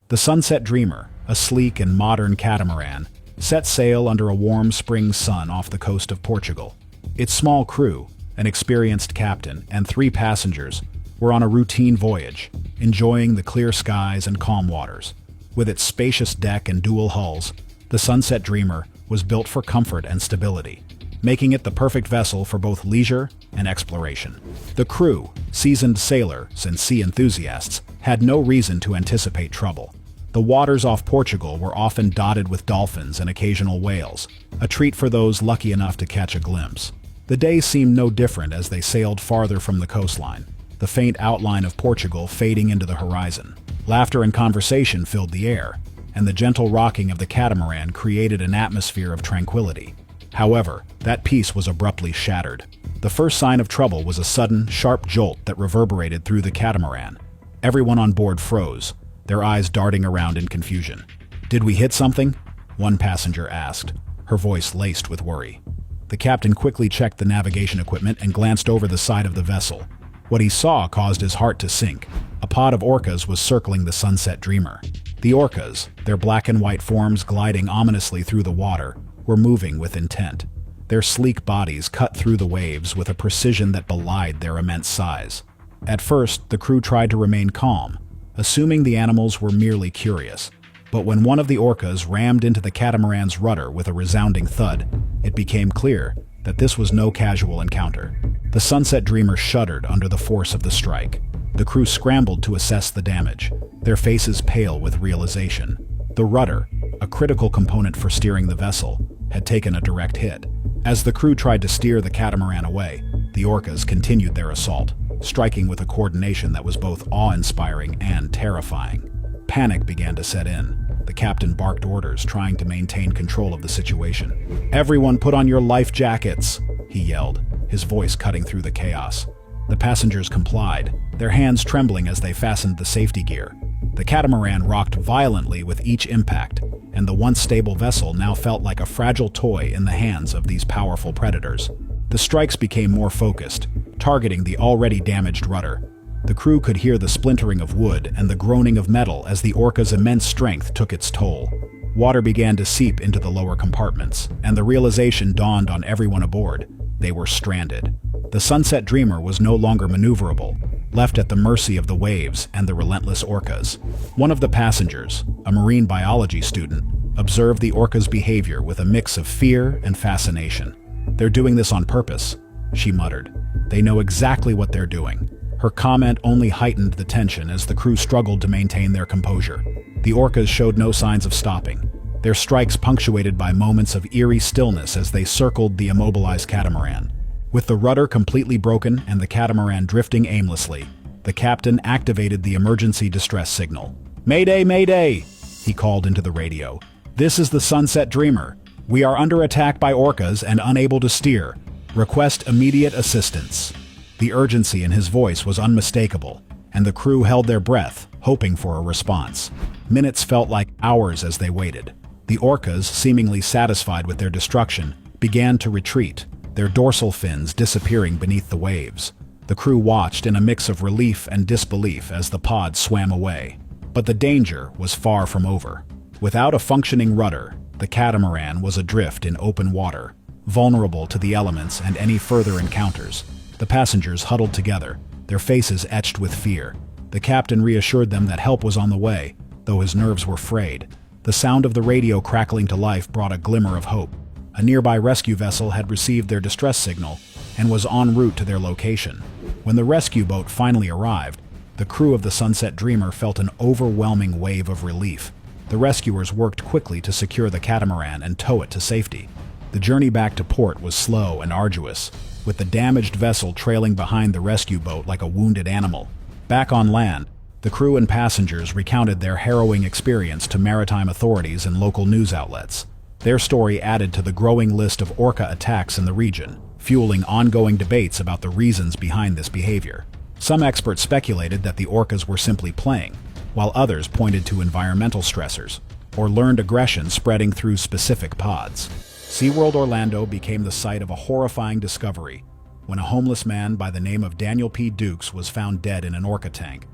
The Sunset Dreamer, a sleek and modern catamaran, set sail under a warm spring sun off the coast of Portugal. Its small crew, an experienced captain, and 3 passengers, were on a routine voyage, enjoying the clear skies and calm waters. With its spacious deck and dual hulls, the Sunset Dreamer was built for comfort and stability, making it the perfect vessel for both leisure and exploration. The crew, seasoned sailors and sea enthusiasts, had no reason to anticipate trouble. The waters off Portugal were often dotted with dolphins and occasional whales, a treat for those lucky enough to catch a glimpse. The day seemed no different as they sailed farther from the coastline, the faint outline of Portugal fading into the horizon. Laughter and conversation filled the air, and the gentle rocking of the catamaran created an atmosphere of tranquility. However, that peace was abruptly shattered. The first sign of trouble was a sudden, sharp jolt that reverberated through the catamaran. Everyone on board froze, their eyes darting around in confusion. "Did we hit something?" one passenger asked, her voice laced with worry. The captain quickly checked the navigation equipment and glanced over the side of the vessel. What he saw caused his heart to sink. A pod of orcas was circling the Sunset Dreamer. The orcas, their black and white forms gliding ominously through the water, were moving with intent. Their sleek bodies cut through the waves with a precision that belied their immense size. At first, the crew tried to remain calm, assuming the animals were merely curious. But when one of the orcas rammed into the catamaran's rudder with a resounding thud, it became clear that this was no casual encounter. The Sunset Dreamer shuddered under the force of the strike. The crew scrambled to assess the damage, their faces pale with realization. The rudder, a critical component for steering the vessel, had taken a direct hit. As the crew tried to steer the catamaran away, the Orcas continued their assault, striking with a coordination that was both awe-inspiring and terrifying. Panic began to set in. The captain barked orders, trying to maintain control of the situation. "Everyone put on your life jackets," he yelled, his voice cutting through the chaos. The passengers complied, their hands trembling as they fastened the safety gear. The catamaran rocked violently with each impact, and the once stable vessel now felt like a fragile toy in the hands of these powerful predators. The strikes became more focused, targeting the already damaged rudder. The crew could hear the splintering of wood and the groaning of metal as the Orca's immense strength took its toll. Water began to seep into the lower compartments, and the realization dawned on everyone aboard: they were stranded. The Sunset Dreamer was no longer maneuverable, left at the mercy of the waves and the relentless Orcas. One of the passengers, a marine biology student, observed the Orca's behavior with a mix of fear and fascination. "They're doing this on purpose," she muttered. "They know exactly what they're doing." Her comment only heightened the tension as the crew struggled to maintain their composure. The Orcas showed no signs of stopping, their strikes punctuated by moments of eerie stillness as they circled the immobilized catamaran. With the rudder completely broken and the catamaran drifting aimlessly, the captain activated the emergency distress signal. "Mayday, mayday!" he called into the radio. "This is the Sunset Dreamer. We are under attack by Orcas and unable to steer. Request immediate assistance." The urgency in his voice was unmistakable, and the crew held their breath, hoping for a response. Minutes felt like hours as they waited. The Orcas, seemingly satisfied with their destruction, began to retreat, their dorsal fins disappearing beneath the waves. The crew watched in a mix of relief and disbelief as the pod swam away. But the danger was far from over. Without a functioning rudder, the catamaran was adrift in open water, vulnerable to the elements and any further encounters. The passengers huddled together, their faces etched with fear. The captain reassured them that help was on the way, though his nerves were frayed. The sound of the radio crackling to life brought a glimmer of hope. A nearby rescue vessel had received their distress signal and was en route to their location. When the rescue boat finally arrived, the crew of the Sunset Dreamer felt an overwhelming wave of relief. The rescuers worked quickly to secure the catamaran and tow it to safety. The journey back to port was slow and arduous, with the damaged vessel trailing behind the rescue boat like a wounded animal. Back on land, the crew and passengers recounted their harrowing experience to maritime authorities and local news outlets. Their story added to the growing list of Orca attacks in the region, fueling ongoing debates about the reasons behind this behavior. Some experts speculated that the Orcas were simply playing, while others pointed to environmental stressors or learned aggression spreading through specific pods. SeaWorld Orlando became the site of a horrifying discovery when a homeless man by the name of Daniel P. Dukes was found dead in an orca tank,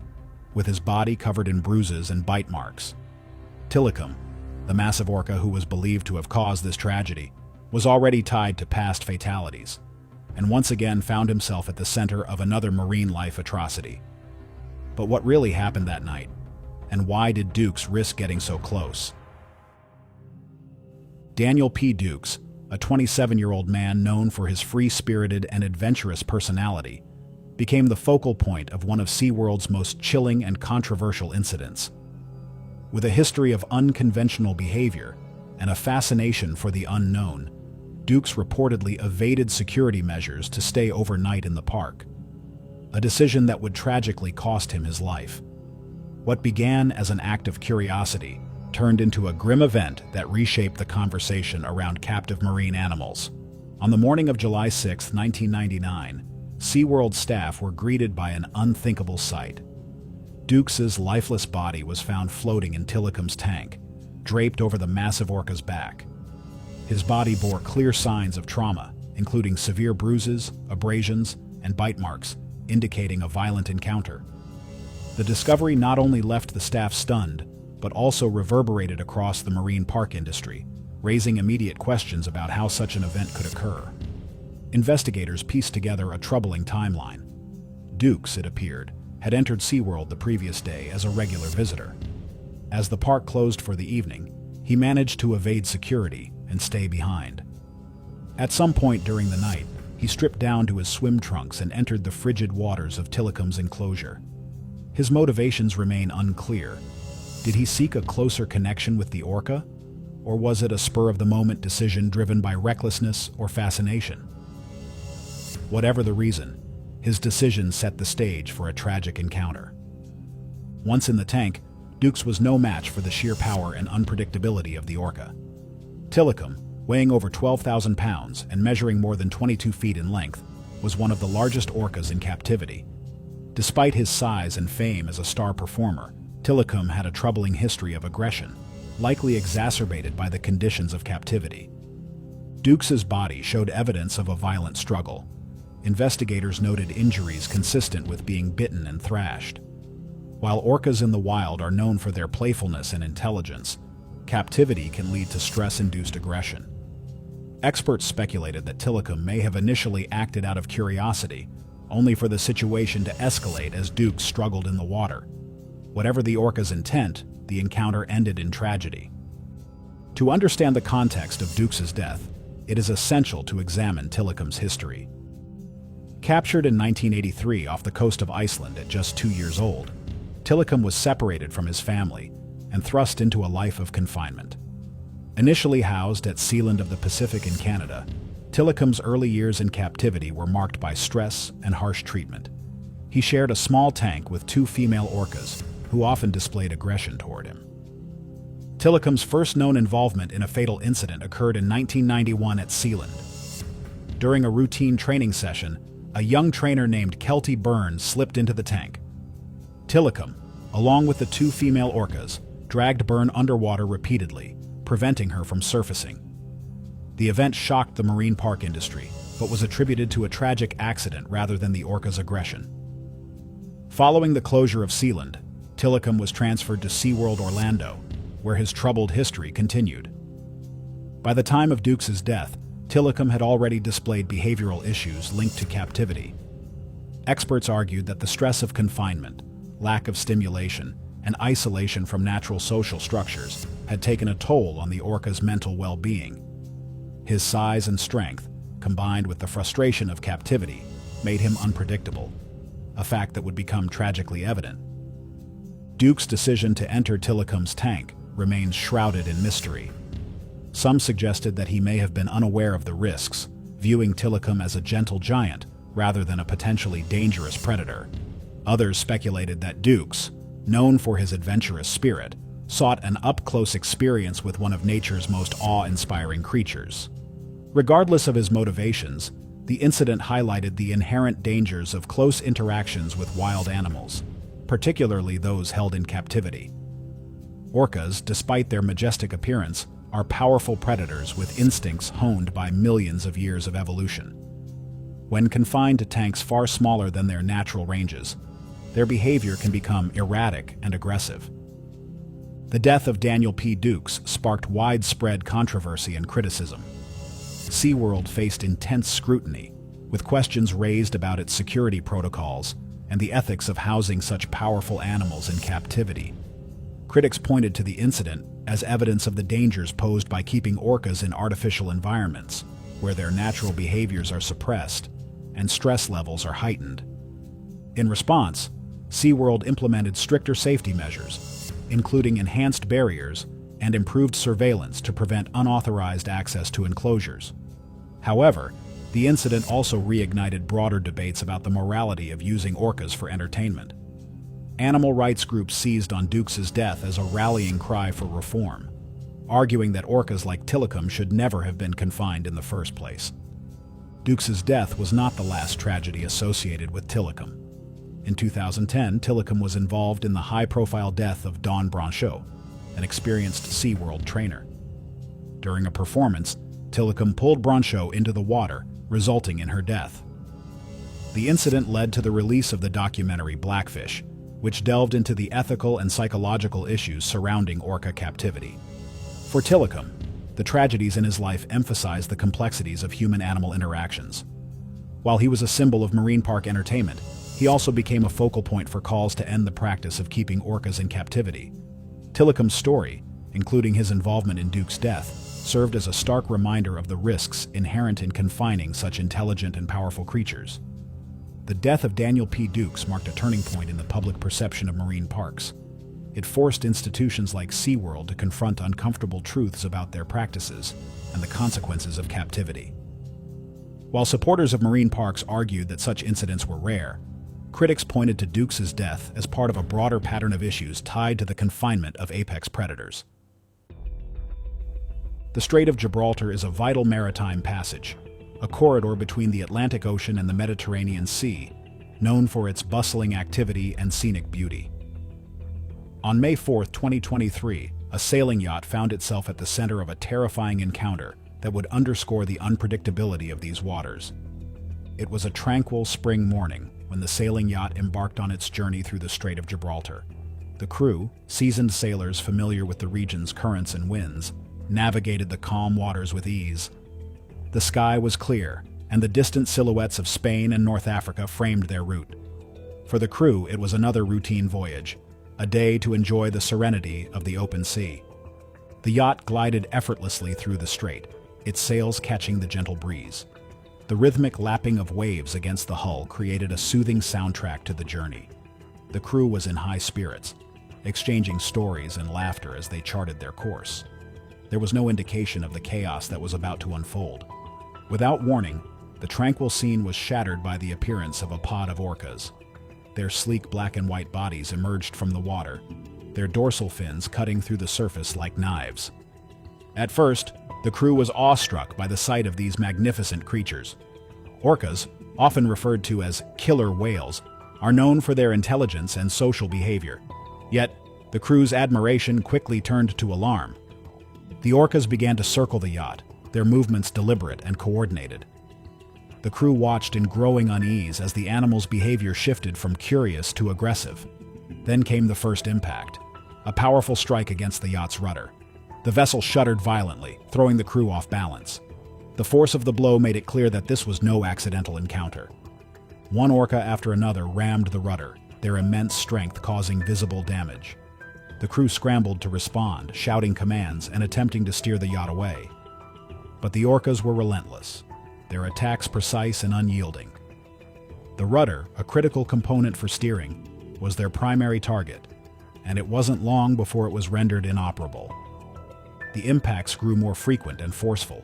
with his body covered in bruises and bite marks. Tilikum, the massive orca who was believed to have caused this tragedy, was already tied to past fatalities, and once again found himself at the center of another marine life atrocity. But what really happened that night, and why did Dukes risk getting so close? Daniel P. Dukes, a 27-year-old man known for his free-spirited and adventurous personality, became the focal point of one of SeaWorld's most chilling and controversial incidents. With a history of unconventional behavior and a fascination for the unknown, Dukes reportedly evaded security measures to stay overnight in the park, a decision that would tragically cost him his life. What began as an act of curiosity turned into a grim event that reshaped the conversation around captive marine animals. On the morning of July 6, 1999, SeaWorld staff were greeted by an unthinkable sight. Dukes' lifeless body was found floating in Tilikum's tank, draped over the massive orca's back. His body bore clear signs of trauma, including severe bruises, abrasions, and bite marks, indicating a violent encounter. The discovery not only left the staff stunned, but also reverberated across the marine park industry, raising immediate questions about how such an event could occur. Investigators pieced together a troubling timeline. Dukes, it appeared, had entered SeaWorld the previous day as a regular visitor. As the park closed for the evening, he managed to evade security and stay behind. At some point during the night, he stripped down to his swim trunks and entered the frigid waters of Tilikum's enclosure. His motivations remain unclear. Did he seek a closer connection with the orca? Or was it a spur-of-the-moment decision driven by recklessness or fascination? Whatever the reason, his decision set the stage for a tragic encounter. Once in the tank, Dukes was no match for the sheer power and unpredictability of the orca. Tilikum, weighing over 12,000 pounds and measuring more than 22 feet in length, was one of the largest orcas in captivity. Despite his size and fame as a star performer, Tilikum had a troubling history of aggression, likely exacerbated by the conditions of captivity. Dukes's body showed evidence of a violent struggle. Investigators noted injuries consistent with being bitten and thrashed. While orcas in the wild are known for their playfulness and intelligence, captivity can lead to stress-induced aggression. Experts speculated that Tilikum may have initially acted out of curiosity, only for the situation to escalate as Dukes struggled in the water. Whatever the orca's intent, the encounter ended in tragedy. To understand the context of Dukes's death, it is essential to examine Tilikum's history. Captured in 1983 off the coast of Iceland at just 2 years old, Tilikum was separated from his family and thrust into a life of confinement. Initially housed at Sealand of the Pacific in Canada, Tilikum's early years in captivity were marked by stress and harsh treatment. He shared a small tank with 2 female orcas, who often displayed aggression toward him. Tilikum's first known involvement in a fatal incident occurred in 1991 at Sealand. During a routine training session, a young trainer named Kelty slipped into the tank. Tilikum, along with the 2 female orcas, dragged Byrne underwater repeatedly, preventing her from surfacing. The event shocked the marine park industry, but was attributed to a tragic accident rather than the orca's aggression. Following the closure of Sealand, Tilikum was transferred to SeaWorld Orlando, where his troubled history continued. By the time of Dukes's death, Tilikum had already displayed behavioral issues linked to captivity. Experts argued that the stress of confinement, lack of stimulation, and isolation from natural social structures had taken a toll on the orca's mental well-being. His size and strength, combined with the frustration of captivity, made him unpredictable, a fact that would become tragically evident. Dukes' decision to enter Tilikum's tank remains shrouded in mystery. Some suggested that he may have been unaware of the risks, viewing Tilikum as a gentle giant rather than a potentially dangerous predator. Others speculated that Dukes, known for his adventurous spirit, sought an up-close experience with one of nature's most awe-inspiring creatures. Regardless of his motivations, the incident highlighted the inherent dangers of close interactions with wild animals, particularly those held in captivity. Orcas, despite their majestic appearance, are powerful predators with instincts honed by millions of years of evolution. When confined to tanks far smaller than their natural ranges, their behavior can become erratic and aggressive. The death of Daniel P. Dukes sparked widespread controversy and criticism. SeaWorld faced intense scrutiny, with questions raised about its security protocols and the ethics of housing such powerful animals in captivity. Critics pointed to the incident as evidence of the dangers posed by keeping orcas in artificial environments, where their natural behaviors are suppressed and stress levels are heightened. In response, SeaWorld implemented stricter safety measures, including enhanced barriers and improved surveillance to prevent unauthorized access to enclosures. However, the incident also reignited broader debates about the morality of using orcas for entertainment. Animal rights groups seized on Dukes' death as a rallying cry for reform, arguing that orcas like Tilikum should never have been confined in the first place. Dukes' death was not the last tragedy associated with Tilikum. In 2010, Tilikum was involved in the high-profile death of Dawn Brancheau, an experienced SeaWorld trainer. During a performance, Tilikum pulled Brancheau into the water, resulting in her death. The incident led to the release of the documentary Blackfish, which delved into the ethical and psychological issues surrounding orca captivity. For Tilikum, the tragedies in his life emphasized the complexities of human-animal interactions. While he was a symbol of marine park entertainment, he also became a focal point for calls to end the practice of keeping orcas in captivity. Tilikum's story, including his involvement in Dukes' death, served as a stark reminder of the risks inherent in confining such intelligent and powerful creatures. The death of Daniel P. Dukes marked a turning point in the public perception of marine parks. It forced institutions like SeaWorld to confront uncomfortable truths about their practices and the consequences of captivity. While supporters of marine parks argued that such incidents were rare, critics pointed to Dukes' death as part of a broader pattern of issues tied to the confinement of apex predators. The Strait of Gibraltar is a vital maritime passage, a corridor between the Atlantic Ocean and the Mediterranean Sea, known for its bustling activity and scenic beauty. On May 4, 2023, a sailing yacht found itself at the center of a terrifying encounter that would underscore the unpredictability of these waters. It was a tranquil spring morning when the sailing yacht embarked on its journey through the Strait of Gibraltar. The crew, seasoned sailors familiar with the region's currents and winds, navigated the calm waters with ease. The sky was clear, and the distant silhouettes of Spain and North Africa framed their route. For the crew, it was another routine voyage, a day to enjoy the serenity of the open sea. The yacht glided effortlessly through the strait, its sails catching the gentle breeze. The rhythmic lapping of waves against the hull created a soothing soundtrack to the journey. The crew was in high spirits, exchanging stories and laughter as they charted their course. There was no indication of the chaos that was about to unfold. Without warning, the tranquil scene was shattered by the appearance of a pod of orcas. Their sleek black and white bodies emerged from the water, their dorsal fins cutting through the surface like knives. At first, the crew was awestruck by the sight of these magnificent creatures. Orcas, often referred to as killer whales, are known for their intelligence and social behavior. Yet, the crew's admiration quickly turned to alarm. The orcas began to circle the yacht, their movements deliberate and coordinated. The crew watched in growing unease as the animal's behavior shifted from curious to aggressive. Then came the first impact, a powerful strike against the yacht's rudder. The vessel shuddered violently, throwing the crew off balance. The force of the blow made it clear that this was no accidental encounter. One orca after another rammed the rudder, their immense strength causing visible damage. The crew scrambled to respond, shouting commands and attempting to steer the yacht away. But the orcas were relentless, their attacks precise and unyielding. The rudder, a critical component for steering, was their primary target, and it wasn't long before it was rendered inoperable. The impacts grew more frequent and forceful.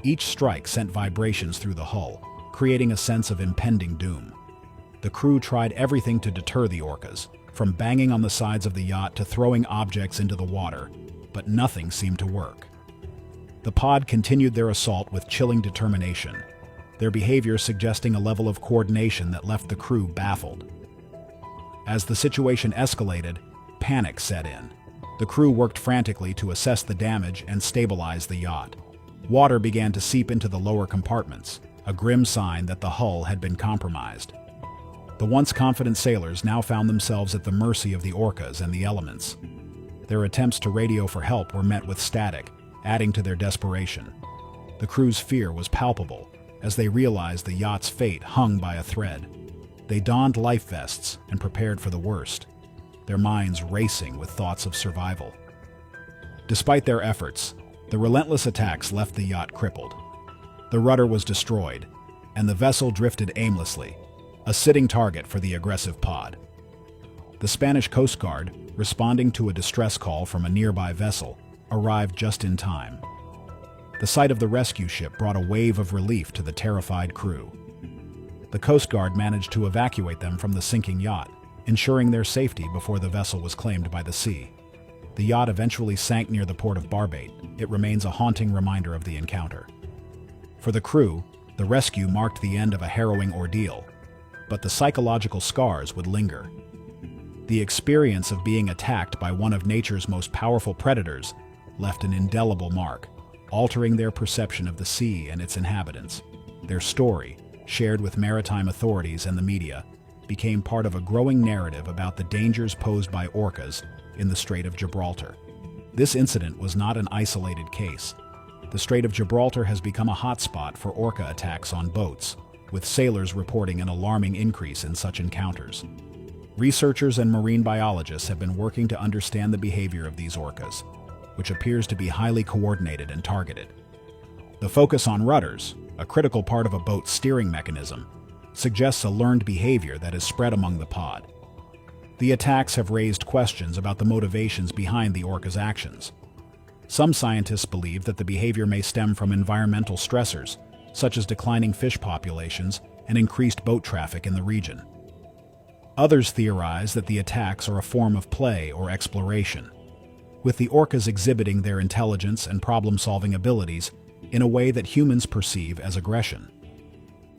Each strike sent vibrations through the hull, creating a sense of impending doom. The crew tried everything to deter the orcas, from banging on the sides of the yacht to throwing objects into the water, but nothing seemed to work. The pod continued their assault with chilling determination, their behavior suggesting a level of coordination that left the crew baffled. As the situation escalated, panic set in. The crew worked frantically to assess the damage and stabilize the yacht. Water began to seep into the lower compartments, a grim sign that the hull had been compromised. The once confident sailors now found themselves at the mercy of the orcas and the elements. Their attempts to radio for help were met with static, adding to their desperation. The crew's fear was palpable as they realized the yacht's fate hung by a thread. They donned life vests and prepared for the worst, their minds racing with thoughts of survival. Despite their efforts, the relentless attacks left the yacht crippled. The rudder was destroyed, and the vessel drifted aimlessly, a sitting target for the aggressive pod. The Spanish Coast Guard, responding to a distress call from a nearby vessel, arrived just in time. The sight of the rescue ship brought a wave of relief to the terrified crew. The Coast Guard managed to evacuate them from the sinking yacht, ensuring their safety before the vessel was claimed by the sea. The yacht eventually sank near the port of Barbate. It remains a haunting reminder of the encounter. For the crew, the rescue marked the end of a harrowing ordeal, but the psychological scars would linger. The experience of being attacked by one of nature's most powerful predators left an indelible mark, altering their perception of the sea and its inhabitants. Their story, shared with maritime authorities and the media, became part of a growing narrative about the dangers posed by orcas in the Strait of Gibraltar. This incident was not an isolated case. The Strait of Gibraltar has become a hotspot for orca attacks on boats, with sailors reporting an alarming increase in such encounters. Researchers and marine biologists have been working to understand the behavior of these orcas. which appears to be highly coordinated and targeted. The focus on rudders, a critical part of a boat's steering mechanism, suggests a learned behavior that is spread among the pod. The attacks have raised questions about the motivations behind the orca's actions. Some scientists believe that the behavior may stem from environmental stressors, such as declining fish populations and increased boat traffic in the region. Others theorize that the attacks are a form of play or exploration, with the orcas exhibiting their intelligence and problem-solving abilities in a way that humans perceive as aggression.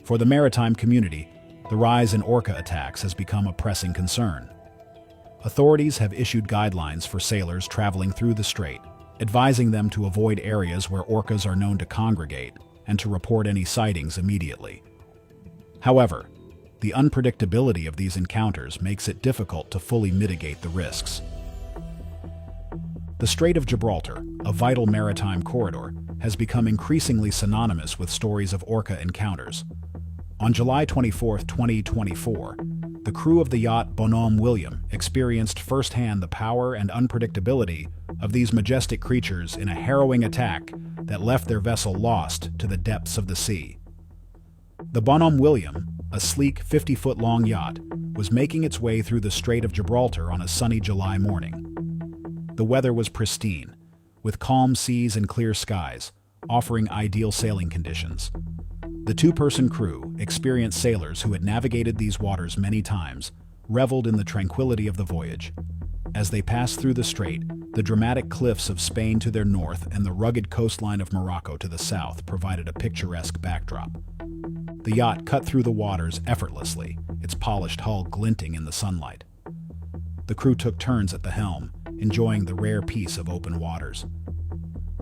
For the maritime community, the rise in orca attacks has become a pressing concern. Authorities have issued guidelines for sailors traveling through the strait, advising them to avoid areas where orcas are known to congregate and to report any sightings immediately. However, the unpredictability of these encounters makes it difficult to fully mitigate the risks. The Strait of Gibraltar, a vital maritime corridor, has become increasingly synonymous with stories of orca encounters. On July 24, 2024, the crew of the yacht Bonham William experienced firsthand the power and unpredictability of these majestic creatures in a harrowing attack that left their vessel lost to the depths of the sea. The Bonham William, a sleek 50-foot-long yacht, was making its way through the Strait of Gibraltar on a sunny July morning. The weather was pristine, with calm seas and clear skies, offering ideal sailing conditions. The two-person crew, experienced sailors who had navigated these waters many times, reveled in the tranquility of the voyage. As they passed through the strait, the dramatic cliffs of Spain to their north and the rugged coastline of Morocco to the south provided a picturesque backdrop. The yacht cut through the waters effortlessly, its polished hull glinting in the sunlight. The crew took turns at the helm, enjoying the rare peace of open waters.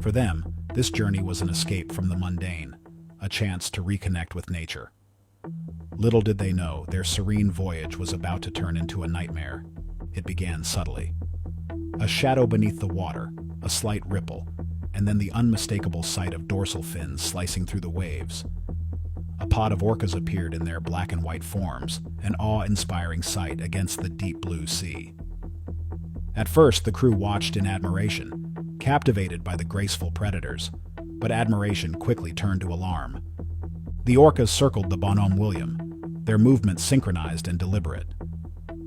For them, this journey was an escape from the mundane, a chance to reconnect with nature. Little did they know their serene voyage was about to turn into a nightmare. It began subtly. A shadow beneath the water, a slight ripple, and then the unmistakable sight of dorsal fins slicing through the waves. A pod of orcas appeared in their black and white forms, an awe-inspiring sight against the deep blue sea. At first, the crew watched in admiration, captivated by the graceful predators, but admiration quickly turned to alarm. The orcas circled the Bonham William, their movements synchronized and deliberate.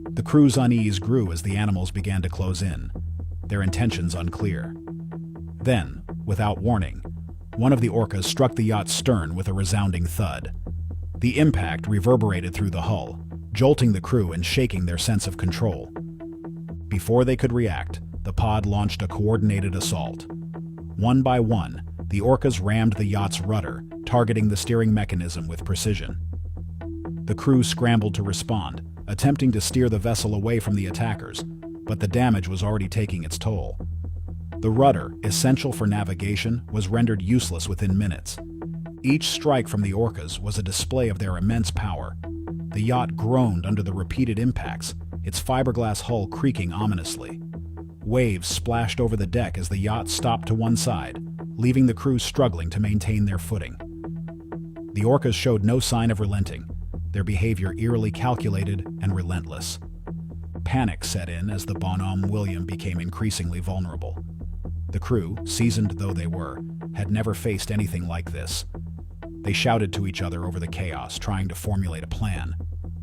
The crew's unease grew as the animals began to close in, their intentions unclear. Then, without warning, one of the orcas struck the yacht's stern with a resounding thud. The impact reverberated through the hull, jolting the crew and shaking their sense of control. Before they could react, the pod launched a coordinated assault. One by one, the orcas rammed the yacht's rudder, targeting the steering mechanism with precision. The crew scrambled to respond, attempting to steer the vessel away from the attackers, but the damage was already taking its toll. The rudder, essential for navigation, was rendered useless within minutes. Each strike from the orcas was a display of their immense power. The yacht groaned under the repeated impacts, its fiberglass hull creaking ominously. Waves splashed over the deck as the yacht stopped to one side, leaving the crew struggling to maintain their footing. The orcas showed no sign of relenting, their behavior eerily calculated and relentless. Panic set in as the Bonham William became increasingly vulnerable. The crew, seasoned though they were, had never faced anything like this. They shouted to each other over the chaos, trying to formulate a plan.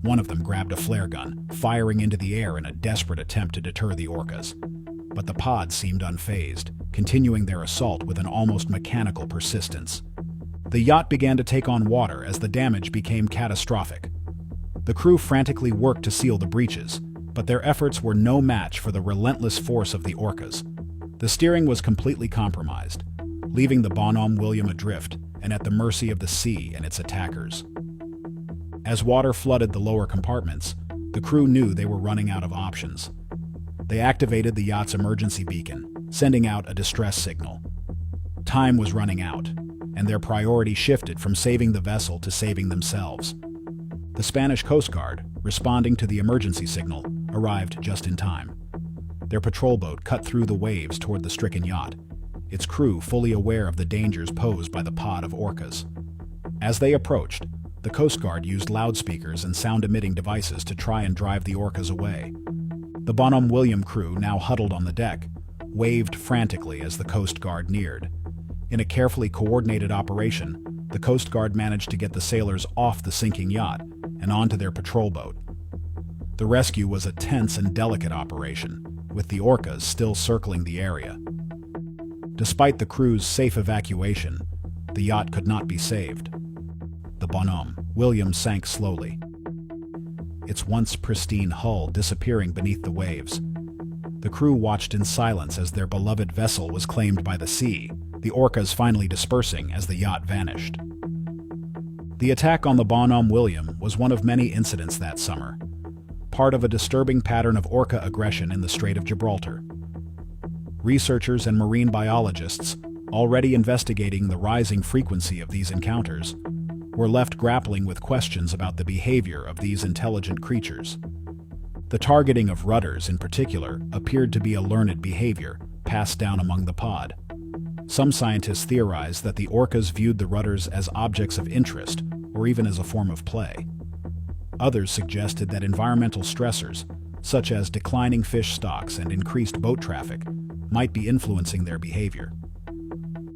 One of them grabbed a flare gun, firing into the air in a desperate attempt to deter the orcas. But the pod seemed unfazed, continuing their assault with an almost mechanical persistence. The yacht began to take on water as the damage became catastrophic. The crew frantically worked to seal the breaches, but their efforts were no match for the relentless force of the orcas. The steering was completely compromised, leaving the Bonham William adrift and at the mercy of the sea and its attackers. As water flooded the lower compartments, the crew knew they were running out of options. They activated the yacht's emergency beacon, sending out a distress signal. Time was running out, and their priority shifted from saving the vessel to saving themselves. The Spanish Coast Guard, responding to the emergency signal, arrived just in time. Their patrol boat cut through the waves toward the stricken yacht, its crew fully aware of the dangers posed by the pod of orcas. As they approached, the Coast Guard used loudspeakers and sound-emitting devices to try and drive the orcas away. The Bonham William crew now huddled on the deck, waved frantically as the Coast Guard neared. In a carefully coordinated operation, the Coast Guard managed to get the sailors off the sinking yacht and onto their patrol boat. The rescue was a tense and delicate operation, with the Orcas still circling the area. Despite the crew's safe evacuation, the yacht could not be saved. The Bonham William sank slowly, its once pristine hull disappearing beneath the waves. The crew watched in silence as their beloved vessel was claimed by the sea, the Orcas finally dispersing as the yacht vanished. The attack on the Bonham William was one of many incidents that summer, part of a disturbing pattern of Orca aggression in the Strait of Gibraltar. Researchers and marine biologists, already investigating the rising frequency of these encounters, were left grappling with questions about the behavior of these intelligent creatures. The targeting of rudders, in particular, appeared to be a learned behavior passed down among the pod. Some scientists theorize that the Orcas viewed the rudders as objects of interest or even as a form of play. Others suggested that environmental stressors, such as declining fish stocks and increased boat traffic, might be influencing their behavior.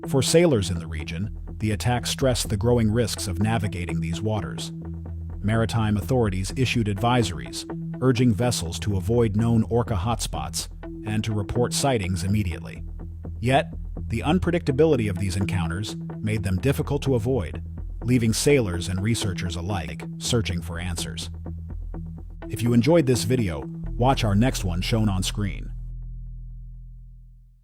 For sailors in the region, the attack stressed the growing risks of navigating these waters. Maritime authorities issued advisories, urging vessels to avoid known Orca hotspots and to report sightings immediately. Yet, the unpredictability of these encounters made them difficult to avoid, leaving sailors and researchers alike searching for answers. If you enjoyed this video, watch our next one shown on screen.